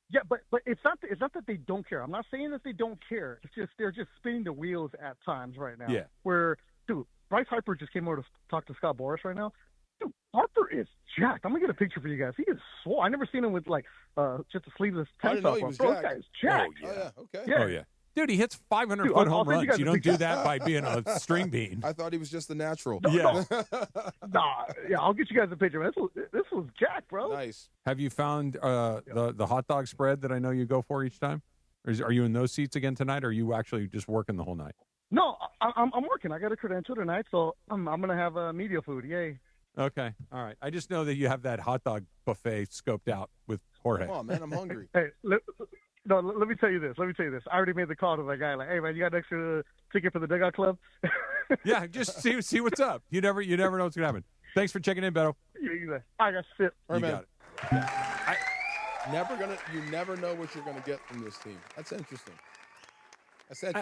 Yeah, but it's not that they don't care. I'm not saying that they don't care. It's just they're just spinning the wheels at times right now. Yeah. Where, dude, Bryce Harper just came over to talk to Scott Boras right now. Dude, Harper is jacked. I'm gonna get a picture for you guys. He is swole. I never seen him with just a sleeveless tank top on. Bro, this guy is jacked. Oh, yeah. Okay. Oh, yeah. Dude, he hits 500-foot home runs. You don't do that by being a string bean. I thought he was just the natural. Yeah. Yeah, I'll get you guys a picture. This was jacked, bro. Nice. Have you found the hot dog spread that I know you go for each time? Or are you in those seats again tonight, or are you actually just working the whole night? No, I'm working. I got a credential tonight, so I'm going to have media food. Yay. Okay. All right. I just know that you have that hot dog buffet scoped out with Jorge. Come on, man. I'm hungry. Hey, let me tell you this. I already made the call to that guy. Like, hey, man, you got an extra ticket for the Dugout Club? Yeah, just see what's up. You never know what's gonna happen. Thanks for checking in, Beto. I got shit. All right, man. Got it. You never know what you're gonna get from this team. That's interesting.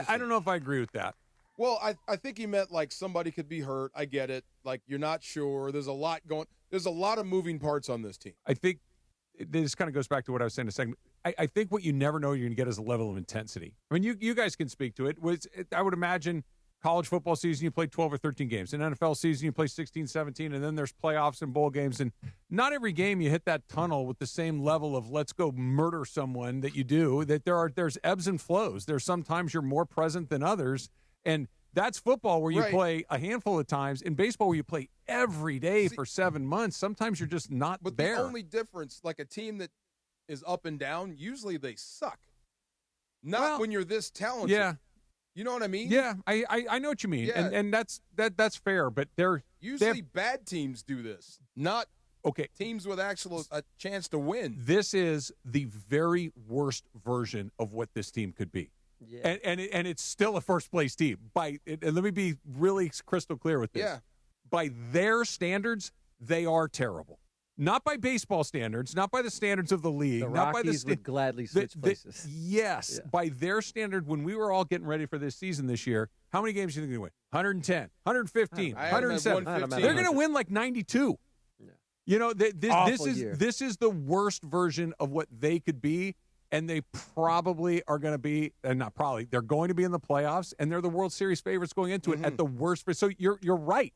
I don't know if I agree with that. Well, I think he meant like somebody could be hurt. I get it. Like you're not sure. There's a lot of moving parts on this team. I think this kind of goes back to what I was saying a second. I think what you never know you're going to get is a level of intensity. I mean, you guys can speak to it. I would imagine college football season, you play 12 or 13 games. In NFL season, you play 16, 17, and then there's playoffs and bowl games. And not every game you hit that tunnel with the same level of let's go murder someone that you do. That there's ebbs and flows. There's sometimes you're more present than others. And that's football where you play a handful of times. In baseball where you play every day for 7 months, sometimes you're just not there. But the only difference, like a team that is up and down, usually they suck. Not when you're this talented. Yeah. You know what I mean? Yeah, I know what you mean. Yeah. And that's fair, but usually bad teams do this. Not teams with a chance to win. This is the very worst version of what this team could be. Yeah. And it's still a first-place team. And let me be really crystal clear with this. Yeah. By their standards, they are terrible. Not by baseball standards, not by the standards of the league. The not by the Rockies would gladly switch places. Yes, Yeah. by their standard, when we were all getting ready for this season this year, how many games do you think they're going to win? 110, 115, I had them at 107. 115. They're going to win like 92. You know, this is the worst version of what they could be, and they probably are going to be, and not probably, they're going to be in the playoffs, and they're the World Series favorites going into it at the worst. So you're right.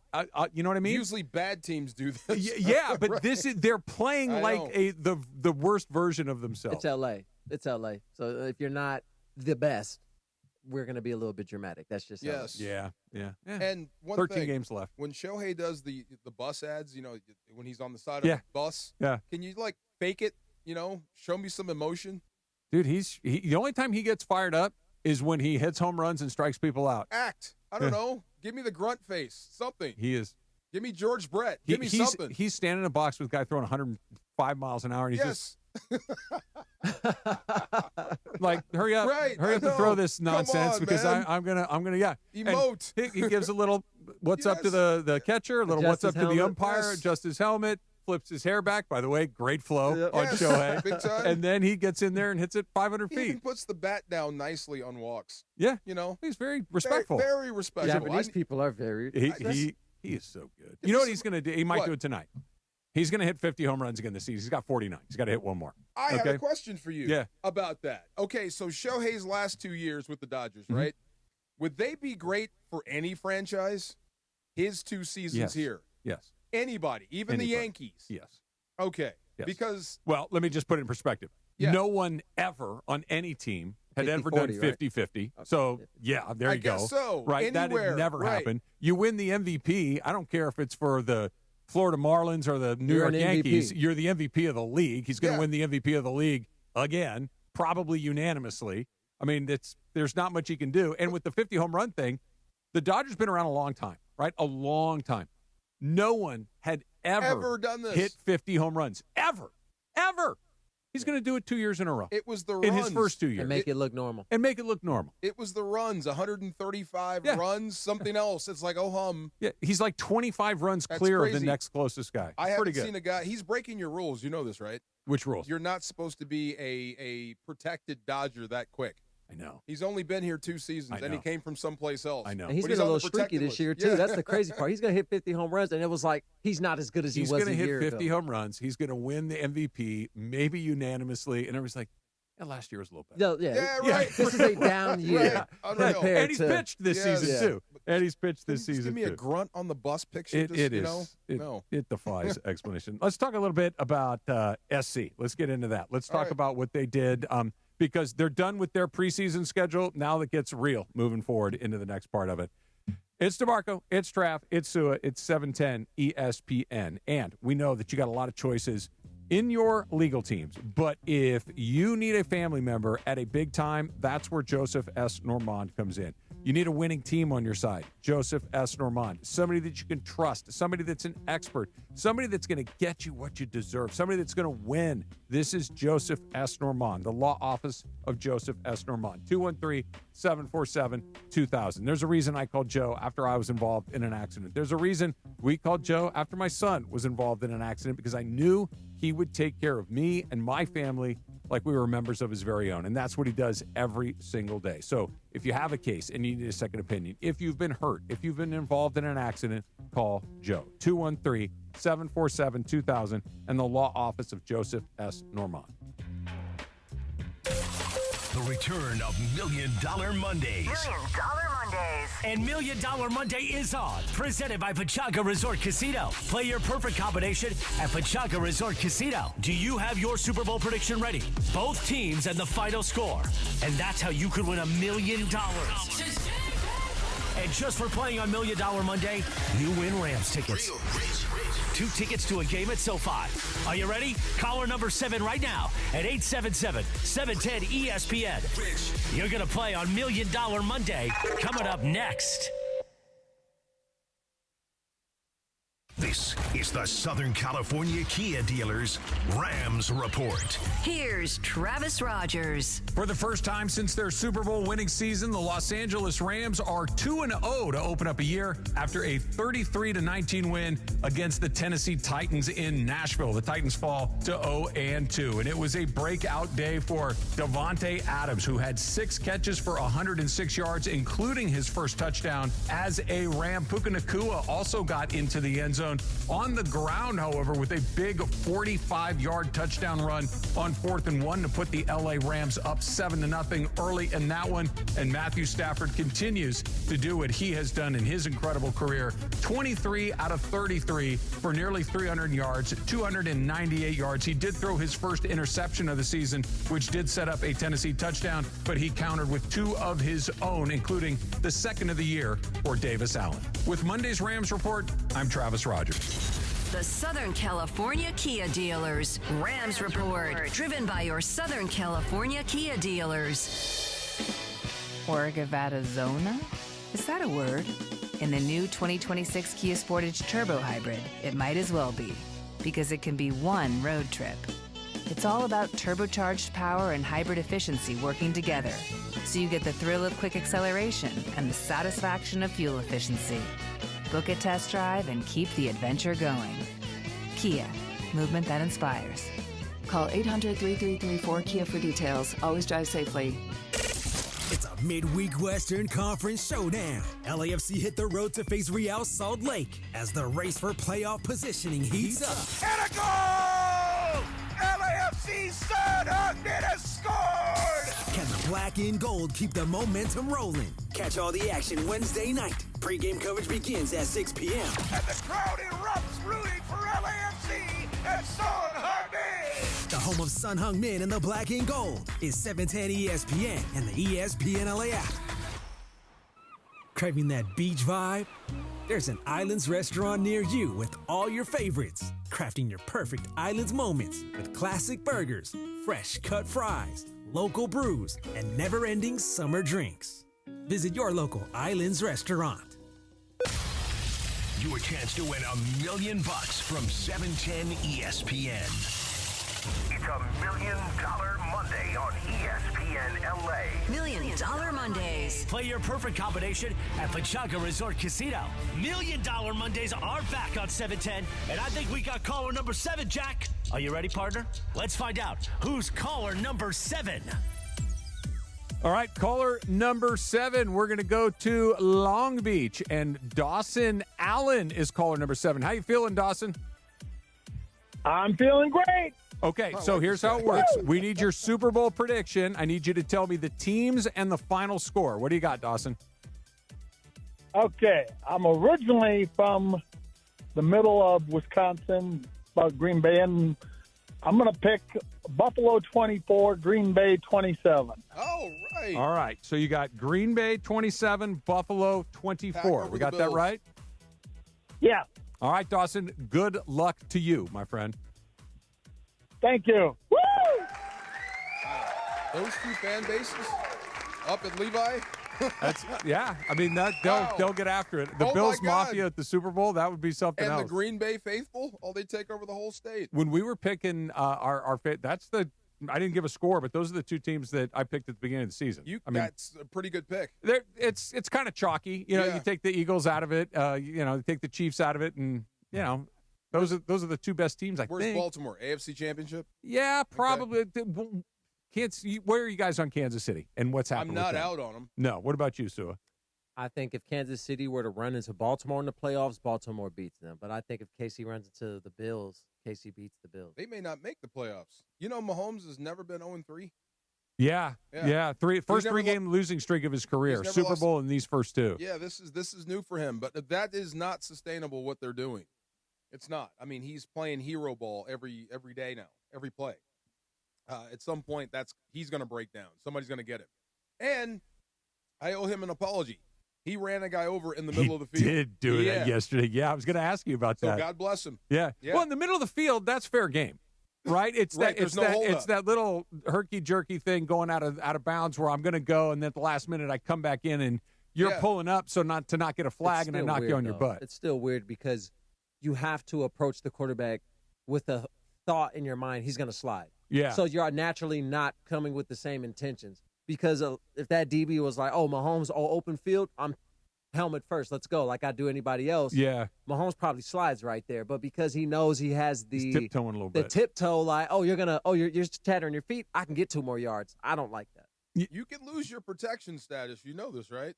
You know what I mean? Usually bad teams do this. Yeah, but Right. they're playing I like know. the worst version of themselves. It's LA. It's LA. So if you're not the best, we're going to be a little bit dramatic. That's just how it is. Yeah. And one 13 thing, games left. When Shohei does the bus ads, you know, when he's on the side of Yeah. the bus, Yeah. can you like fake it? You know, show me some emotion. Dude, the only time he gets fired up is when he hits home runs and strikes people out. Act. I don't know. Give me the grunt face. Something. He is. Give me George Brett. Give me something. He's standing in a box with a guy throwing 105 miles an hour, and he's Yes. like, hurry up, Right, hurry I up and know. throw this Come nonsense on, because man. I'm gonna yeah. Emote. And he gives a little what's up to the catcher, a little Adjust what's up his to the helmet. umpire, Yes. adjust his helmet, flips his hair back. By the way, great flow on Yes, Shohei. big time. And then he gets in there and hits it 500 He feet. even puts the bat down nicely on walks. Yeah, You know, he's very respectful. Very respectful. Japanese people are very. He is so good. You know what he's going to do? He might What? do it tonight. He's going to hit 50 home runs again this season. He's got 49. He's got to hit one more. I have a question for you Yeah. about that. Okay, so Shohei's last 2 years with the Dodgers, right? Would they be great for any franchise? His 2 seasons Yes. here. Yes. Anybody, even the Anybody. Yankees. Yes. Okay. Yes. Because Well, let me just put it in perspective. Yeah. No one ever on any team had ever done 50-40, right? 50-50. So, yeah, there I you go. guess so. Right? That Anywhere, had never right. happened. You win the MVP. I don't care if it's for the Florida Marlins or the New You're York an MVP. Yankees. You're the MVP of the league. He's going to Yeah. win the MVP of the league again, probably unanimously. I mean, there's not much he can do. And with the 50 home run thing, the Dodgers been around a long time, right? A long time. No one had ever done this. hit 50 home runs. Ever. He's going to do it 2 years in a row. It was the in runs. his first 2 years. And make it look normal. And make it look normal. It was the runs, 135 Yeah. runs, something else. It's like, oh, hum. Yeah, he's like 25 runs That's clear of crazy. the next closest guy. I Pretty haven't good. seen a guy. He's breaking your rules. You know this, right? Which rules? You're not supposed to be a protected Dodger that quick. I know. He's only been here 2 seasons, I and he know. came from someplace else. I know. And he's But been a on the little streaky protected this list. year, too. Yeah. That's the crazy part. He's going to hit 50 home runs, and it was like he's not as good as He's he was going to a hit year 50 ago. home runs. He's going to win the MVP, maybe unanimously. And everybody's like, yeah, last year was a little better. No, Yeah, Yeah. right. This is a down year. Right. Unreal. compared And he's to- pitched this Yes. season, Yeah. too. And he's pitched this Just season, give me too. a grunt on the bus picture. It you is. know? No. It defies explanation. Let's talk a little bit about SC. Let's get into that. Let's All talk right. about what they did because they're done with their preseason schedule. Now it gets real moving forward into the next part of it. It's DeMarco, it's Trav, it's Sua, it's 710 ESPN. And we know that you got a lot of choices in your legal teams. But if you need a family member at a big time, that's where Joseph S. Normand comes in. You need a winning team on your side. Joseph S. Normand, somebody that you can trust, somebody that's an expert, somebody that's going to get you what you deserve, somebody that's going to win. This is Joseph S. Normand, the law office of Joseph S. Normand, 213-747-2000. There's a reason I called Joe after I was involved in an accident. There's a reason we called Joe after my son was involved in an accident because I knew he would take care of me and my family like we were members of his very own. And that's what he does every single day. So if you have a case and you need a second opinion, if you've been hurt, if you've been involved in an accident, call Joe. 213-747-2000 and the law office of Joseph S. Normand. The return of $1 Million Mondays. $1 Million Mondays. And $1 Million Monday is on. Presented by Pachanga Resort Casino. Play your perfect combination at Pachanga Resort Casino. Do you have your Super Bowl prediction ready? Both teams and the final score. And that's how you could win $1 million. And just for playing on $1 Million Monday, you win Rams tickets. 2 tickets to a game at SoFi. Are you ready? Caller number 7 right now at 877-710-ESPN. You're going to play on $1 Million Monday coming up next. This is the Southern California Kia Dealers Rams Report. Here's Travis Rogers. For the first time since their Super Bowl winning season, the Los Angeles Rams are 2-0 to open up a year after a 33-19 win against the Tennessee Titans in Nashville. The Titans fall to 0-2, and it was a breakout day for Davante Adams, who had 6 catches for 106 yards, including his first touchdown as a Ram. Puka Nacua also got into the end zone on the ground, however, with a big 45-yard touchdown run on 4th and 1 to put the LA Rams up 7-0 early in that one. And Matthew Stafford continues to do what he has done in his incredible career. 23 out of 33 for nearly 300 yards, 298 yards. He did throw his first interception of the season, which did set up a Tennessee touchdown, but he countered with 2 of his own, including the second of the year for Davis Allen. With Monday's Rams Report, I'm Travis Rogers. The Southern California Kia Dealers Rams Report, driven by your Southern California Kia dealers. Orgavadazona? Is that a word? In the new 2026 Kia Sportage Turbo Hybrid, it might as well be, because it can be one road trip. It's all about turbocharged power and hybrid efficiency working together, so you get the thrill of quick acceleration and the satisfaction of fuel efficiency. Book a test drive and keep the adventure going. Kia, movement that inspires. Call 800-3334-KIA for details. Always drive safely. It's a midweek Western Conference showdown. LAFC hit the road to face Real Salt Lake as the race for playoff positioning heats up. And a goal! LAFC's son Ogden has scored! Can the black and gold keep the momentum rolling? Catch all the action Wednesday night. Pre-game coverage begins at 6 p.m. And the crowd erupts rooting for LAFC and Son Heung-min. The home of Sun Heung-min and the black and gold is 710 ESPN and the ESPN LA app. Craving that beach vibe? There's an Islands restaurant near you with all your favorites. Crafting your perfect Islands moments with classic burgers, fresh cut fries, local brews, and never-ending summer drinks. Visit your local Islands restaurant. Your chance to win $1 million from 710 ESPN. It's $1 Million Monday on ESPN LA. $1 Million Mondays. Play your perfect combination at Pachanga Resort Casino. $1 Million Mondays are back on 710, and I think we got caller number 7, Jack. Are you ready, partner? Let's find out who's caller number 7. All right, caller number 7. We're going to go to Long Beach, and Dawson Allen is caller number 7. How you feeling, Dawson? I'm feeling great. Okay, so here's how it works. We need your Super Bowl prediction. I need you to tell me the teams and the final score. What do you got, Dawson? Okay, I'm originally from the middle of Wisconsin, about Green Bay, and I'm going to pick Buffalo 24, Green Bay 27. Oh, right. All right, so you got Green Bay 27, Buffalo 24. We got that right? Yeah. All right, Dawson, good luck to you, my friend. Thank you. Woo! Those two fan bases up at Levi. Yeah, I mean they'll get after it. The Bills Mafia at the Super Bowl, that would be something and else. And the Green Bay faithful, they take over the whole state. When we were picking our that's the I didn't give a score, but those are the two teams that I picked at the beginning of the season. That's a pretty good pick. It's kind of chalky. You take the Eagles out of it. You take the Chiefs out of it, and those are the two best teams. Where's Baltimore? AFC Championship? Yeah, probably. Okay. Where are you guys on Kansas City, and what's happening? I'm not out on them. No. What about you, Sua? I think if Kansas City were to run into Baltimore in the playoffs, Baltimore beats them. But I think if KC runs into the Bills, KC beats the Bills. They may not make the playoffs. Mahomes has never been 0-3. Yeah. First 3-game losing streak of his career. Super Bowl in these first 2. Yeah, this is new for him, but that is not sustainable what they're doing. It's not. I mean, he's playing hero ball every day now, every play. At some point, he's going to break down. Somebody's going to get him. And I owe him an apology. He ran a guy over in the middle of the field. He did do that yesterday. Yeah, I was going to ask you about that. So God bless him. Yeah. Well, in the middle of the field, that's fair game, right? It's that little herky-jerky thing going out of bounds where I'm going to go, and then at the last minute I come back in, and you're pulling up so not to not get a flag and I knock you on your butt. It's still weird because you have to approach the quarterback with a thought in your mind he's going to slide. Yeah. So you're naturally not coming with the same intentions. Because if that DB was like, oh, Mahomes, open field, I'm helmet first, let's go, like I do anybody else. Yeah. Mahomes probably slides right there. But because he knows he has He's tiptoeing a little bit. The tiptoe, like, you're chattering your feet, I can get 2 more yards. I don't like that. You can lose your protection status. You know this, right?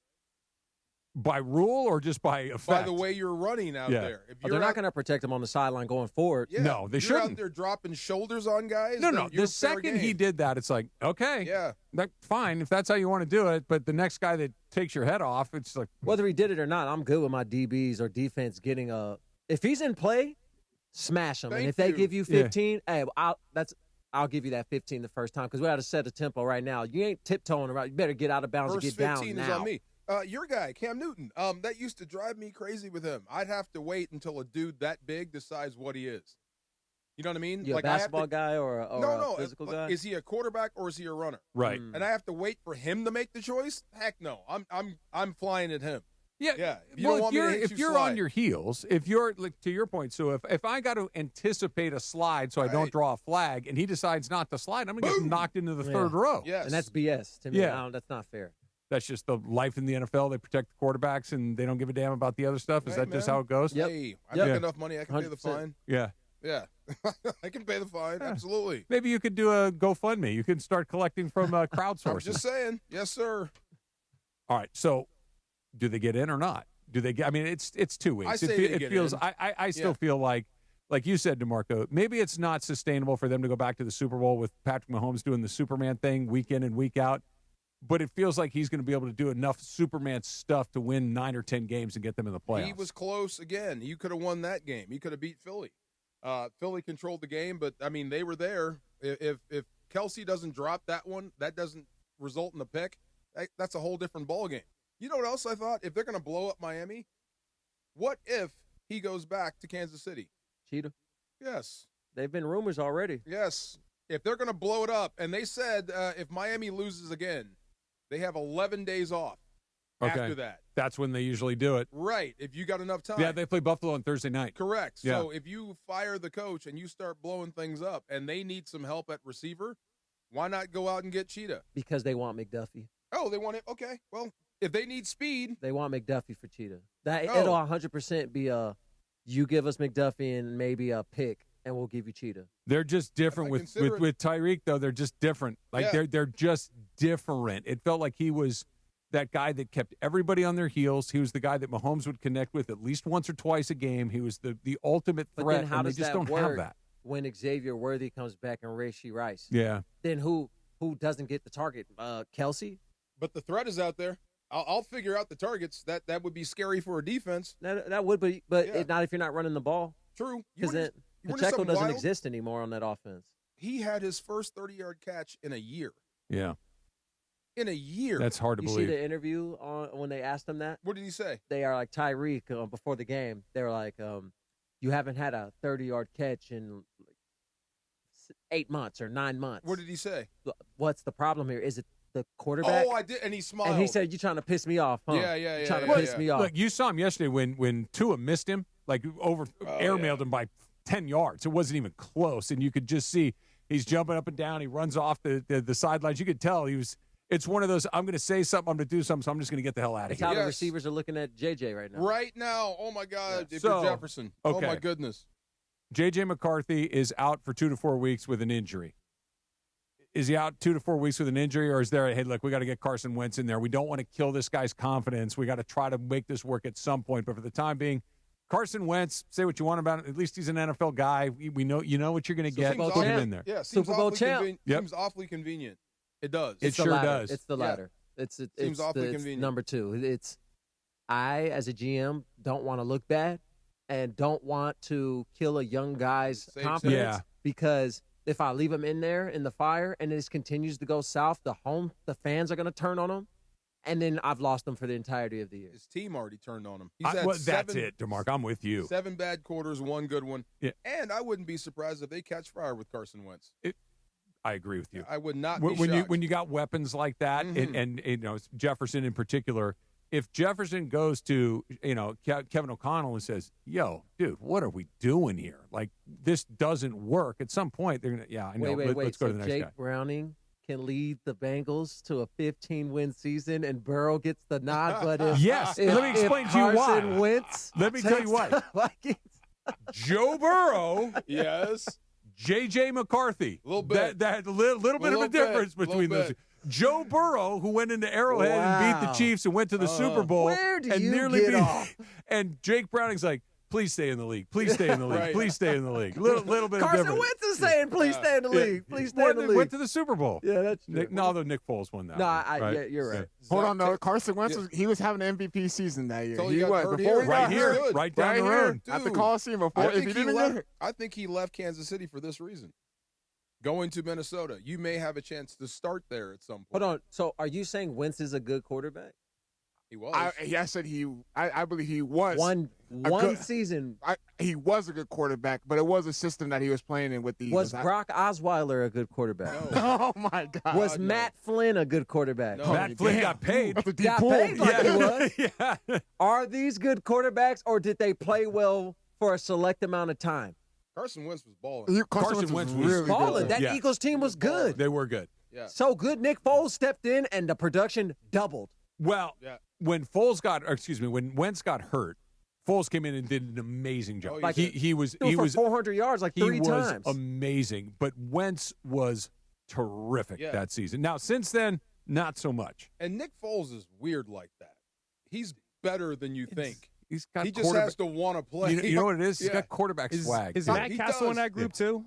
By rule or just by effect? By the way you're running out there. If they're not going to protect him on the sideline going forward. Yeah, no, they you're shouldn't. out there dropping shoulders on guys. No. The second he did that, it's like, okay, fine, if that's how you want to do it. But the next guy that takes your head off, it's like, whether he did it or not, I'm good with my DBs or defense getting if he's in play, smash him. And if they give you 15, hey, I'll give you that 15 the first time because we got to set a tempo right now. You ain't tiptoeing around. You better get out of bounds and get down now. First 15 is on me. Your guy, Cam Newton, that used to drive me crazy with him. I'd have to wait until a dude that big decides what he is. You know what I mean? You a basketball guy or a physical guy? Is he a quarterback or is he a runner? Right. And I have to wait for him to make the choice? Heck no. I'm flying at him. Yeah. If you're on your heels, if you're like to your point, so if I got to anticipate a slide so I don't draw a flag and he decides not to slide, I'm going to get knocked into the third row. Yes. And that's BS to me. Yeah. That's not fair. That's just the life in the NFL. They protect the quarterbacks, and they don't give a damn about the other stuff. Is that just how it goes? Hey, I make enough money. I can pay the 100%. fine. Yeah. Yeah. I can pay the fine. Absolutely. Maybe you could do a GoFundMe. You can start collecting from crowdsourcing. I'm just saying. Yes, sir. All right. So do they get in or not? Do they get – I mean, it's 2 weeks. I say they get in. I still feel like you said, DeMarco, maybe it's not sustainable for them to go back to the Super Bowl with Patrick Mahomes doing the Superman thing week in and week out. But it feels like he's going to be able to do enough Superman stuff to win 9 or 10 games and get them in the playoffs. He was close again. You could have won that game. You could have beat Philly. Philly controlled the game, but, I mean, they were there. If Kelsey doesn't drop that one, that doesn't result in a pick, that's a whole different ballgame. You know what else I thought? If they're going to blow up Miami, what if he goes back to Kansas City? Cheetah? Yes. They've been rumors already. Yes. If they're going to blow it up, and they said if Miami loses again, they have 11 days off after that. That's when they usually do it. Right, if you got enough time. Yeah, they play Buffalo on Thursday night. Correct. Yeah. So if you fire the coach and you start blowing things up and they need some help at receiver, why not go out and get Cheetah? Because they want McDuffie. Oh, they want it? Okay. Well, if they need speed. They want McDuffie for Cheetah. It'll 100% be you give us McDuffie and maybe a pick, and we'll give you Cheetah. They're just different with Tyreek, though. They're just different. Like they're just different. It felt like he was that guy that kept everybody on their heels. He was the guy that Mahomes would connect with at least once or twice a game. He was the ultimate threat. But then how and does they just that don't work have that when Xavier Worthy comes back and Rashee Rice? Yeah. Then who doesn't get the target? Kelsey? But the threat is out there. I'll figure out the targets. That would be scary for a defense. That would be, but not if you're not running the ball. True. Because then Pacheco doesn't exist anymore on that offense. He had his first 30-yard catch in a year. Yeah. In a year. That's hard to believe. You see the interview when they asked him that? What did he say? They are like Tyreek before the game. They were like, you haven't had a 30-yard catch in 8 months or 9 months. What did he say? What's the problem here? Is it the quarterback? Oh, I did, and he smiled. And he said, "You trying to piss me off, huh? Yeah. Trying to piss me off." Look, you saw him yesterday when Tua missed him, like airmailed him by 10 yards. It wasn't even close, and you could just see he's jumping up and down. He runs off the sidelines. You could tell he was. It's one of those. I'm going to say something. I'm going to do something. So I'm just going to get the hell out of That's here. how the receivers are looking at JJ right now. Right now, oh my God, Yeah. if you're Jefferson. Okay. Oh my goodness. J.J. McCarthy is out for 2 to 4 weeks with an injury. Is he out 2 to 4 weeks with an injury, or is there hey, look, we got to get Carson Wentz in there. We don't want to kill this guy's confidence. We got to try to make this work at some point. But for the time being, Carson Wentz, say what you want about it. At least he's an NFL guy. We know you know what you're going to get. Put him in there. Yeah, Super Bowl champ. Seems awfully convenient. It does. It sure does. It's the latter. It's awfully convenient. Number 2. I, as a GM, don't want to look bad and don't want to kill a young guy's confidence because if I leave him in there in the fire and it just continues to go south, the fans are going to turn on him, and then I've lost him for the entirety of the year. His team already turned on him. He's had that's it, DeMarc. I'm with you. 7 bad quarters, 1 good one. Yeah. And I wouldn't be surprised if they catch fire with Carson Wentz. I agree with you. I would not be when shocked. you got weapons like that, and you know Jefferson in particular, if Jefferson goes to, Kevin O'Connell and says, yo, dude, what are we doing here? Like, this doesn't work. At some point, they're going to, I know. Wait. Let's go to the next Jake guy. Browning can lead the Bengals to a 15-win season, and Burrow gets the nod. But if, yes, let me explain to you why. Carson Wentz Let me tell you why. Joe Burrow. Yes. J.J. McCarthy. A little bit. That little bit of a difference between those. Joe Burrow, who went into Arrowhead and beat the Chiefs and went to the Super Bowl. Where do and you nearly get beat, off? And Jake Browning's like, please stay in the league. Please stay in the league. Right. Please stay in the league. Little bit Carson of difference. Wentz is saying, please stay in the league. Please stay in the league. Went to the Super Bowl. Yeah, that's true. Although Nick Foles won that. No, one, right? yeah, you're right. Hold on, though. Carson Wentz, he was having an MVP season that year. So he was. hurt Before here. he Right got here. hurt. Right down the road. At the Coliseum. Before, if he didn't get hurt. I think he left Kansas City for this reason. Going to Minnesota. You may have a chance to start there at some point. Hold on. So are you saying Wentz is a good quarterback? He was. I said I believe he was. One season. He was a good quarterback, but it was a system that he was playing in with the Was Eagles. Brock Osweiler a good quarterback? Oh, my God. Was Matt Flynn a good quarterback? No. Matt Flynn got paid. Got paid like he was. Yeah. Are these good quarterbacks, or did they play well for a select amount of time? Carson Wentz was balling. Carson Wentz was really balling. good. That Yeah. Eagles team was good. They were good. Yeah. So good. Nick Foles stepped in, and the production doubled. Well, Yeah. when Wentz got hurt, Foles came in and did an amazing job. Oh, Like he was Threw for 400 yards like three times. Amazing. But Wentz was terrific Yeah. that season. Now, since then, not so much. And Nick Foles is weird like that. He's better than you think. He's got He just has to want to play. You know what it is? He's Yeah. got quarterback swag. Is Matt He Castle in does. that group too?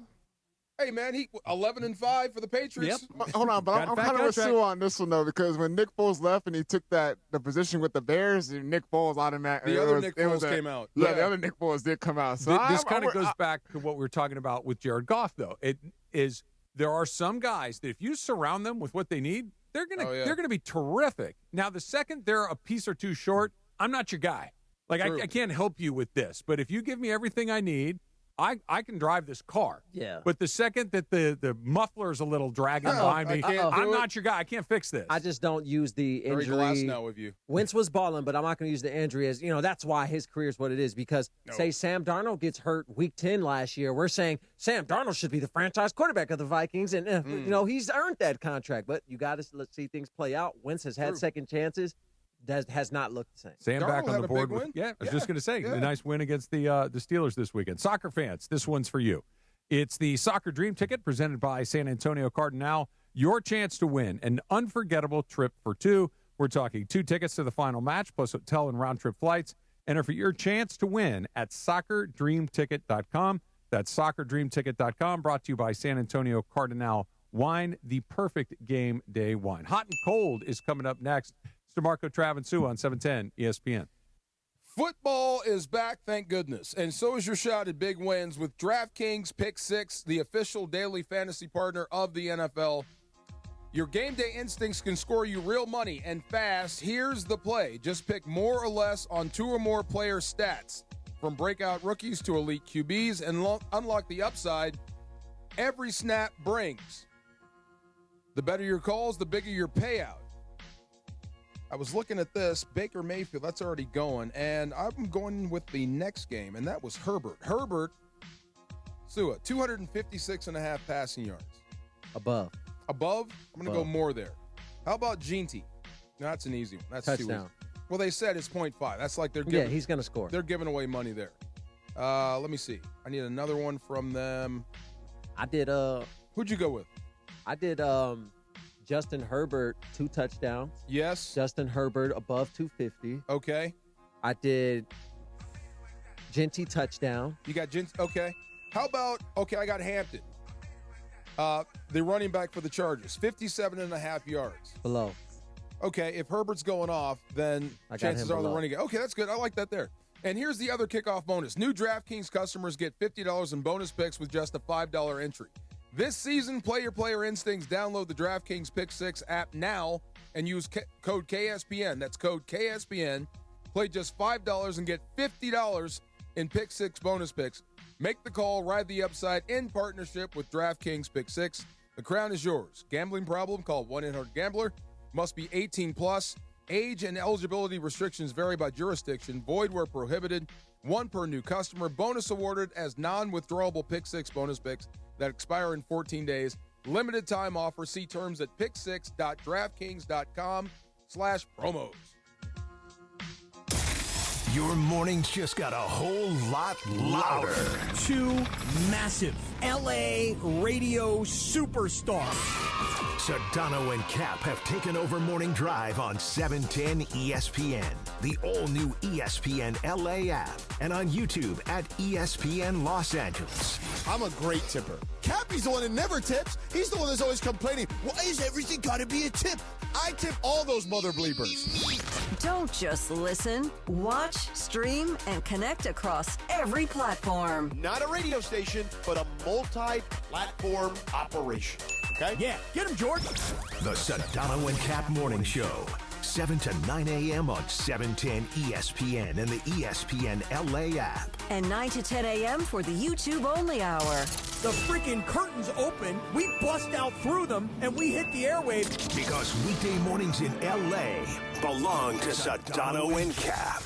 Hey, man, he 11-5 for the Patriots. Hold on, but I'm back kind of on with track. Sue on this one, though, because when Nick Foles left and he took the position with the Bears, Nick Foles automatically. The other Nick Foles came out. Yeah, the other Nick Foles did come out. So This kind of goes back to what we were talking about with Jared Goff, though. It is there are some guys that if you surround them with what they need, they're gonna be terrific. Now, the second they're a piece or two short, I'm not your guy. Like I can't help you with this, but if you give me everything I need, I can drive this car. Yeah. But the second that the muffler's a little dragging behind me, I'm not your guy. I can't fix this. I just don't use the Very glass injury. now with you. Wentz was balling, but I'm not going to use the injury as, that's why his career is what it is. Because, say, Sam Darnold gets hurt week 10 last year. We're saying Sam Darnold should be the franchise quarterback of the Vikings. And, he's earned that contract. But you got to see things play out. Wentz has had second chances. Has not looked the same. Sam Darnold back on had the a board. big win. I was just going to say, a nice win against the Steelers this weekend. Soccer fans, this one's for you. It's the Soccer Dream Ticket presented by San Antonio Cardinal. Your chance to win an unforgettable trip for two. We're talking 2 tickets to the final match, plus hotel and round-trip flights. Enter for your chance to win at soccerdreamticket.com. That's soccerdreamticket.com, brought to you by San Antonio Cardinal Wine, the perfect game day wine. Hot and Cold is coming up next. Mr. Marco Travansu on 710 ESPN. Football is back, thank goodness. And so is your shot at big wins with DraftKings Pick 6, the official daily fantasy partner of the NFL. Your game day instincts can score you real money and fast. Here's the play. Just pick more or less on 2 or more player stats, from breakout rookies to elite QBs, and unlock the upside every snap brings. The better your calls, the bigger your payout. I was looking at this. Baker Mayfield, that's already going. And I'm going with the next game, and that was Herbert. Herbert, Sua, 256.5 passing yards. Above? I'm going to go more there. How about Ginty? No, that's an easy one. That's Touchdown. too easy. Well, they said it's 0.5. That's like they're giving. Yeah, he's going to score. They're giving away money there. Let me see. I need another one from them. I did. Who'd you go with? I did. Justin Herbert, 2 touchdowns. Yes. Justin Herbert above 250. Okay. I did Ginty touchdown. You got Ginty. Okay. How about, I got Hampton. The running back for the Chargers, 57.5 yards. Below. Okay, if Herbert's going off, then chances are the running game. Okay, that's good. I like that there. And here's the other kickoff bonus. New DraftKings customers get $50 in bonus picks with just a $5 entry. This season, play your player instincts. Download the DraftKings Pick 6 app now and use code KSPN. That's code KSPN. Play just $5 and get $50 in Pick 6 bonus picks. Make the call, ride the upside in partnership with DraftKings Pick 6. The crown is yours. Gambling problem? Call 1-800-GAMBLER. Must be 18 plus. Age and eligibility restrictions vary by jurisdiction. Void where prohibited. 1 per new customer. Bonus awarded as non-withdrawable Pick 6 bonus picks that expire in 14 days. Limited time offer. See terms at pick6.draftkings.com/promos. Your mornings just got a whole lot louder. 2 massive LA radio superstars. Sedano and Cap have taken over Morning Drive on 710 ESPN, the all-new ESPN LA app, and on YouTube at ESPN Los Angeles. I'm a great tipper. Cappy's the one that never tips. He's the one that's always complaining. Why is everything got to be a tip? I tip all those mother bleepers. Don't just listen. Watch, stream, and connect across every platform. Not a radio station, but a multi-platform operation. Okay? Yeah, get him, George. The Sedano and Cap Morning Show, 7 to 9 a.m. on 710 ESPN and the ESPN LA app. And 9 to 10 a.m. for the YouTube-only hour. The freaking curtains open, we bust out through them, and we hit the airwaves. Because weekday mornings in LA belong to Sedano and Cap.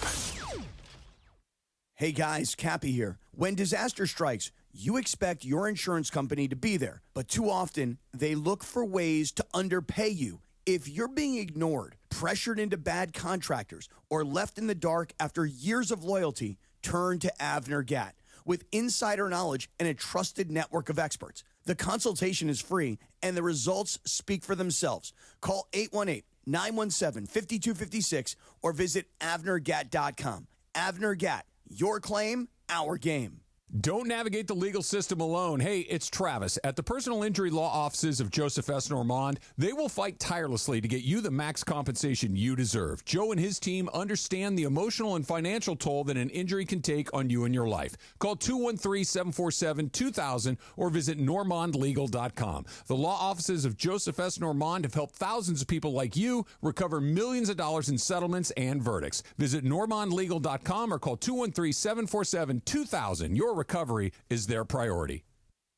Hey guys, Cappy here. When disaster strikes, you expect your insurance company to be there, but too often they look for ways to underpay you. If you're being ignored, pressured into bad contractors, or left in the dark after years of loyalty, turn to Avner Gatt. With insider knowledge and a trusted network of experts. The consultation is free, and the results speak for themselves. Call 818-917-5256 or visit avnergatt.com. Avner Gatt, your claim, our game. Don't navigate the legal system alone. Hey, it's Travis. At the personal injury law offices of Joseph S. Normand, they will fight tirelessly to get you the max compensation you deserve. Joe and his team understand the emotional and financial toll that an injury can take on you and your life. Call 213-747-2000 or visit normandlegal.com. The law offices of Joseph S. Normand have helped thousands of people like you recover millions of dollars in settlements and verdicts. Visit normandlegal.com or call 213-747-2000. Your recovery is their priority.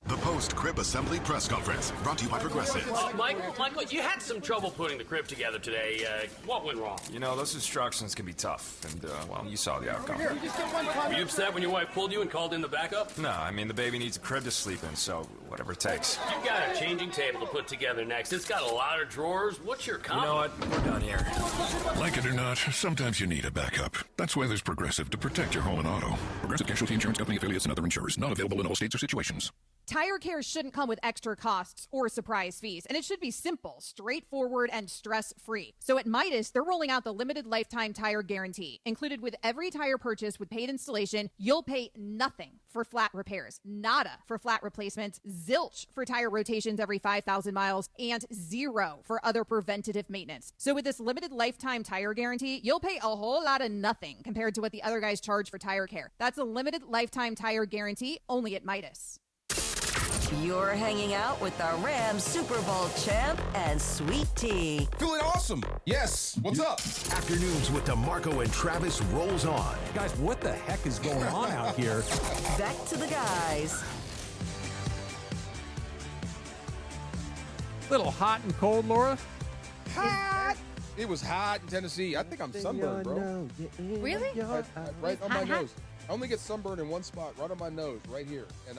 The post-crib assembly press conference brought to you by Progressive. Michael, you had some trouble putting the crib together today. What went wrong? You know, those instructions can be tough, and, well, you saw the outcome. Were you upset when your wife pulled you and called in the backup? No, I mean, the baby needs a crib to sleep in, so whatever it takes. You've got a changing table to put together next. It's got a lot of drawers. What's your comment? You know what? We're done here. Like it or not, sometimes you need a backup. That's why there's Progressive to protect your home and auto. Progressive Casualty Insurance Company affiliates and other insurers. Not available in all states or situations. Tire care shouldn't come with extra costs or surprise fees, and it should be simple, straightforward, and stress-free. So at Midas, they're rolling out the limited lifetime tire guarantee. Included with every tire purchase with paid installation, you'll pay nothing for flat repairs, nada for flat replacements, zilch for tire rotations every 5,000 miles, and zero for other preventative maintenance. So with this limited lifetime tire guarantee, you'll pay a whole lot of nothing compared to what the other guys charge for tire care. That's a limited lifetime tire guarantee only at Midas. You're hanging out with the Rams Super Bowl champ and Sweet Tea. Feeling awesome. Yes. What's up? Afternoons with DeMarco and Travis rolls on. Guys, what the heck is going on out here? Back to the guys. Little hot and cold, Laura? Hot. It was hot in Tennessee. I think I'm sunburned, bro. Really? Right on my nose. I only get sunburned in one spot, right on my nose, right here. And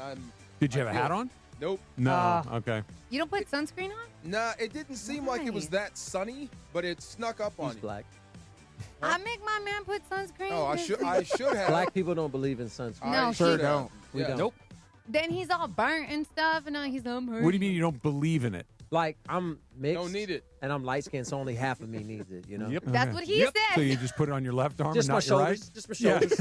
Did you have a hat on? Nope. No. Okay. You don't put sunscreen on? Nah, it didn't seem like it was that sunny, but it snuck up on you. Black. I make my man put sunscreen. Oh, I should have. Black people don't believe in sunscreen. No, Sure don't. We don't. Nope. Then he's all burnt and stuff, and he's unhurt. What do you mean you don't believe in it? Like, I'm mixed. Don't need it. And I'm light-skinned, so only half of me needs it, you know? Yep. That's what he said. So you just put it on your left arm Just and my not your right? shoulders. Just my shoulders.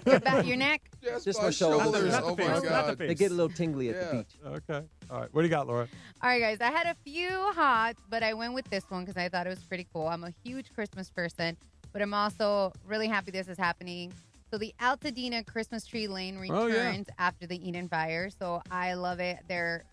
Your back, your neck. Just my shoulders. Not the Oh, my face, God. They get a little tingly at the beach. Okay. All right. What do you got, Laura? All right, guys. I had a few hots, but I went with this one because I thought it was pretty cool. I'm a huge Christmas person, but I'm also really happy this is happening. So the Altadena Christmas Tree Lane returns after the Eden fire. So I love it. They're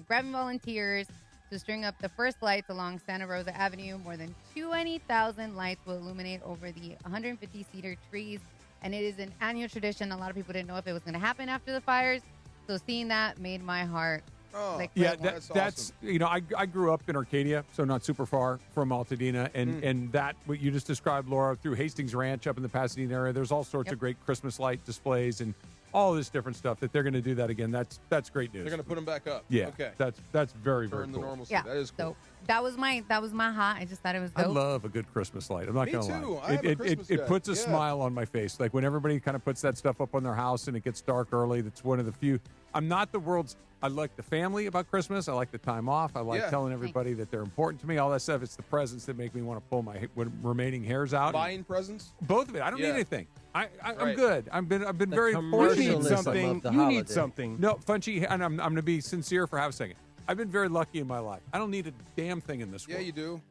grabbing volunteers to string up the first lights along Santa Rosa Avenue. More than 20,000 lights will illuminate over the 150 cedar trees. And it is an annual tradition. A lot of people didn't know if it was going to happen after the fires. So seeing that made my heart Oh, Like, Yeah, real ones. that's you know, I grew up in Arcadia, so not super far from Altadena, and that what you just described, Laura, through Hastings Ranch up in the Pasadena area. There's all sorts of great Christmas light displays and all this different stuff. That they're going to do that again. That's great news. They're going to put them back up. Yeah, Okay. that's very very Turn cool. the normalcy. Yeah. That is cool. So that was my hot. I just thought it was I dope. love a good Christmas light. I'm not Me going to too. lie. I am a Christmas guy. It puts a Yeah. smile on my face. Like when everybody kind of puts that stuff up on their house and it gets dark early. That's one of the few. I'm not the world's. I like the family about Christmas. I like the time off. I like telling everybody that they're important to me. All that stuff. It's the presents that make me want to pull my remaining hairs out. Buying presents? Both of it. I don't need anything. I'm good. I've been The very fortunate. commercialism of something. the You need holiday. something. No, Funchy, and I'm going to be sincere for half a second. I've been very lucky in my life. I don't need a damn thing in this Yeah, world. you do.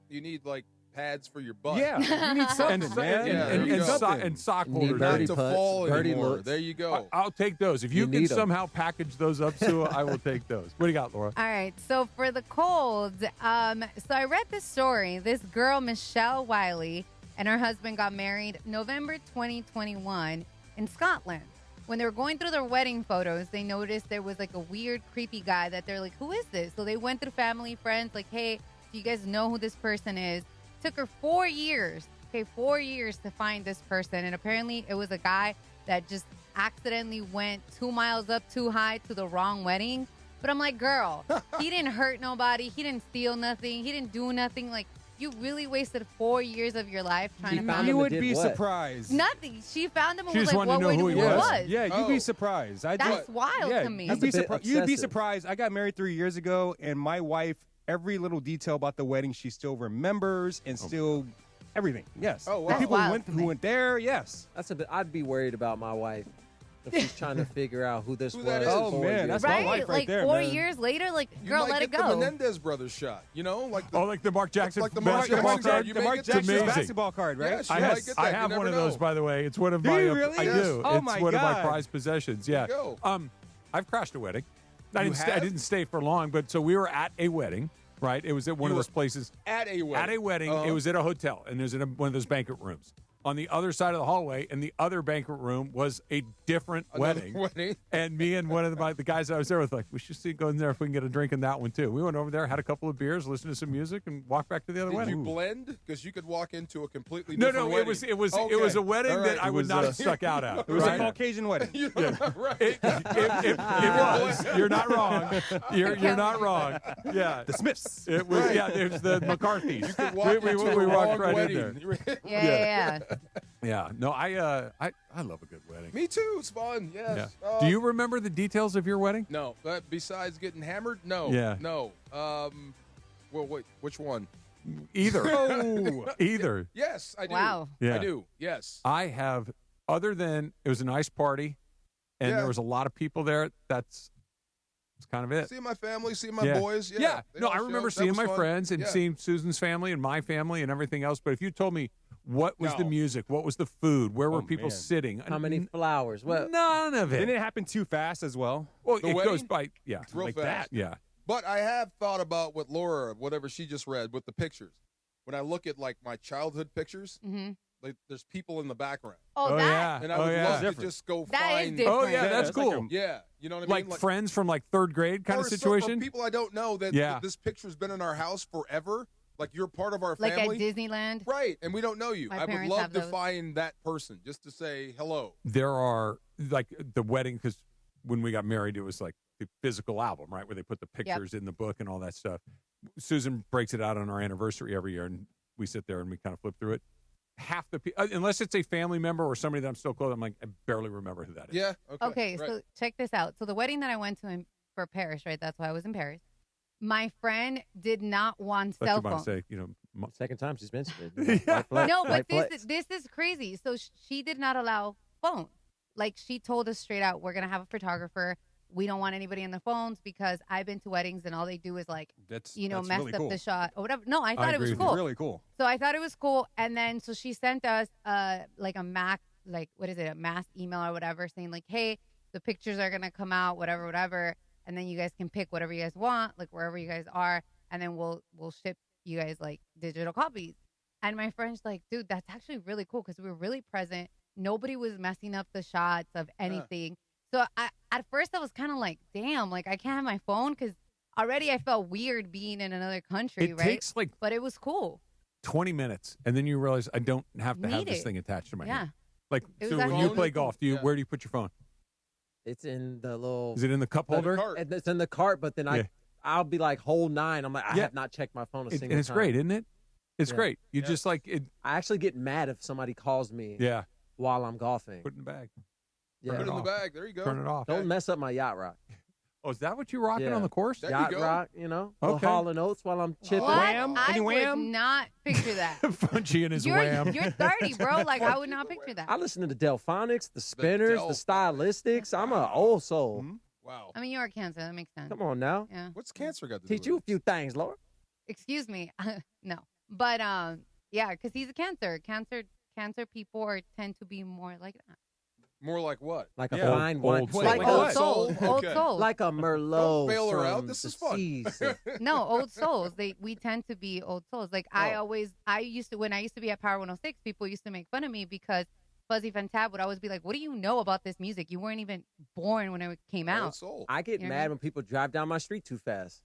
You need like pads for your butt. Yeah, you need something, And, man. and, there you go. and sock You need holders. Not dirty to putts, fall dirty anymore. looks. There you go. I'll take those. If you can need 'em. somehow package those up, Sue, I will take those. What do you got, Laura? All right, so for the cold, so I read this story. This girl, Michelle Wiley, and her husband got married November 2021 in Scotland. When they were going through their wedding photos, they noticed there was like a weird, creepy guy that they're like, who is this? So they went through family, friends, like, hey, do you guys know who this person is? Took her 4 years, 4 years to find this person. And apparently it was a guy that just accidentally went 2 miles up too high to the wrong wedding. But I'm like, girl, he didn't hurt nobody. He didn't steal nothing. He didn't do nothing. Like, you really wasted 4 years of your life trying to find You him. would be surprised. Nothing. She found him and She was just like, wanted what to know would who he was. was. Yeah, you'd be surprised. That's wild to me. You'd That's be, a bit you'd be obsessive. surprised. I got married 3 years ago, and my wife, every little detail about the wedding, she still remembers and still everything. Yes. Oh, wow. The people That's wild to who me. went there, yes. That's a bit. I'd be worried about my wife if she's trying to figure out who this Who was. that is. Oh, 4 man, years that's ago. my Right? wife right Like there, 4 man. years later, like, You girl, might let get it go. the Menendez brothers shot. You know, like Oh, like the Mark Jackson like the Mark basketball Jackson card? You The may Mark get Jackson amazing. basketball card, right? Yes, you I might have, get that. I You have never one of know. those, by the way. It's one of Do my. you really? I Yes. do. Oh, it's my one of my God. prized possessions. Yeah. There you go. I've crashed a wedding. I You didn't. I have? didn't stay for long, but so we were at a wedding. Right. It was at one You of were those places. At a wedding. At a wedding. Uh-huh. It was at a hotel, and it was in one of those banquet rooms. On the other side of the hallway, in the other banquet room, was a different Another wedding. wedding. And me and one of the guys I was there with, like, we should go in there if we can get a drink in that one too. We went over there, had a couple of beers, listened to some music, and walked back to the other Did wedding. you blend? Because you could walk into a completely No, different wedding. it was a wedding All that right. I It would was, not have stuck out at. It was right? a Caucasian wedding. Right. It was. You're not wrong. You're not wrong. Yeah. The Smiths. It was. Yeah. It was the McCarthys. You could walk we into the walked wrong right wedding. in there. Yeah. Yeah. No, I love a good wedding. Me too. It's fun. Yes. Yeah. Do you remember the details of your wedding? No. Besides getting hammered? No. Yeah. No. Well, wait. Which one? Either. Oh. Either. Yes, I do. Wow. Yeah. I do. Yes. I have. Other than it was a nice party, and Yeah. there was a lot of people there. That's kind of it. See my family, see my boys. Yeah. They No, all I showed. remember That seeing was my fun. friends and Yeah. seeing Susan's family and my family and everything else. But if you told me what was the No. music, what was the food, where were people man. sitting, How many flowers? What? none of it. Didn't it happen too fast as well? Well, The it wedding? goes by. Yeah. Real like fast. that. Yeah. But I have thought about what Laura, whatever she just read with the pictures. When I look at like my childhood pictures, Mm-hmm. like there's people in the background, Oh, Oh, that. yeah. and I Oh, would yeah. love to Different. just go That is find. different. Oh, yeah. That's that's like cool. Yeah, you know what I Like mean? friends from like third grade kind of or some- situation. or people I don't know that Yeah. that this picture's been in our house forever. Like you're part of our Like family, at Disneyland. right? And we don't know you. My I would parents love have to those. find that person just to say hello. There are like the wedding, because when we got married, it was like the physical album, right, where they put the pictures in the book and all that stuff. Susan breaks it out on our anniversary every year, and we sit there and we kind of flip through it. Half the people, unless it's a family member or somebody that I'm still close, I'm like, I barely remember who that is. Yeah. Okay, right. so check this out. So the wedding that I went to for Paris, right? That's why I was in Paris. My friend did not want Thought cell you might phones. say, Second time she's mentioned it. White flex, No, but white this flex. this is crazy. So she did not allow phones. Like she told us straight out, we're gonna have a photographer. We don't want anybody on the phones because I've been to weddings and all they do is like, That's mess really up cool. the shot or whatever. No, I thought it agree was with cool. Really cool. So I thought it was cool. And then so she sent us like a Mac, like what is it, a mass email or whatever, saying like, hey, the pictures are gonna come out, whatever. And then you guys can pick whatever you guys want, like wherever you guys are, and then we'll ship you guys like digital copies. And my friend's like, dude, that's actually really cool because we were really present. Nobody was messing up the shots of anything. So at first I was kind of like, damn, like I can't have my phone because already I felt weird being in another country, It right? takes like but it was cool. 20 minutes, and then you realize I don't have to have Need this it. thing attached to my Yeah. hand. Like, It so was when that you phone. play golf, where do you put your phone? It's in the little. Is it in the cup holder? It's in the cart, but then Yeah. I'll be like hole 9. I'm like, I Yeah. have not checked my phone a single And it's time. great, isn't it? It's Yeah. great. You just like it. I actually get mad if somebody calls me. Yeah. While I'm golfing. Put it in the bag. Yeah. Put it in the bag. There you go. Turn it off. Don't mess up my yacht rock. Oh, is that what you're rocking Yeah. on the course? There you Yacht go. rock, little Hall and Oates while I'm chipping. What? Wham? I Any would wham? not picture that. Funchy and his you're, wham. You're 30, bro. Like, I would not picture that. I listen to the Delphonics, the Spinners, the Stylistics. I'm an old soul. Wow. I mean, you're a Cancer. That makes sense. Come on now. Yeah. What's cancer got to do Teach you a few things, Laura. Excuse me. No. But, yeah, because he's a Cancer. Cancer people tend to be more like that. More like what? Like a Yeah. fine Old wine. soul. Like Old a souls. Old Okay. souls. Like a Merlot. Don't bail her from out. This the is fun. seas. No, old souls. We tend to be old souls. Like Oh. when I used to be at Power 106, people used to make fun of me because Fuzzy Van Tab would always be like, "What do you know about this music? You weren't even born when it came Old out." soul. I get You know what I mad mean? when people drive down my street too fast.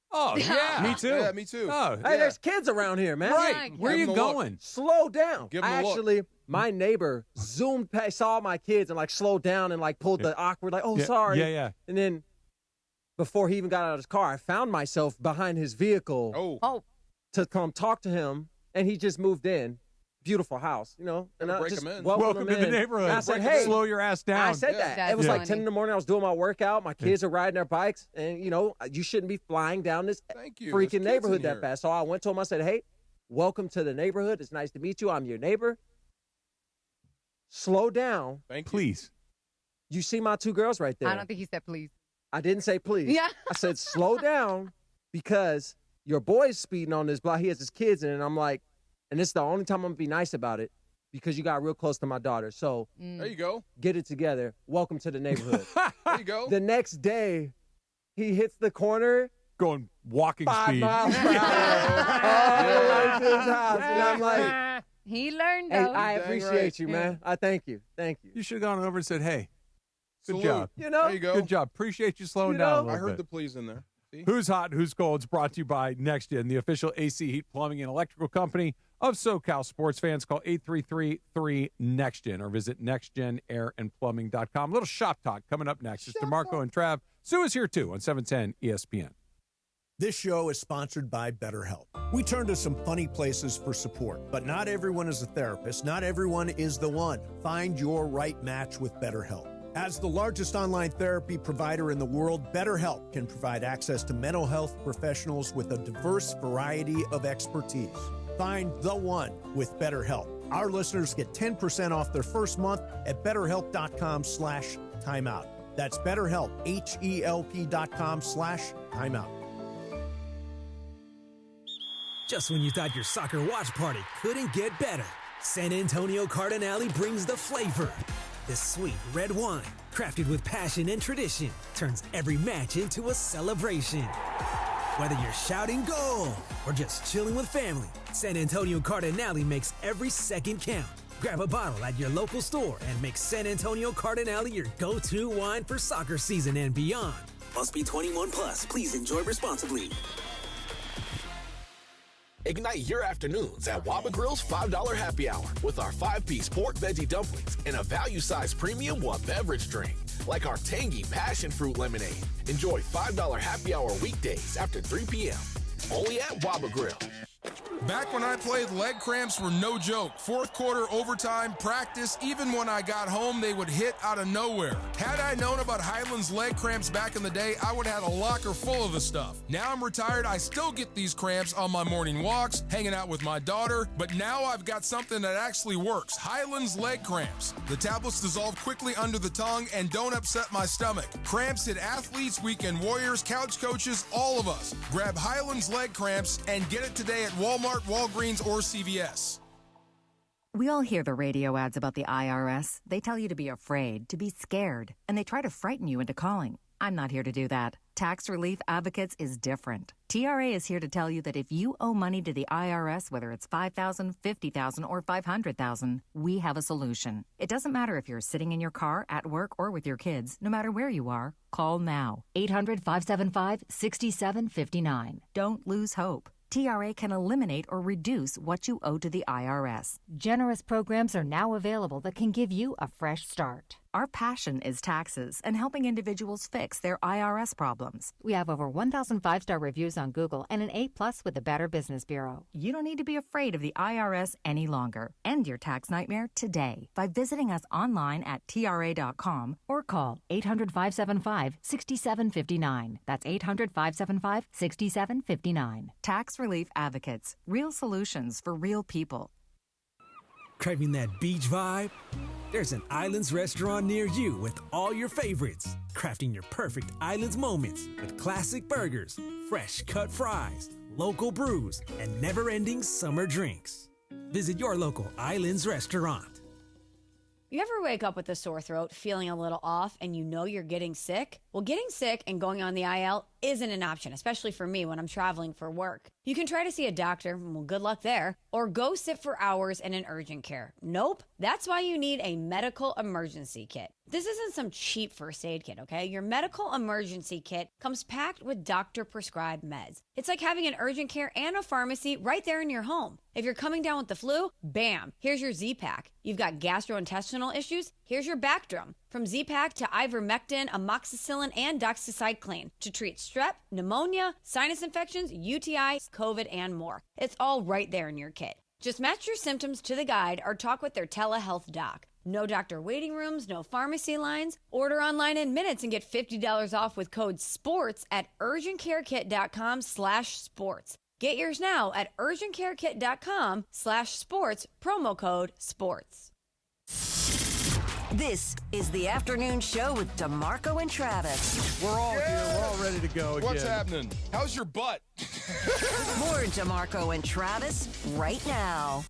Oh, yeah. Me too. Yeah, me too. Oh, Hey, there's kids around here, man. right. Where are Give you him a look. going? Slow down. Give 'em a look. Actually, my neighbor zoomed past, saw my kids and like slowed down and like pulled the awkward, like, oh, Yeah. sorry. Yeah, yeah. And then before he even got out of his car, I found myself behind his vehicle Oh, to come talk to him, and he just moved in. Beautiful house, And Gotta I break just 'em in. welcomed Welcome him to the in. neighborhood. And I said, Break 'em hey. in. Slow your ass down. I said that. That's It was like funny. 10 in the morning. I was doing my workout. My kids are riding their bikes. And, you shouldn't be flying down this Thank you. There's freaking kids neighborhood in that here. fast. So I went to him. I said, hey, welcome to the neighborhood. It's nice to meet you. I'm your neighbor. Slow down. Thank you. Please. You see my 2 girls right there. I don't think he said please. I didn't say please. Yeah. I said slow down because your boy's speeding on this block. He has his kids in it. And I'm like, and this is the only time I'm going to be nice about it because you got real close to my daughter. So Mm. There you go. get it together. Welcome to the neighborhood. There you go. The next day, he hits the corner, Going walking 5 speed. miles per hour, all the way to his house. And I'm like, He learned, hey, though. I Dang appreciate right. you, man. I thank you. Thank you. You should have gone over and said, hey, good Salute. job. There you go. Good job. Appreciate you slowing You down a know, little I heard bit. the please in there. See? Who's Hot, Who's Cold? It's brought to you by NextGen, the official AC heat plumbing and electrical company of SoCal sports fans. Call 833-3-NEXTGen or visit nextgenairandplumbing.com. A little shop talk coming up next. It's DeMarco and Trav. Sue is here, too, on 710 ESPN. This show is sponsored by BetterHelp. We turn to some funny places for support, but not everyone is a therapist. Not everyone is the one. Find your right match with BetterHelp. As the largest online therapy provider in the world, BetterHelp can provide access to mental health professionals with a diverse variety of expertise. Find the one with BetterHelp. Our listeners get 10% off their first month at BetterHelp.com/timeout. That's BetterHelp, HELP.com/timeout. Just when you thought your soccer watch party couldn't get better, San Antonio Cardinale brings the flavor. This sweet red wine, crafted with passion and tradition, turns every match into a celebration. Whether you're shouting goal or just chilling with family, San Antonio Cardinale makes every second count. Grab a bottle at your local store and make San Antonio Cardinale your go-to wine for soccer season and beyond. Must be 21 plus. Please enjoy responsibly. Ignite your afternoons at Waba Grill's $5 happy hour with our 5-piece pork veggie dumplings and a value-sized premium one beverage drink, like our tangy passion fruit lemonade. Enjoy $5 happy hour weekdays after 3 p.m. Only at Waba Grill. Back when I played, leg cramps were no joke. Fourth quarter, overtime, practice, even when I got home, they would hit out of nowhere. Had I known about Highland's leg cramps back in the day, I would have had a locker full of the stuff. Now I'm retired, I still get these cramps on my morning walks, hanging out with my daughter, but now I've got something that actually works. Highland's leg cramps. The tablets dissolve quickly under the tongue and don't upset my stomach. Cramps hit athletes, weekend warriors, couch coaches, all of us. Grab Highland's leg cramps and get it today at Walmart, Walgreens, or CVS. We all hear the radio ads about the IRS. They tell you to be afraid, to be scared, and they try to frighten you into calling. I'm not here to do that. Tax Relief Advocates is different. TRA is here to tell you that if you owe money to the IRS, whether it's $5,000, $50,000, or $500,000, we have a solution. It doesn't matter if you're sitting in your car, at work, or with your kids. No matter where you are, call now. 800-575-6759. Don't lose hope. TRA can eliminate or reduce what you owe to the IRS. Generous programs are now available that can give you a fresh start. Our passion is taxes and helping individuals fix their IRS problems. We have over 1,000 5-star reviews on Google and an A+ with the Better Business Bureau. You don't need to be afraid of the IRS any longer. End your tax nightmare today by visiting us online at TRA.com or call 800-575-6759. That's 800-575-6759. Tax Relief Advocates. Real solutions for real people. Craving that beach vibe? There's an Islands restaurant near you with all your favorites. Crafting your perfect Islands moments with classic burgers, fresh cut fries, local brews, and never-ending summer drinks. Visit your local Islands restaurant. You ever wake up with a sore throat, feeling a little off, and you know you're getting sick? Well, getting sick and going on the IL isn't an option, especially for me when I'm traveling for work. You can try to see a doctor, well, good luck there, or go sit for hours in an urgent care. Nope, that's why you need a medical emergency kit. This isn't some cheap first aid kit, okay? Your medical emergency kit comes packed with doctor-prescribed meds. It's like having an urgent care and a pharmacy right there in your home. If you're coming down with the flu, bam, here's your Z-Pack. You've got gastrointestinal issues, here's your Bactrim. From Z-Pack to ivermectin, amoxicillin, and doxycycline to treat strep, pneumonia, sinus infections, UTIs, COVID, and more. It's all right there in your kit. Just match your symptoms to the guide or talk with their telehealth doc. No doctor waiting rooms, no pharmacy lines. Order online in minutes and get $50 off with code SPORTS at urgentcarekit.com/sports. Get yours now at urgentcarekit.com/sports, promo code SPORTS. This is the afternoon show with DeMarco and Travis. We're all here. We're all ready to go again. What's happening? How's your butt? More DeMarco and Travis right now.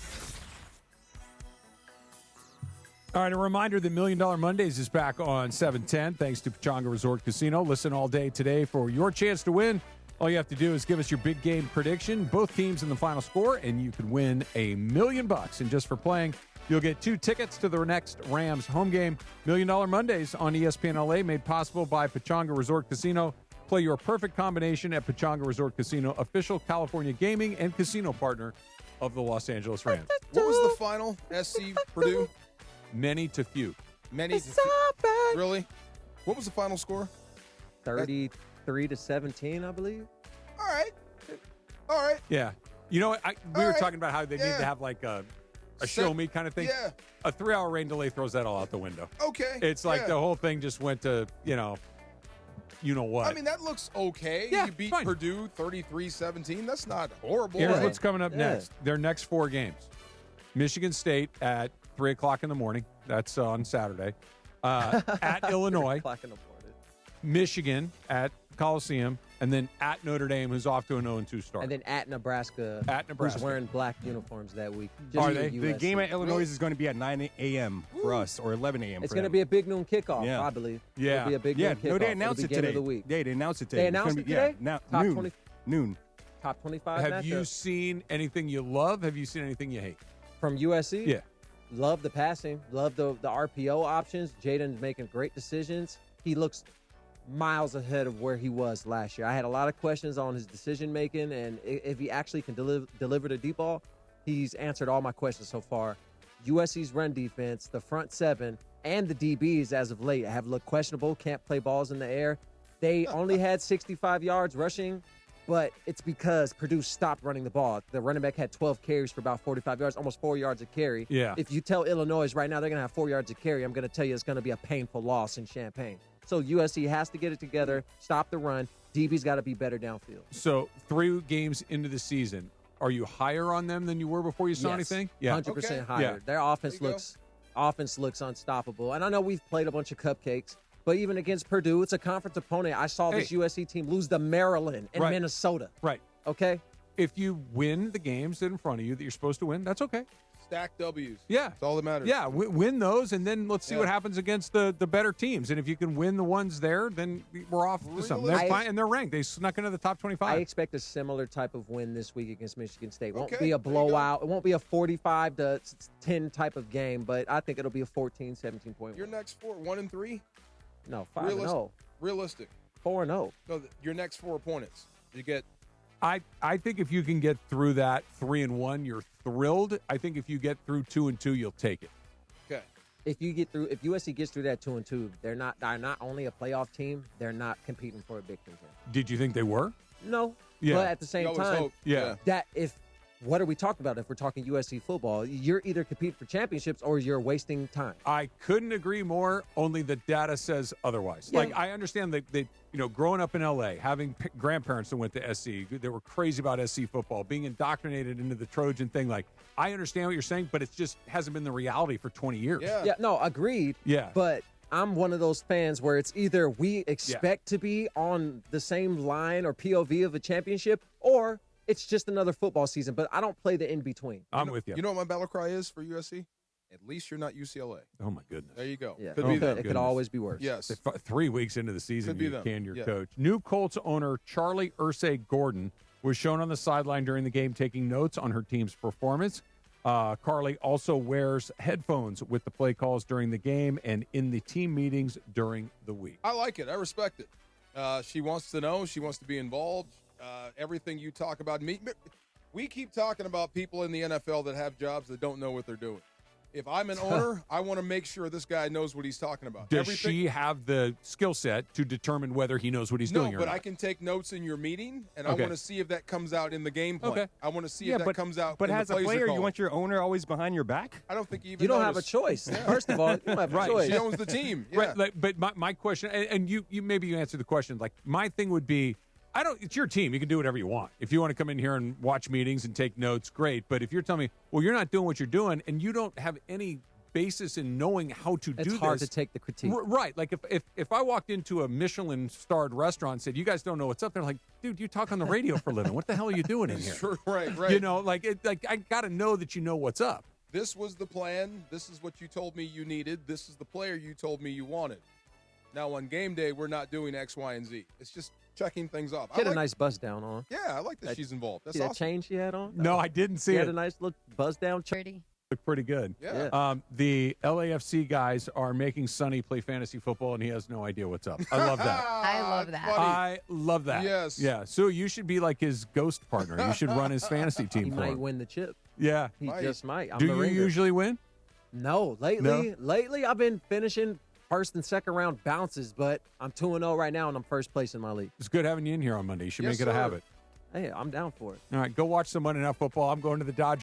All right, a reminder that $1 Million Mondays is back on 7/10 thanks to Pechanga Resort Casino. Listen all day today for your chance to win. All you have to do is give us your big game prediction, both teams in the final score, and you can win $1 million. And just for playing, you'll get 2 tickets to the next Rams home game. $1 Million Mondays on ESPN LA, made possible by Pechanga Resort Casino. Play your perfect combination at Pechanga Resort Casino, official California gaming and casino partner of the Los Angeles Rams. What was the final? SC Purdue? Many to few. Many to few. Really? What was the final score? 33-17, I believe. All right. Yeah. You know what? We were talking about how they need to have like a show me kind of thing. Yeah. A 3-hour rain delay throws that all out the window. Okay. It's like the whole thing just went to, you know what. I mean, that looks okay. Yeah, you beat fine. Purdue 33-17. That's not horrible. Here's what's coming up next. Their next 4 games. Michigan State at 3 o'clock in the morning. That's on Saturday. At Illinois. 3 o'clock in the morning. Michigan at Coliseum. And then at Notre Dame, who's off to an 0-2 start. And then at Nebraska. At Nebraska. Who's wearing black uniforms that week. Are they? The game at Illinois is going to be at 9 a.m. for us, or 11 a.m. It's for going to them. be a big noon kickoff, Yeah. I believe. Yeah. It'll be a big noon kickoff. No, they announced it It'll be game today. of the week. They announced it today. They It's gonna announced be- it today? Yeah, Top noon. 20 Noon. Top 25 Have you matchup. seen anything you love? Have you seen anything you hate? From USC? Yeah. Love the passing. Love the RPO options. Jaden's making great decisions. He looks miles ahead of where he was last year. I had a lot of questions on his decision making, and if he actually can deliver the deep ball, he's answered all my questions so far. USC's run defense, the front 7, and the DBs as of late have looked questionable, can't play balls in the air. They only had 65 yards rushing, but it's because Purdue stopped running the ball. The running back had 12 carries for about 45 yards, almost 4 yards a carry. Yeah. If you tell Illinois right now they're going to have 4 yards a carry, I'm going to tell you it's going to be a painful loss in Champaign. So USC has to get it together, stop the run. DB's got to be better downfield. So 3 games into the season, are you higher on them than you were before you saw anything? 100% higher. Yeah. Their offense looks unstoppable. And I know we've played a bunch of cupcakes, but even against Purdue, it's a conference opponent. I saw this USC team lose to Maryland and Minnesota. Right. Okay? If you win the games that are in front of you that you're supposed to win, that's okay. Stack W's. Yeah. That's all that matters. Yeah, win those, and then let's see what happens against the better teams. And if you can win the ones there, then we're off to something. They're fine, and they're ranked. They snuck into the top 25. I expect a similar type of win this week against Michigan State. Won't be a blowout. It won't be a 45-10 type of game, but I think it'll be a 14, 17-point win. Your next 4, 1-3? No, 5-0. Realistic. 4-0. No, your next 4 opponents. You get. I think if you can get through that 3-1, you're thrilled. I think if you get through 2-2, you'll take it. Okay. If USC gets through that 2-2, they're not only a playoff team, they're not competing for a Big Ten championship. Did you think they were? No. Yeah. But at the same time, what are we talking about if we're talking USC football? You're either competing for championships or you're wasting time. I couldn't agree more, only the data says otherwise. Yeah. Like, I understand that growing up in L.A., having grandparents that went to SC, they were crazy about SC football, being indoctrinated into the Trojan thing. Like, I understand what you're saying, but it just hasn't been the reality for 20 years. Yeah, no, agreed. Yeah. But I'm one of those fans where it's either we expect to be on the same line or POV of a championship, or it's just another football season, but I don't play the in-between. I'm with you. You know what my battle cry is for USC? At least you're not UCLA. Oh, my goodness. There you go. Yeah. Could be them. It could always be worse. Yes. 3 weeks into the season, Could be you them. can your Yeah. coach. New Colts owner Charlie Irsay Gordon was shown on the sideline during the game taking notes on her team's performance. Carly also wears headphones with the play calls during the game and in the team meetings during the week. I like it. I respect it. She wants to know. She wants to be involved. Everything you talk about. We keep talking about people in the NFL that have jobs that don't know what they're doing. If I'm an owner, I want to make sure this guy knows what he's talking about. Does she have the skill set to determine whether he knows what he's doing or but not? I can take notes in your meeting, and Okay. I want to see if that comes out in the game plan. Okay. I want to see if that comes out But in as the a plays player, are you called. want your owner always behind your back? I don't think you even You don't have a notice. choice. Yeah. First of all, you don't have a choice. She owns the team. Yeah. Right, like, but my question, and you maybe you answered the question. Like, my thing would be, it's your team. You can do whatever you want. If you want to come in here and watch meetings and take notes, great. But if you're telling me, well, you're not doing what you're doing, and you don't have any basis in knowing how to do this. It's hard to take the critique. Right. Like, if I walked into a Michelin-starred restaurant and said, you guys don't know what's up, they're like, dude, you talk on the radio for a living. What the hell are you doing in here? Sure, right. You know, I got to know that you know what's up. This was the plan. This is what you told me you needed. This is the player you told me you wanted. Now, on game day, we're not doing X, Y, and Z. It's just checking things off. She had a nice buzz down on. Yeah, I like that she's involved. That's See that awesome. chain she had on? No, I didn't see She it. had a nice little buzz down. Pretty. Look pretty good. Yeah. The LAFC guys are making Sonny play fantasy football, and he has no idea what's up. I love that. I love that. I love that. Yes. Yeah. So you should be like his ghost partner. You should run his fantasy team He for might him. win the chip. Yeah. He just might. I'm Do the you ringer. usually win? No, lately I've been finishing first and second round bounces, but I'm 2-0 right now, and I'm first place in my league. It's good having you in here on Monday. You should Yes, make it a sir. habit. Hey, I'm down for it. All right, go watch some Monday Night Football. I'm going to the Dodgers.